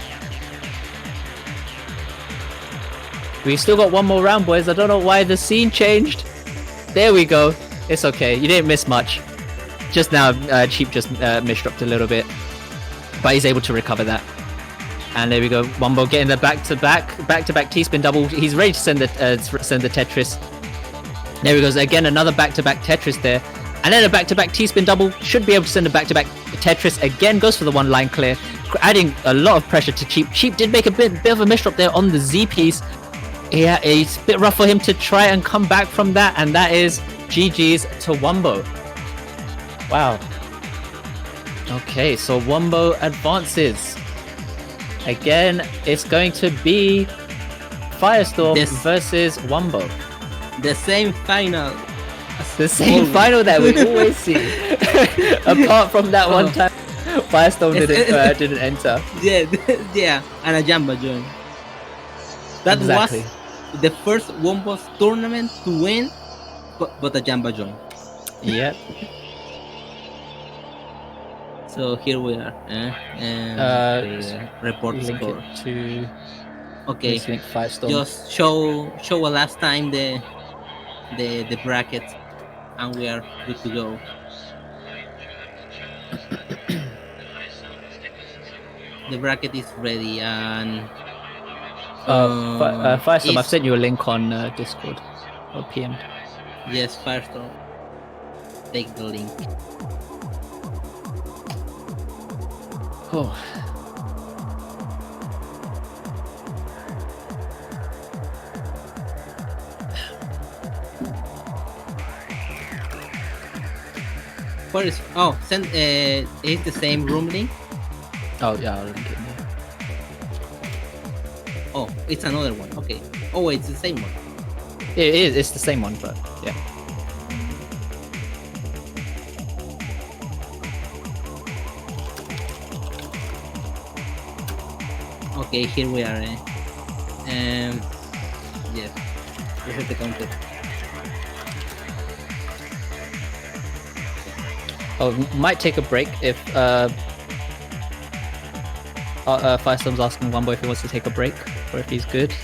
We've still got one more round, boys. I don't know why the scene changed. There we go. It's okay. You didn't miss much. Just now, Cheap just misdropped a little bit, but he's able to recover that. And there we go. Wumbo getting the back-to-back T-spin double. He's ready to send the Tetris. There he goes. Again, another back-to-back Tetris there. And then a back-to-back T-spin double. Should be able to send a back-to-back Tetris. Again, goes for the one line clear, adding a lot of pressure to Cheap. Cheap did make a bit of a misdrop there on the Z piece. Yeah, it's a bit rough for him to try and come back from that, and that is GG's to Wumbo. Wow. Okay, so Wumbo advances. Again, it's going to be Firestorm versus Wumbo. The same final. The same final that we always see. Apart from that one time, Firestorm didn't enter. Yeah, and a Jamba join. That was the first Wumbo's tournament to win, but a Jamba join. Yep. So here we are. And report link score. It to... Okay, Link Firestorm. just show a last time the bracket, and we are good to go. The bracket is ready, and Firestorm, I've sent you a link on Discord or PM. Yes, Firestorm. Take the link. Oh. Where is? Send. It's the same room link. Oh yeah, I'll link it. Oh, it's another one. Okay. Oh, wait, it's the same one. It is. It's the same one, but yeah. Okay, here we are. Yes. This is the contest. Oh, might take a break if Firestorm's asking Wumbo if he wants to take a break or if he's good.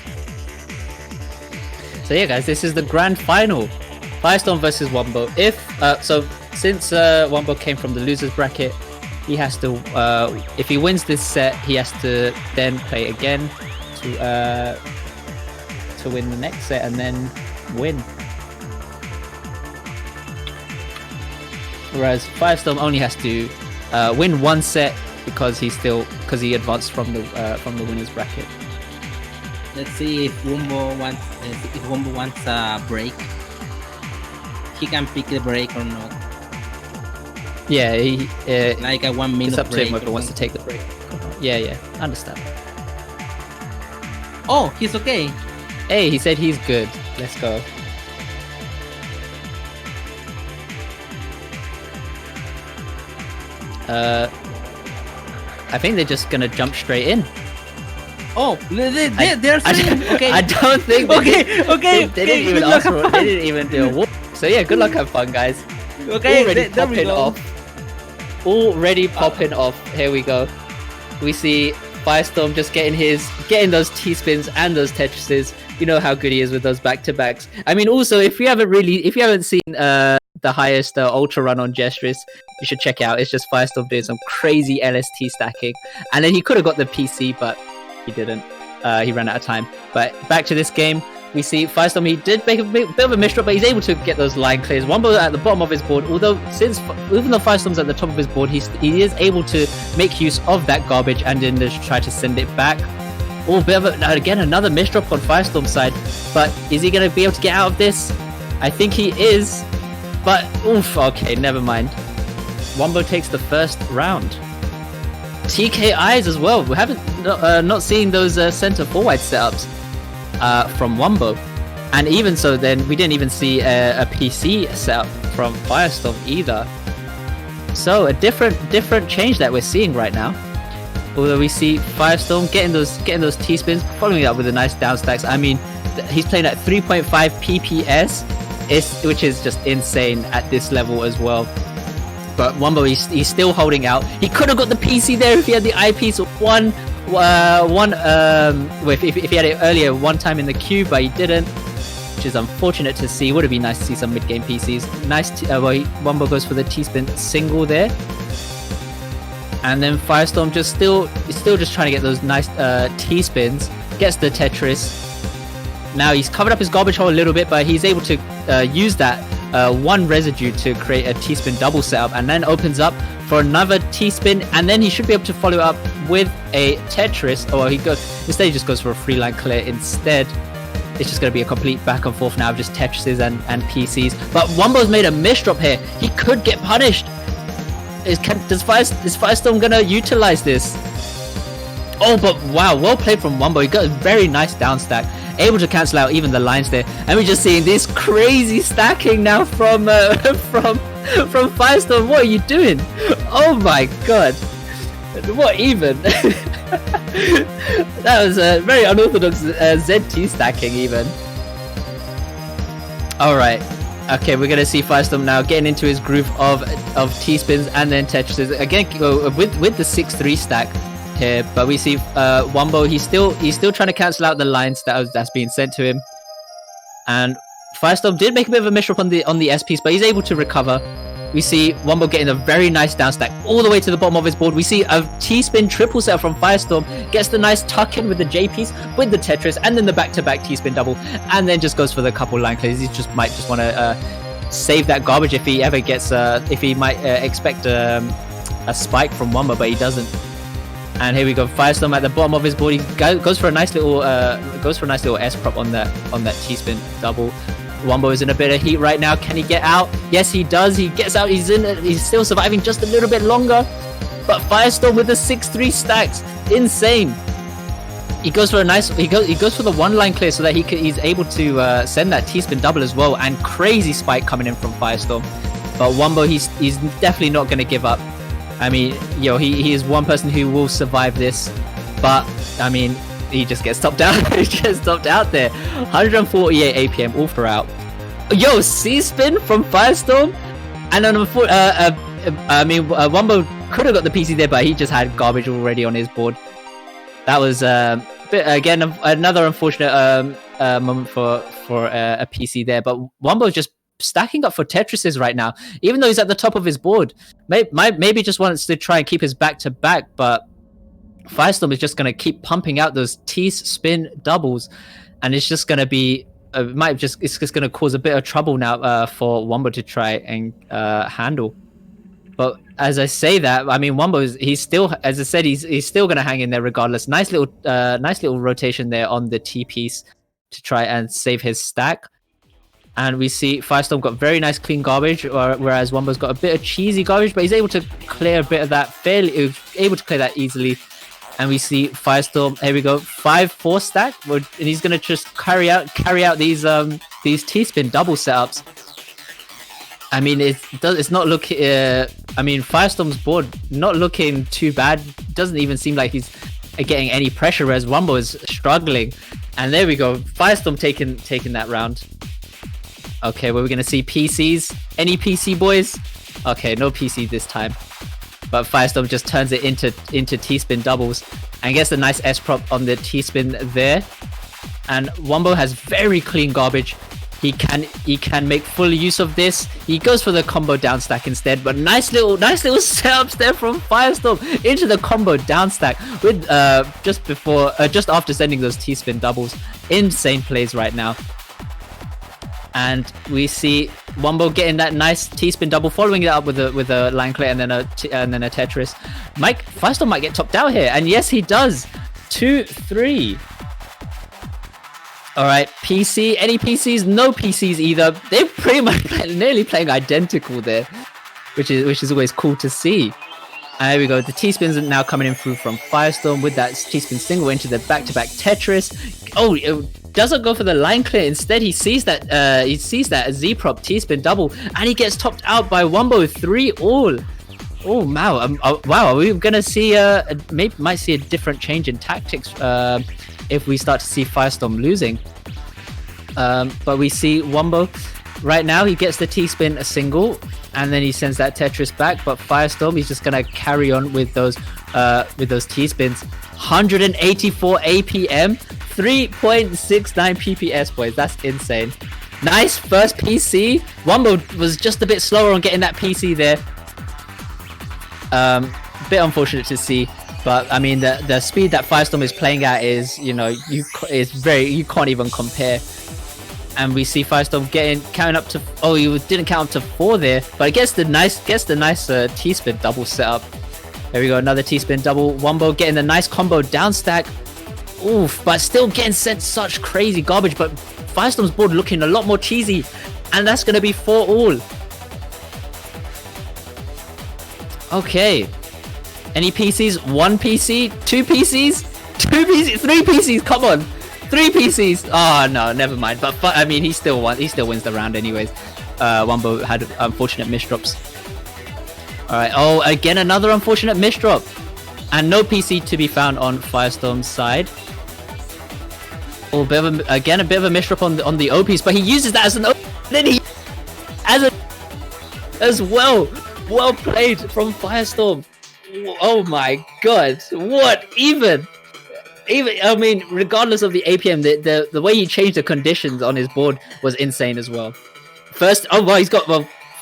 So yeah, guys, this is the grand final. Firestorm versus Wumbo. Since Wumbo came from the losers bracket, he has to if he wins this set, he has to then play again to win the next set and then win. Whereas Firestorm only has to win one set because he advanced from the winners bracket. Let's see if Wumbo wants a break. He can pick the break or not. Yeah, he like a 1 minute it's up to break. him whether he wants to take the break. Yeah, understand. Oh, he's okay. Hey, he said he's good. Let's go. I think they're just gonna jump straight in. Oh, they're saying, okay. I don't think. Okay. They didn't even ask for. They didn't even do a walk. So yeah, good luck, have fun, guys. Okay, already there we popping go. off. Already popping off. Here we go. We see Firestorm just getting those T-spins and those Tetrises. You know how good he is with those back-to-backs. I mean, also if you haven't seen the highest ultra run on Jstris, you should check it out. It's just Firestorm doing some crazy LST stacking, and then he could have got the PC, but he didn't. He ran out of time. But back to this game, we see Firestorm. He did make a bit of a misdrop, but he's able to get those line clears. Wumbo at the bottom of his board. Even though Firestorm's at the top of his board, he is able to make use of that garbage and then just try to send it back. Oh, again another misdrop on Firestorm's side. But is he going to be able to get out of this? I think he is. But oof. Okay, never mind. Wumbo takes the first round. TKIs as well. We haven't not seen those center forward setups from Wumbo, and even so, then we didn't even see a PC setup from Firestorm either. So a different change that we're seeing right now. Although we see Firestorm getting those T-spins, following it up with a nice down stacks. I mean, he's playing at 3.5 PPS, which is just insane at this level as well. But Wumbo, he's still holding out. He could have got the PC there if he had the eyepiece if he had it earlier one time in the queue, but he didn't, which is unfortunate to see. Would have been nice to see some mid-game PCs. Nice. Wumbo goes for the T-spin single there, and then Firestorm still just trying to get those nice T-spins. Gets the Tetris. Now he's covered up his garbage hole a little bit, but he's able to use that one residue to create a T-spin double setup, and then opens up for another T-spin, and then he should be able to follow up with a Tetris. Or he just goes for a free line clear instead. It's just going to be a complete back and forth now of just Tetrises and PCs. But Wumbo's made a misdrop here. He could get punished. Is Firestorm going to utilize this? Oh, but wow, well played from Wumbo. He got a very nice down stack, able to cancel out even the lines there. And we're just seeing this crazy stacking now from Firestorm. What are you doing? Oh my god. What even? That was a very unorthodox ZT stacking even. Alright. Okay, we're going to see Firestorm now getting into his groove of T-spins and then Tetrises. Again, with the 6-3 stack here, but we see Wumbo. He's still trying to cancel out the lines that's being sent to him. And Firestorm did make a bit of a misdrop on the S piece, but he's able to recover. We see Wumbo getting a very nice down stack all the way to the bottom of his board. We see a T-spin triple set from Firestorm, gets the nice tuck in with the J piece, with the Tetris, and then the back-to-back T-spin double, and then just goes for the couple line clears. He might just want to save that garbage if he ever gets, if he might expect a spike from Wumbo, but he doesn't. And here we go, Firestorm at the bottom of his board. He goes for a nice little S prop on that T-spin double. Wumbo is in a bit of heat right now. Can he get out? Yes, he does. He gets out. He's still surviving just a little bit longer. But Firestorm with the 6-3 stacks, insane. He goes for he goes for the one line clear so that he's able to send that T-spin double as well. And crazy spike coming in from Firestorm. But Wumbo, he's definitely not going to give up. I mean, he is one person who will survive this. But I mean, he just gets stopped out. He gets stopped out there. 148 APM all throughout. Yo, C-spin from Firestorm, and then Wumbo could have got the PC there, but he just had garbage already on his board. That was again another unfortunate moment for a PC there. But Wumbo just stacking up for Tetrises right now, even though he's at the top of his board. Maybe just wants to try and keep his back to back, but Firestorm is just going to keep pumping out those T-spin doubles, and it's just going to be it's just going to cause a bit of trouble now for Wumbo to try and handle. But as I say that, I mean, Wumbo he's still, as I said, he's still going to hang in there regardless. Nice little rotation there on the T piece to try and save his stack. And we see Firestorm got very nice clean garbage, whereas Wumbo's got a bit of cheesy garbage, but he's able to clear a bit of that able to clear that easily. And we see Firestorm, here we go, 5-4 stack, and he's gonna just carry out these T-spin double setups. I mean, it's not looking. I mean, Firestorm's board not looking too bad. Doesn't even seem like he's getting any pressure, whereas Wumbo is struggling. And there we go, Firestorm taking that round. Okay, well, we're gonna see PCs. Any PC boys? Okay, no PC this time. But Firestorm just turns it into T-spin doubles and gets a nice S prop on the T-spin there. And Wumbo has very clean garbage. He can make full use of this. He goes for the combo down stack instead, but nice little setups there from Firestorm into the combo down stack with just after sending those T-spin doubles. Insane plays right now. And we see Wumbo getting that nice T-spin double, following it up with a line clear and then a Tetris. Firestorm might get topped out here, and yes, he does. 2-3. All right, PC. Any PCs? No PCs either. They're pretty much nearly playing identical there, which is always cool to see. And there we go. The T-spins are now coming in through from Firestorm with that T-spin single into the back-to-back Tetris. Oh, it doesn't go for the line clear. Instead, he sees that Z-prop T-spin double, and he gets topped out by Wumbo 3-all. Oh wow! Wow, are we gonna see might see a different change in tactics if we start to see Firestorm losing. But we see Wumbo right now. He gets the T-spin a single, and then he sends that Tetris back. But Firestorm, he's just gonna carry on with those T-spins. 184 APM, 3.69 PPS, boys. That's insane. Nice first PC. Wumbo was just a bit slower on getting that PC there. Bit unfortunate to see, but I mean the speed that Firestorm is playing at is, you can't even compare. And we see Firestorm counting up to, oh, he didn't count up to 4 there, but it gets the nice T-spin double setup. There we go, another T-spin double. Wumbo getting the nice combo down stack. Oof, but still getting sent such crazy garbage. But Firestorm's board looking a lot more cheesy, and that's gonna be 4-all. Okay. Any PCs? 1 PC? 2 PCs? 2 PCs? 3 PCs? Come on. 3 PCs. Oh no, never mind. But I mean, he still wins the round anyways. Wumbo had unfortunate misdrops. Alright, oh, again another unfortunate misdrop. And no PC to be found on Firestorm's side. Oh, a bit of a misdrop on the O piece, but he uses that as an O. Then he as well. Well played from Firestorm. Oh my god! What even? I mean, regardless of the APM, the way he changed the conditions on his board was insane as well. First, oh well,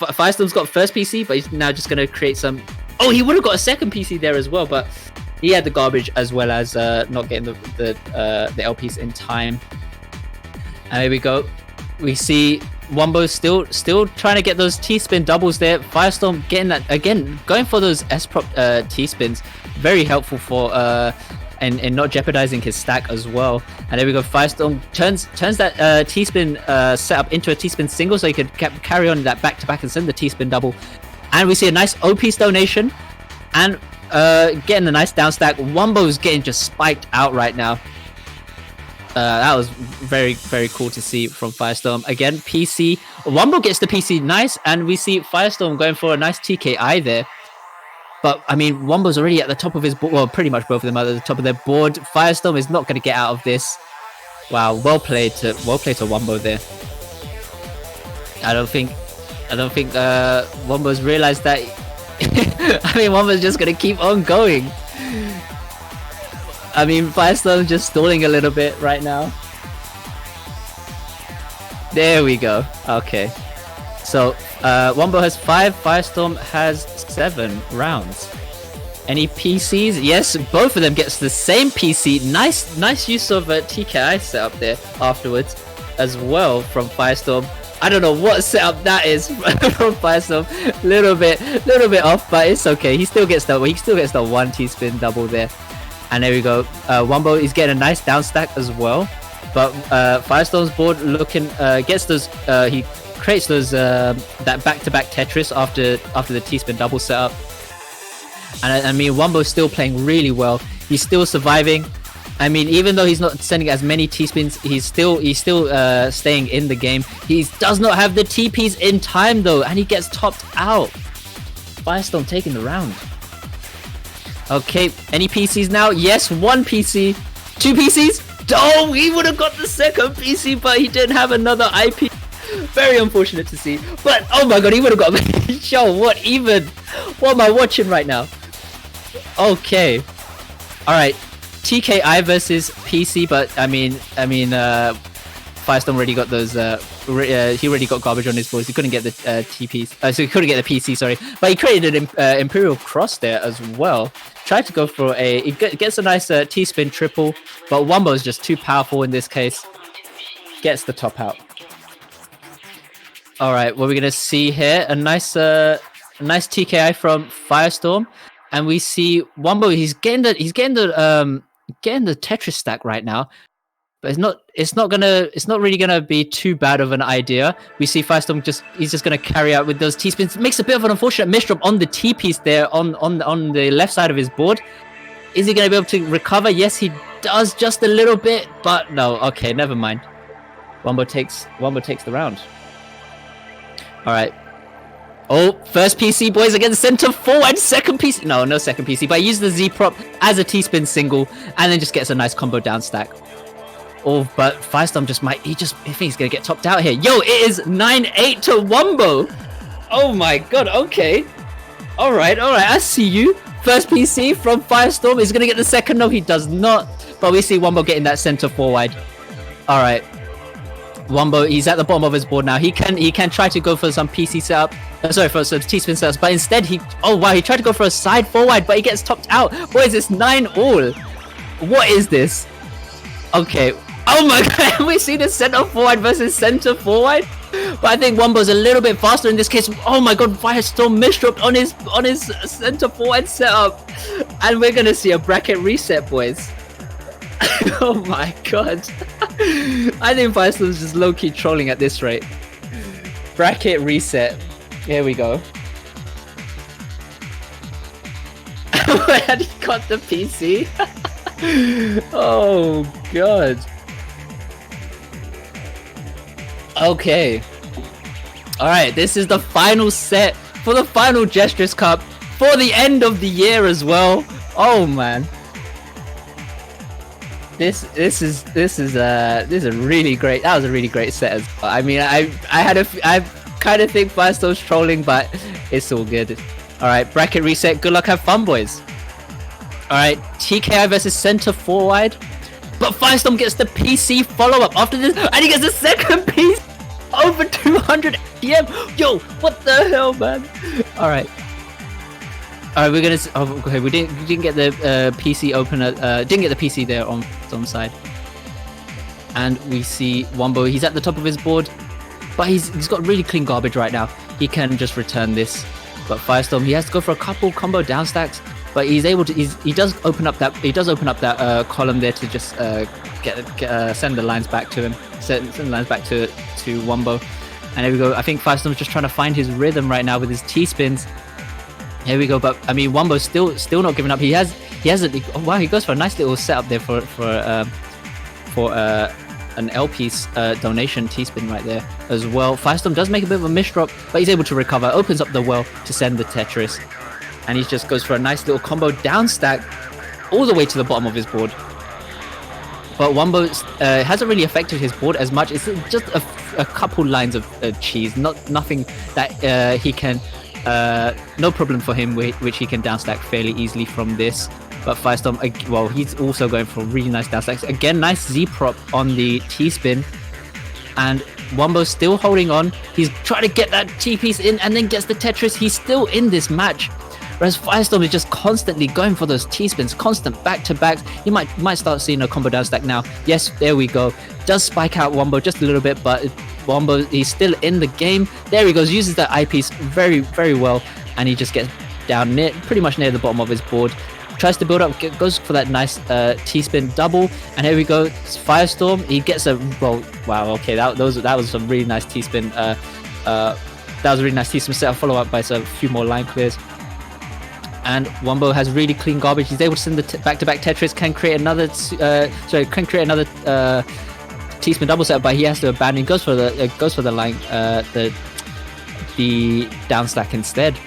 Firestorm's got first PC, but he's now just gonna create some. Oh, he would have got a second PC there as well, but he had the garbage as well as not getting the LPs in time. And there we go. We see Wumbo still trying to get those T-spin doubles there. Firestorm getting that again, going for those S-prop T-spins. Very helpful for and not jeopardizing his stack as well. And there we go. Firestorm turns that T-spin setup into a T-spin single, so he could carry on that back-to-back and send the T-spin double. And we see a nice OP donation and getting a nice down stack. Wumbo's getting just spiked out right now. That was very, very cool to see from Firestorm. Again, PC. Wumbo gets the PC nice, and we see Firestorm going for a nice TKI there. But, I mean, Wumbo's already at the top of his board. Well, pretty much both of them are at the top of their board. Firestorm is not going to get out of this. Wow, well played to Wumbo there. I don't think Wumbo's realized that. I mean, Wumbo's just going to keep on going. I mean, Firestorm's just stalling a little bit right now. There we go. Okay. So, Wumbo has 5, Firestorm has 7 rounds. Any PCs? Yes, both of them gets the same PC. Nice use of a TKI setup there afterwards as well from Firestorm. I don't know what setup that is from Firestorm. Little bit off, but it's okay. He still gets the 1 T-spin double there. And there we go. Wumbo is getting a nice down stack as well. But Firestorm's board looking gets those. He creates those that back-to-back Tetris after the T-spin double setup. And I mean, Wumbo's still playing really well. He's still surviving. I mean, even though he's not sending as many T-spins, he's still staying in the game. He does not have the TPs in time though, and he gets topped out. Firestorm taking the round. Okay, any PCs now? Yes, 1 PC. 2 PCs? Oh, he would have got the second PC, but he didn't have another IP. Very unfortunate to see. But, oh my god, he would have got Show, what even? What am I watching right now? Okay. Alright. TKI versus PC, but I mean, Firestorm already got those, he already got garbage on his boards. He couldn't get the TPs, so he couldn't get the PC, sorry. But he created an Imperial Cross there as well. Tried to go for he gets a nice T-spin triple, but Wumbo is just too powerful in this case. Gets the top out. All right, what we're gonna see here, a nice TKI from Firestorm, and we see Wumbo. He's getting the Tetris stack right now. But it's not really gonna be too bad of an idea. We see Firestorm he's just gonna carry out with those T-spins. Makes a bit of an unfortunate misdrop on the T piece there on the left side of his board. Is he gonna be able to recover? Yes, he does just a little bit, but no. Okay, never mind. Wumbo takes the round. All right. Oh, first PC, boys, against center forward. Second PC. No second PC, but he used the Z prop as a T-spin single, and then just gets a nice combo down stack. Oh, but Firestorm he thinks he's gonna get topped out here. Yo, it is 9-8 to Wumbo. Oh my god, okay. Alright, I see you. First PC from Firestorm. Is gonna get the second? No, he does not. But we see Wumbo getting that center forward. Alright. Wumbo, he's at the bottom of his board now. He can try to go for some PC setup. For some T-spin setups, but instead he tried to go for a side forward, but he gets topped out. Boys, it's 9-all. What is this? Okay. Oh my god, we see the center forward versus center forward. But I think Wumbo's a little bit faster in this case. Oh my god, Firestorm misdropped on his center forward setup. And we're gonna see a bracket reset, boys. Oh my god. I think Firestorm's just low-key trolling at this rate. Bracket reset. Here we go. Where he got the PC? Oh god. Okay. Alright, this is the final set for the final Jstris Cup for the end of the year as well. Oh man. This is a really great. That was a really great set. I mean, I kind of think Firestorm's trolling, but it's all good. All right, bracket reset. Good luck, have fun, boys. All right, TKI versus center forward. But Firestorm gets the PC follow-up after this, and he gets the second piece over 200 PM. Yo, what the hell, man? All right, we're gonna. Oh, okay, we didn't get the PC opener. Didn't get the PC there on side. And we see Wumbo. He's at the top of his board, but he's got really clean garbage right now. He can just return this. But Firestorm, he has to go for a couple combo down stacks. But he's able to. He does open up that. He does open up that column there to just send the lines back to him. Send the lines back to Wumbo. And there we go. I think Firestorm's just trying to find his rhythm right now with his T-spins. Here we go. But I mean, Wumbo's still not giving up. He has. Oh, wow, he goes for a nice little setup there for an L-piece donation T-spin right there as well. Firestorm does make a bit of a misdrop, but he's able to recover. Opens up the well to send the Tetris. And he just goes for a nice little combo down stack all the way to the bottom of his board. But Wumbo hasn't really affected his board as much. It's just a couple lines of cheese, nothing that he can, no problem for him, which he can down stack fairly easily from this. But Firestorm, well, he's also going for really nice down stacks. Again, nice Z prop on the T-spin. And Wumbo's still holding on. He's trying to get that T-piece in and then gets the Tetris. He's still in this match. Whereas Firestorm is just constantly going for those T-spins, constant back-to-backs. You might start seeing a combo down stack now. Yes, there we go. Does spike out Wumbo just a little bit, but Wumbo, he's still in the game. There he goes, uses that eyepiece very, very well. And he just gets down pretty much near the bottom of his board. Tries to build up, goes for that nice T-spin double. And here we go, it's Firestorm. He gets a, well, wow, okay, that was some really nice T-spin. That was a really nice T-spin setup, follow up by a few more line clears. And Wumbo has really clean garbage. He's able to send the back-to-back Tetris. Can create another T-spin double set, but he has to abandon. Goes for the line, the down stack instead.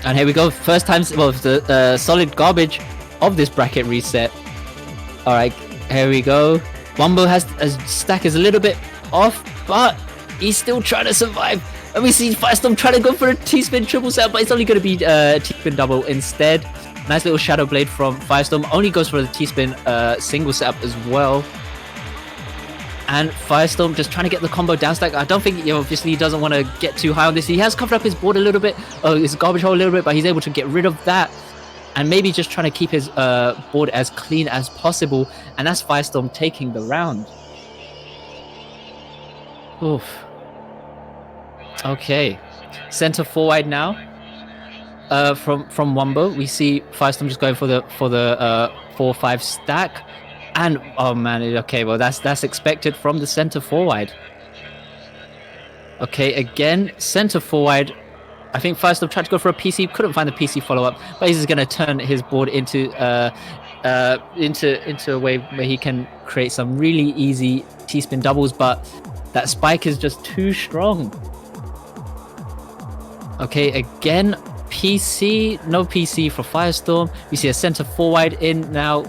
And here we go. First time, well, the solid garbage of this bracket reset. All right, here we go. Wumbo has a stack is a little bit off, but he's still trying to survive. And we see Firestorm trying to go for a T-spin triple set, but it's only going to be T-spin double instead. Nice little Shadow Blade from Firestorm. Only goes for the T-spin single setup as well. And Firestorm just trying to get the combo down stack. I don't think, obviously he doesn't want to get too high on this. He has covered up his board a little bit, his garbage hole a little bit, but he's able to get rid of that. And maybe just trying to keep his board as clean as possible. And that's Firestorm taking the round. Oof. Okay, center forward now. From Wumbo, we see Firestorm just going for the 4-5 stack, and oh man, okay, well that's expected from the center forward. Okay, again, center forward. I think Firestorm tried to go for a PC, couldn't find the PC follow up, but he's just gonna turn his board into a way where he can create some really easy T-spin doubles, but that spike is just too strong. Okay, again, PC, no PC for Firestorm. We see a center forward in now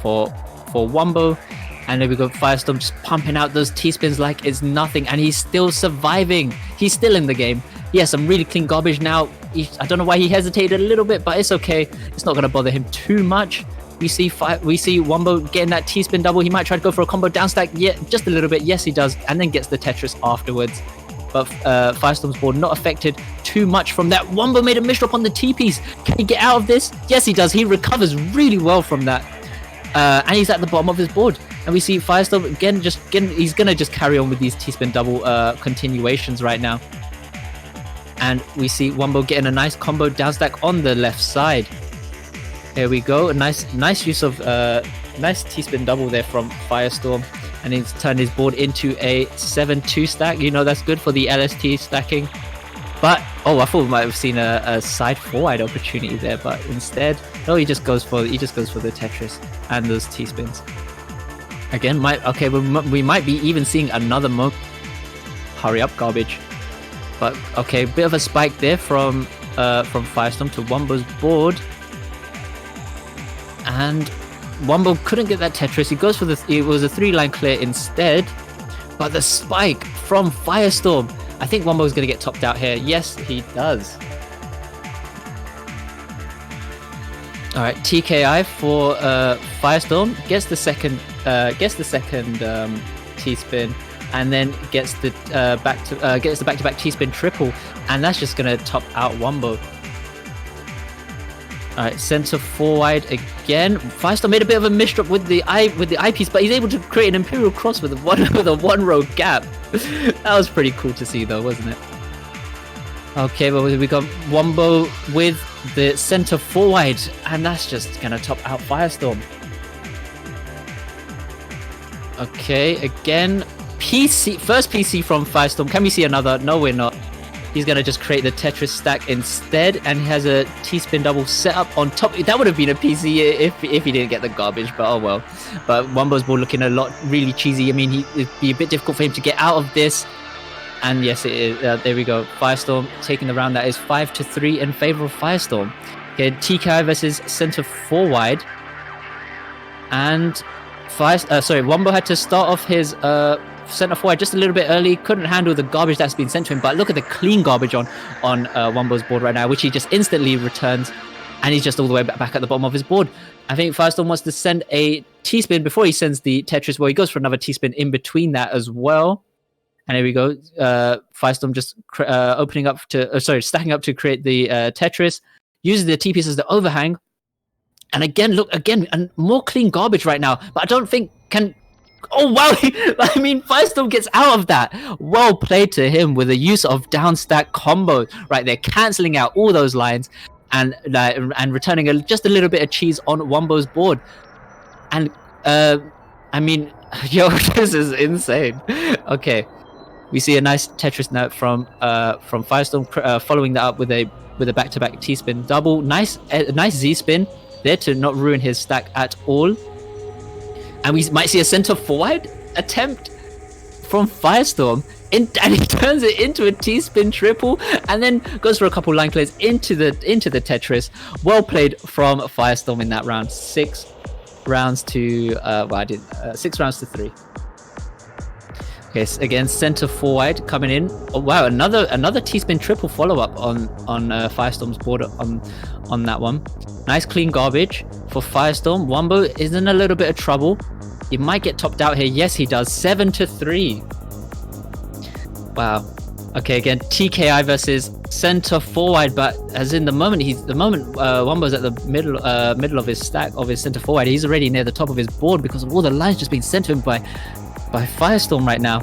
for Wumbo. And there we go, Firestorm just pumping out those T-spins like it's nothing. And he's still surviving. He's still in the game. He has some really clean garbage now. I don't know why he hesitated a little bit, but it's okay. It's not going to bother him too much. We see Wumbo getting that T-spin double. He might try to go for a combo down stack. Yeah, just a little bit. Yes, he does. And then gets the Tetris afterwards. But Firestorm's board not affected too much from that. Wumbo made a misdrop on the T-piece. Can he get out of this? Yes, he does. He recovers really well from that. And he's at the bottom of his board. And we see Firestorm again, he's going to just carry on with these T-spin double continuations right now. And we see Wumbo getting a nice combo down stack on the left side. There we go. A nice use of nice T-spin double there from Firestorm. And he's turned his board into a 7-2 stack. That's good for the LST stacking. But I thought we might have seen a side forward opportunity there, but instead, no, he just goes for the Tetris and those T-spins. Again, we might be even seeing another hurry up garbage. But okay, bit of a spike there from Firestorm to Wumbo's board. And Wumbo couldn't get that Tetris. He goes for it was a 3-line clear instead. But the spike from Firestorm. I think Wumbo's going to get topped out here. Yes, he does. All right, TKI for Firestorm gets the second T-spin, and then gets the back-to-back T-spin triple, and that's just gonna top out Wumbo. All right, center forward again. Firestorm made a bit of a misdrop with the eyepiece, but he's able to create an Imperial Cross with a one row gap. That was pretty cool to see, though, wasn't it? Okay, but we got Wumbo with the center forward, and that's just gonna top out Firestorm. Okay, again, first PC from Firestorm. Can we see another? No, we're not. He's gonna just create the Tetris stack instead, and he has a T-spin double set up on top. That would have been a PC if he didn't get the garbage, but oh well. But Wumbo's board looking really cheesy. I mean, it'd be a bit difficult for him to get out of this. And yes, it is. There we go. Firestorm taking the round. That is 5-3 in favor of Firestorm. Okay, TKI versus center forward, and Wumbo had to start off his center forward just a little bit early. Couldn't handle the garbage that's been sent to him. But look at the clean garbage on Wumbo's board right now, which he just instantly returns, and he's just all the way back at the bottom of his board. I think Firestorm wants to send a T-spin before he sends the Tetris. Well, he goes for another T-spin in between that as well. And here we go. Firestorm just stacking up to create the Tetris. Uses the T-piece as the overhang. And again, and more clean garbage right now. But I don't think can... Oh, wow! I mean, Firestorm gets out of that. Well played to him with the use of down stack combo right there, cancelling out all those lines and returning just a little bit of cheese on Wumbo's board. And, I mean, yo, this is insane. Okay. We see a nice Tetris note from Firestorm, following that up with a back-to-back T-spin double. Nice Z-spin there to not ruin his stack at all. And we might see a center forward attempt from Firestorm, and he turns it into a T-spin triple, and then goes for a couple line clears into the Tetris. Well played from Firestorm in that round. 6 rounds to 3. Okay, so again, center forward coming in. Oh wow, another T-spin triple follow-up on Firestorm's board on that one. Nice clean garbage for Firestorm. Wumbo is in a little bit of trouble. He might get topped out here. Yes, he does. 7-3. Wow. Okay, again, TKI versus center forward, but as in the moment Wumbo's at the middle of his stack of his center forward, he's already near the top of his board because of all the lines just being sent to him by Firestorm right now.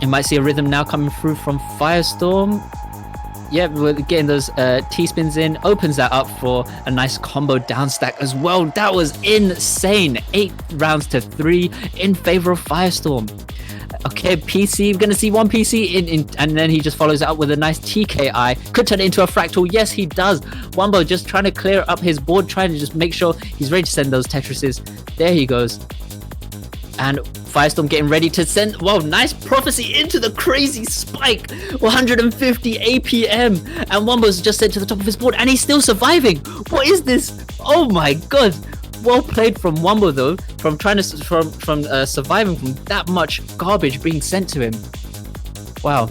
You might see a rhythm now coming through from Firestorm. Yeah, we're getting those T-spins in. Opens that up for a nice combo down stack as well. That was insane. 8 rounds to 3 in favor of Firestorm. Okay, PC. We're going to see one PC and then he just follows it up with a nice TKI. Could turn it into a fractal. Yes, he does. Wumbo just trying to clear up his board, trying to just make sure he's ready to send those Tetrises. There he goes. And Firestorm getting ready to send, wow, nice prophecy into the crazy spike. 150 APM. And Wumbo's just sent to the top of his board and he's still surviving. What is this? Oh my god. Well played from Wumbo though, from surviving from that much garbage being sent to him. Wow.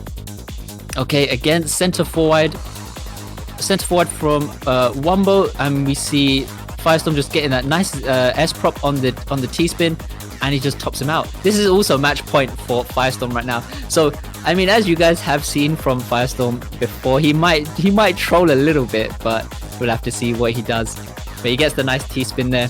Okay, again, center forward from Wumbo, and we see Firestorm just getting that nice S prop on the T-spin, and he just tops him out. This is also match point for Firestorm right now. So I mean, as you guys have seen from Firestorm before, he might troll a little bit, but we'll have to see what he does. But he gets the nice T-spin there,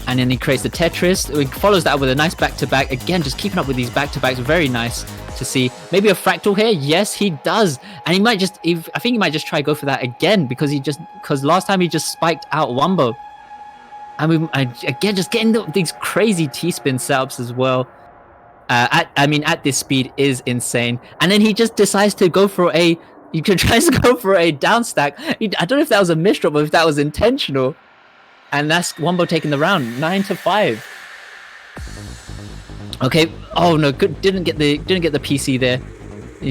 and then he creates the Tetris. He follows that with a nice back-to-back. Again, just keeping up with these back-to-backs. Very nice to see. Maybe a fractal here. Yes, he does. And he might just, I think he might just try go for that again, because last time he just spiked out Wumbo. And again, just getting these crazy T-spin setups as well. At this speed is insane. And then he just decides to go for a down stack. I don't know if that was a misdrop or if that was intentional. And that's Wumbo taking the round, 9-5. Okay. Oh no, good. Didn't get the PC there. He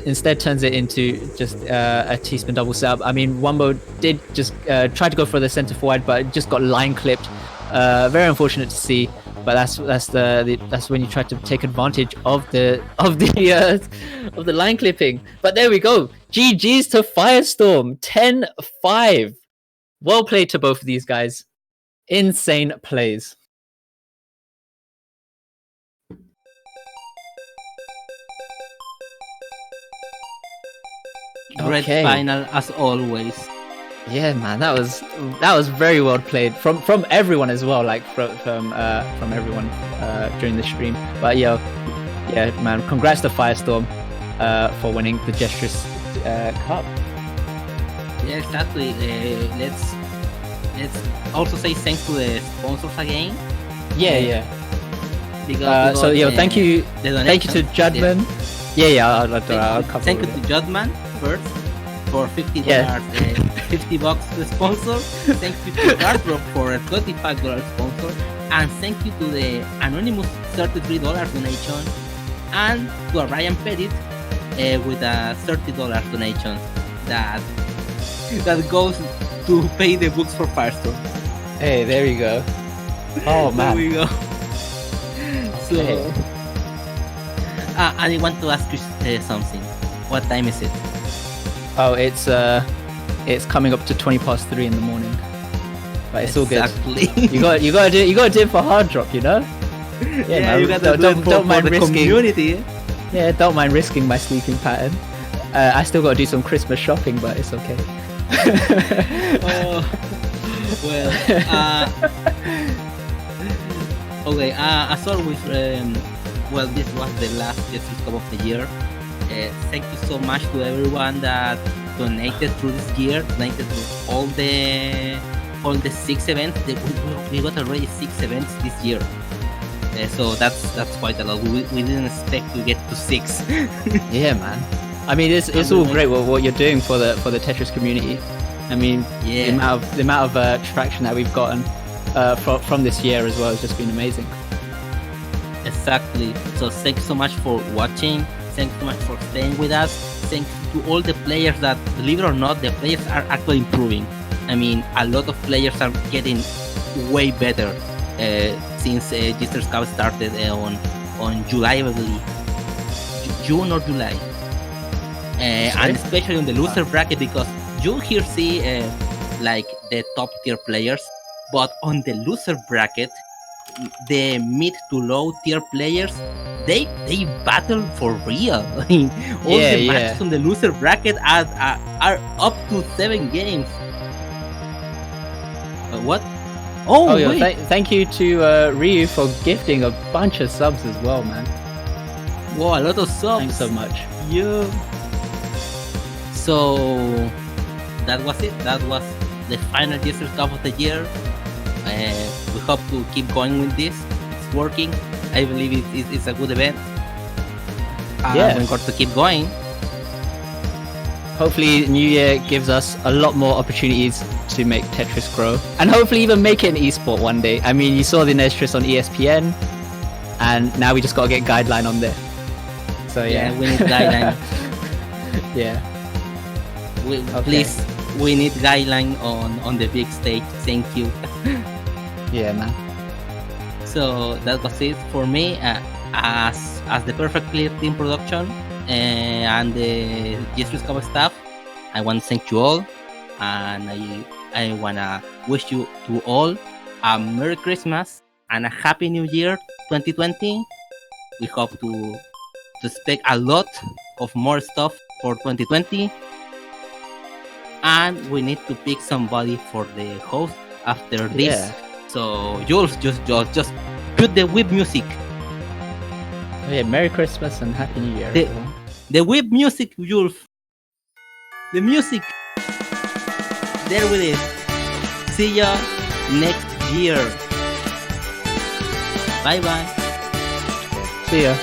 instead turns it into just a T-spin double setup. I mean, Wumbo did just try to go for the center forward, but just got line clipped. Very unfortunate to see. But that's when you try to take advantage of the line clipping. But there we go. GG's to Firestorm, 10-5. Well played to both of these guys. Insane plays. Great Okay. final as always. Yeah, man, that was very well played from everyone as well, like from everyone during the stream. But yeah, man, congrats to Firestorm for winning the Jstris Cup. Yeah, exactly. Let's also say thanks to the sponsors again. Yeah. Because So yeah, thank you the to donations. Judman. Yeah, I'll cover Thank you it. to Judman first for $50, Yeah. $50 to sponsor. Thank you to Gardrop for a $25 sponsor, and thank you to the anonymous $33 donation, and to Ryan Pettit with a $30 donation that goes to pay the books for Firestorm. Hey, there you go. Oh There man. we go. So, Okay. I want to ask you something. What time is it? Oh, it's coming up to 3:20 in the morning. But it's all good. Exactly. You got to do it for hard drop, you know? Yeah, man, you gotta do it for mind the risking. community. Yeah, don't mind risking my sleeping pattern. I still got to do some Christmas shopping, but it's okay. Oh, well, okay. As always, well, this was the last Jstris Cup of the year. Thank you so much to everyone that donated through this year, donated to all the 6 events. We got already 6 events this year. So that's quite a lot. We didn't expect to get to 6. Yeah, man. I mean, it's all great what you're doing for the Tetris community. I mean, Yeah. the amount of traction that we've gotten from this year as well has just been amazing. Exactly. So thank you so much for watching. Thank you so much for staying with us. Thanks to all the players that, believe it or not, the players are actually improving. I mean, a lot of players are getting way better since Jstris Cup started on July, I believe. June or July. And especially on the loser bracket, because you here see like the top tier players, but on the loser bracket, the mid to low tier players, they battle for real. I mean, all the matches on the loser bracket are up to 7 games. What? Oh, yeah, wait. thank you to Ryu for gifting a bunch of subs as well, man. Wow, a lot of subs. Thanks so much. Yeah. So that was it. That was the final Jstris Cup of the year. We hope to keep going with this. It's working. I believe it's a good event. Yeah. We're going to keep going. Hopefully, New Year gives us a lot more opportunities to make Tetris grow, and hopefully even make it an esport one day. I mean, you saw the Jstris on ESPN, and now we just got to get Guideline on there. So yeah, we need Guideline. Yeah. Please, we need Guideline on the big stage. Thank you. Yeah, man. So that was it for me. As the Perfect Clear team production and the Jstris Cup staff, I want to thank you all, and I wanna wish you to all a Merry Christmas and a Happy New Year 2020. We hope to expect a lot of more stuff for 2020, and we need to pick somebody for the host after this. Yeah. So Jules, just put the whip music. Oh, yeah, Merry Christmas and Happy New Year, everyone. The whip music, Jules. The music. There we is. See ya next year. Bye bye. See ya.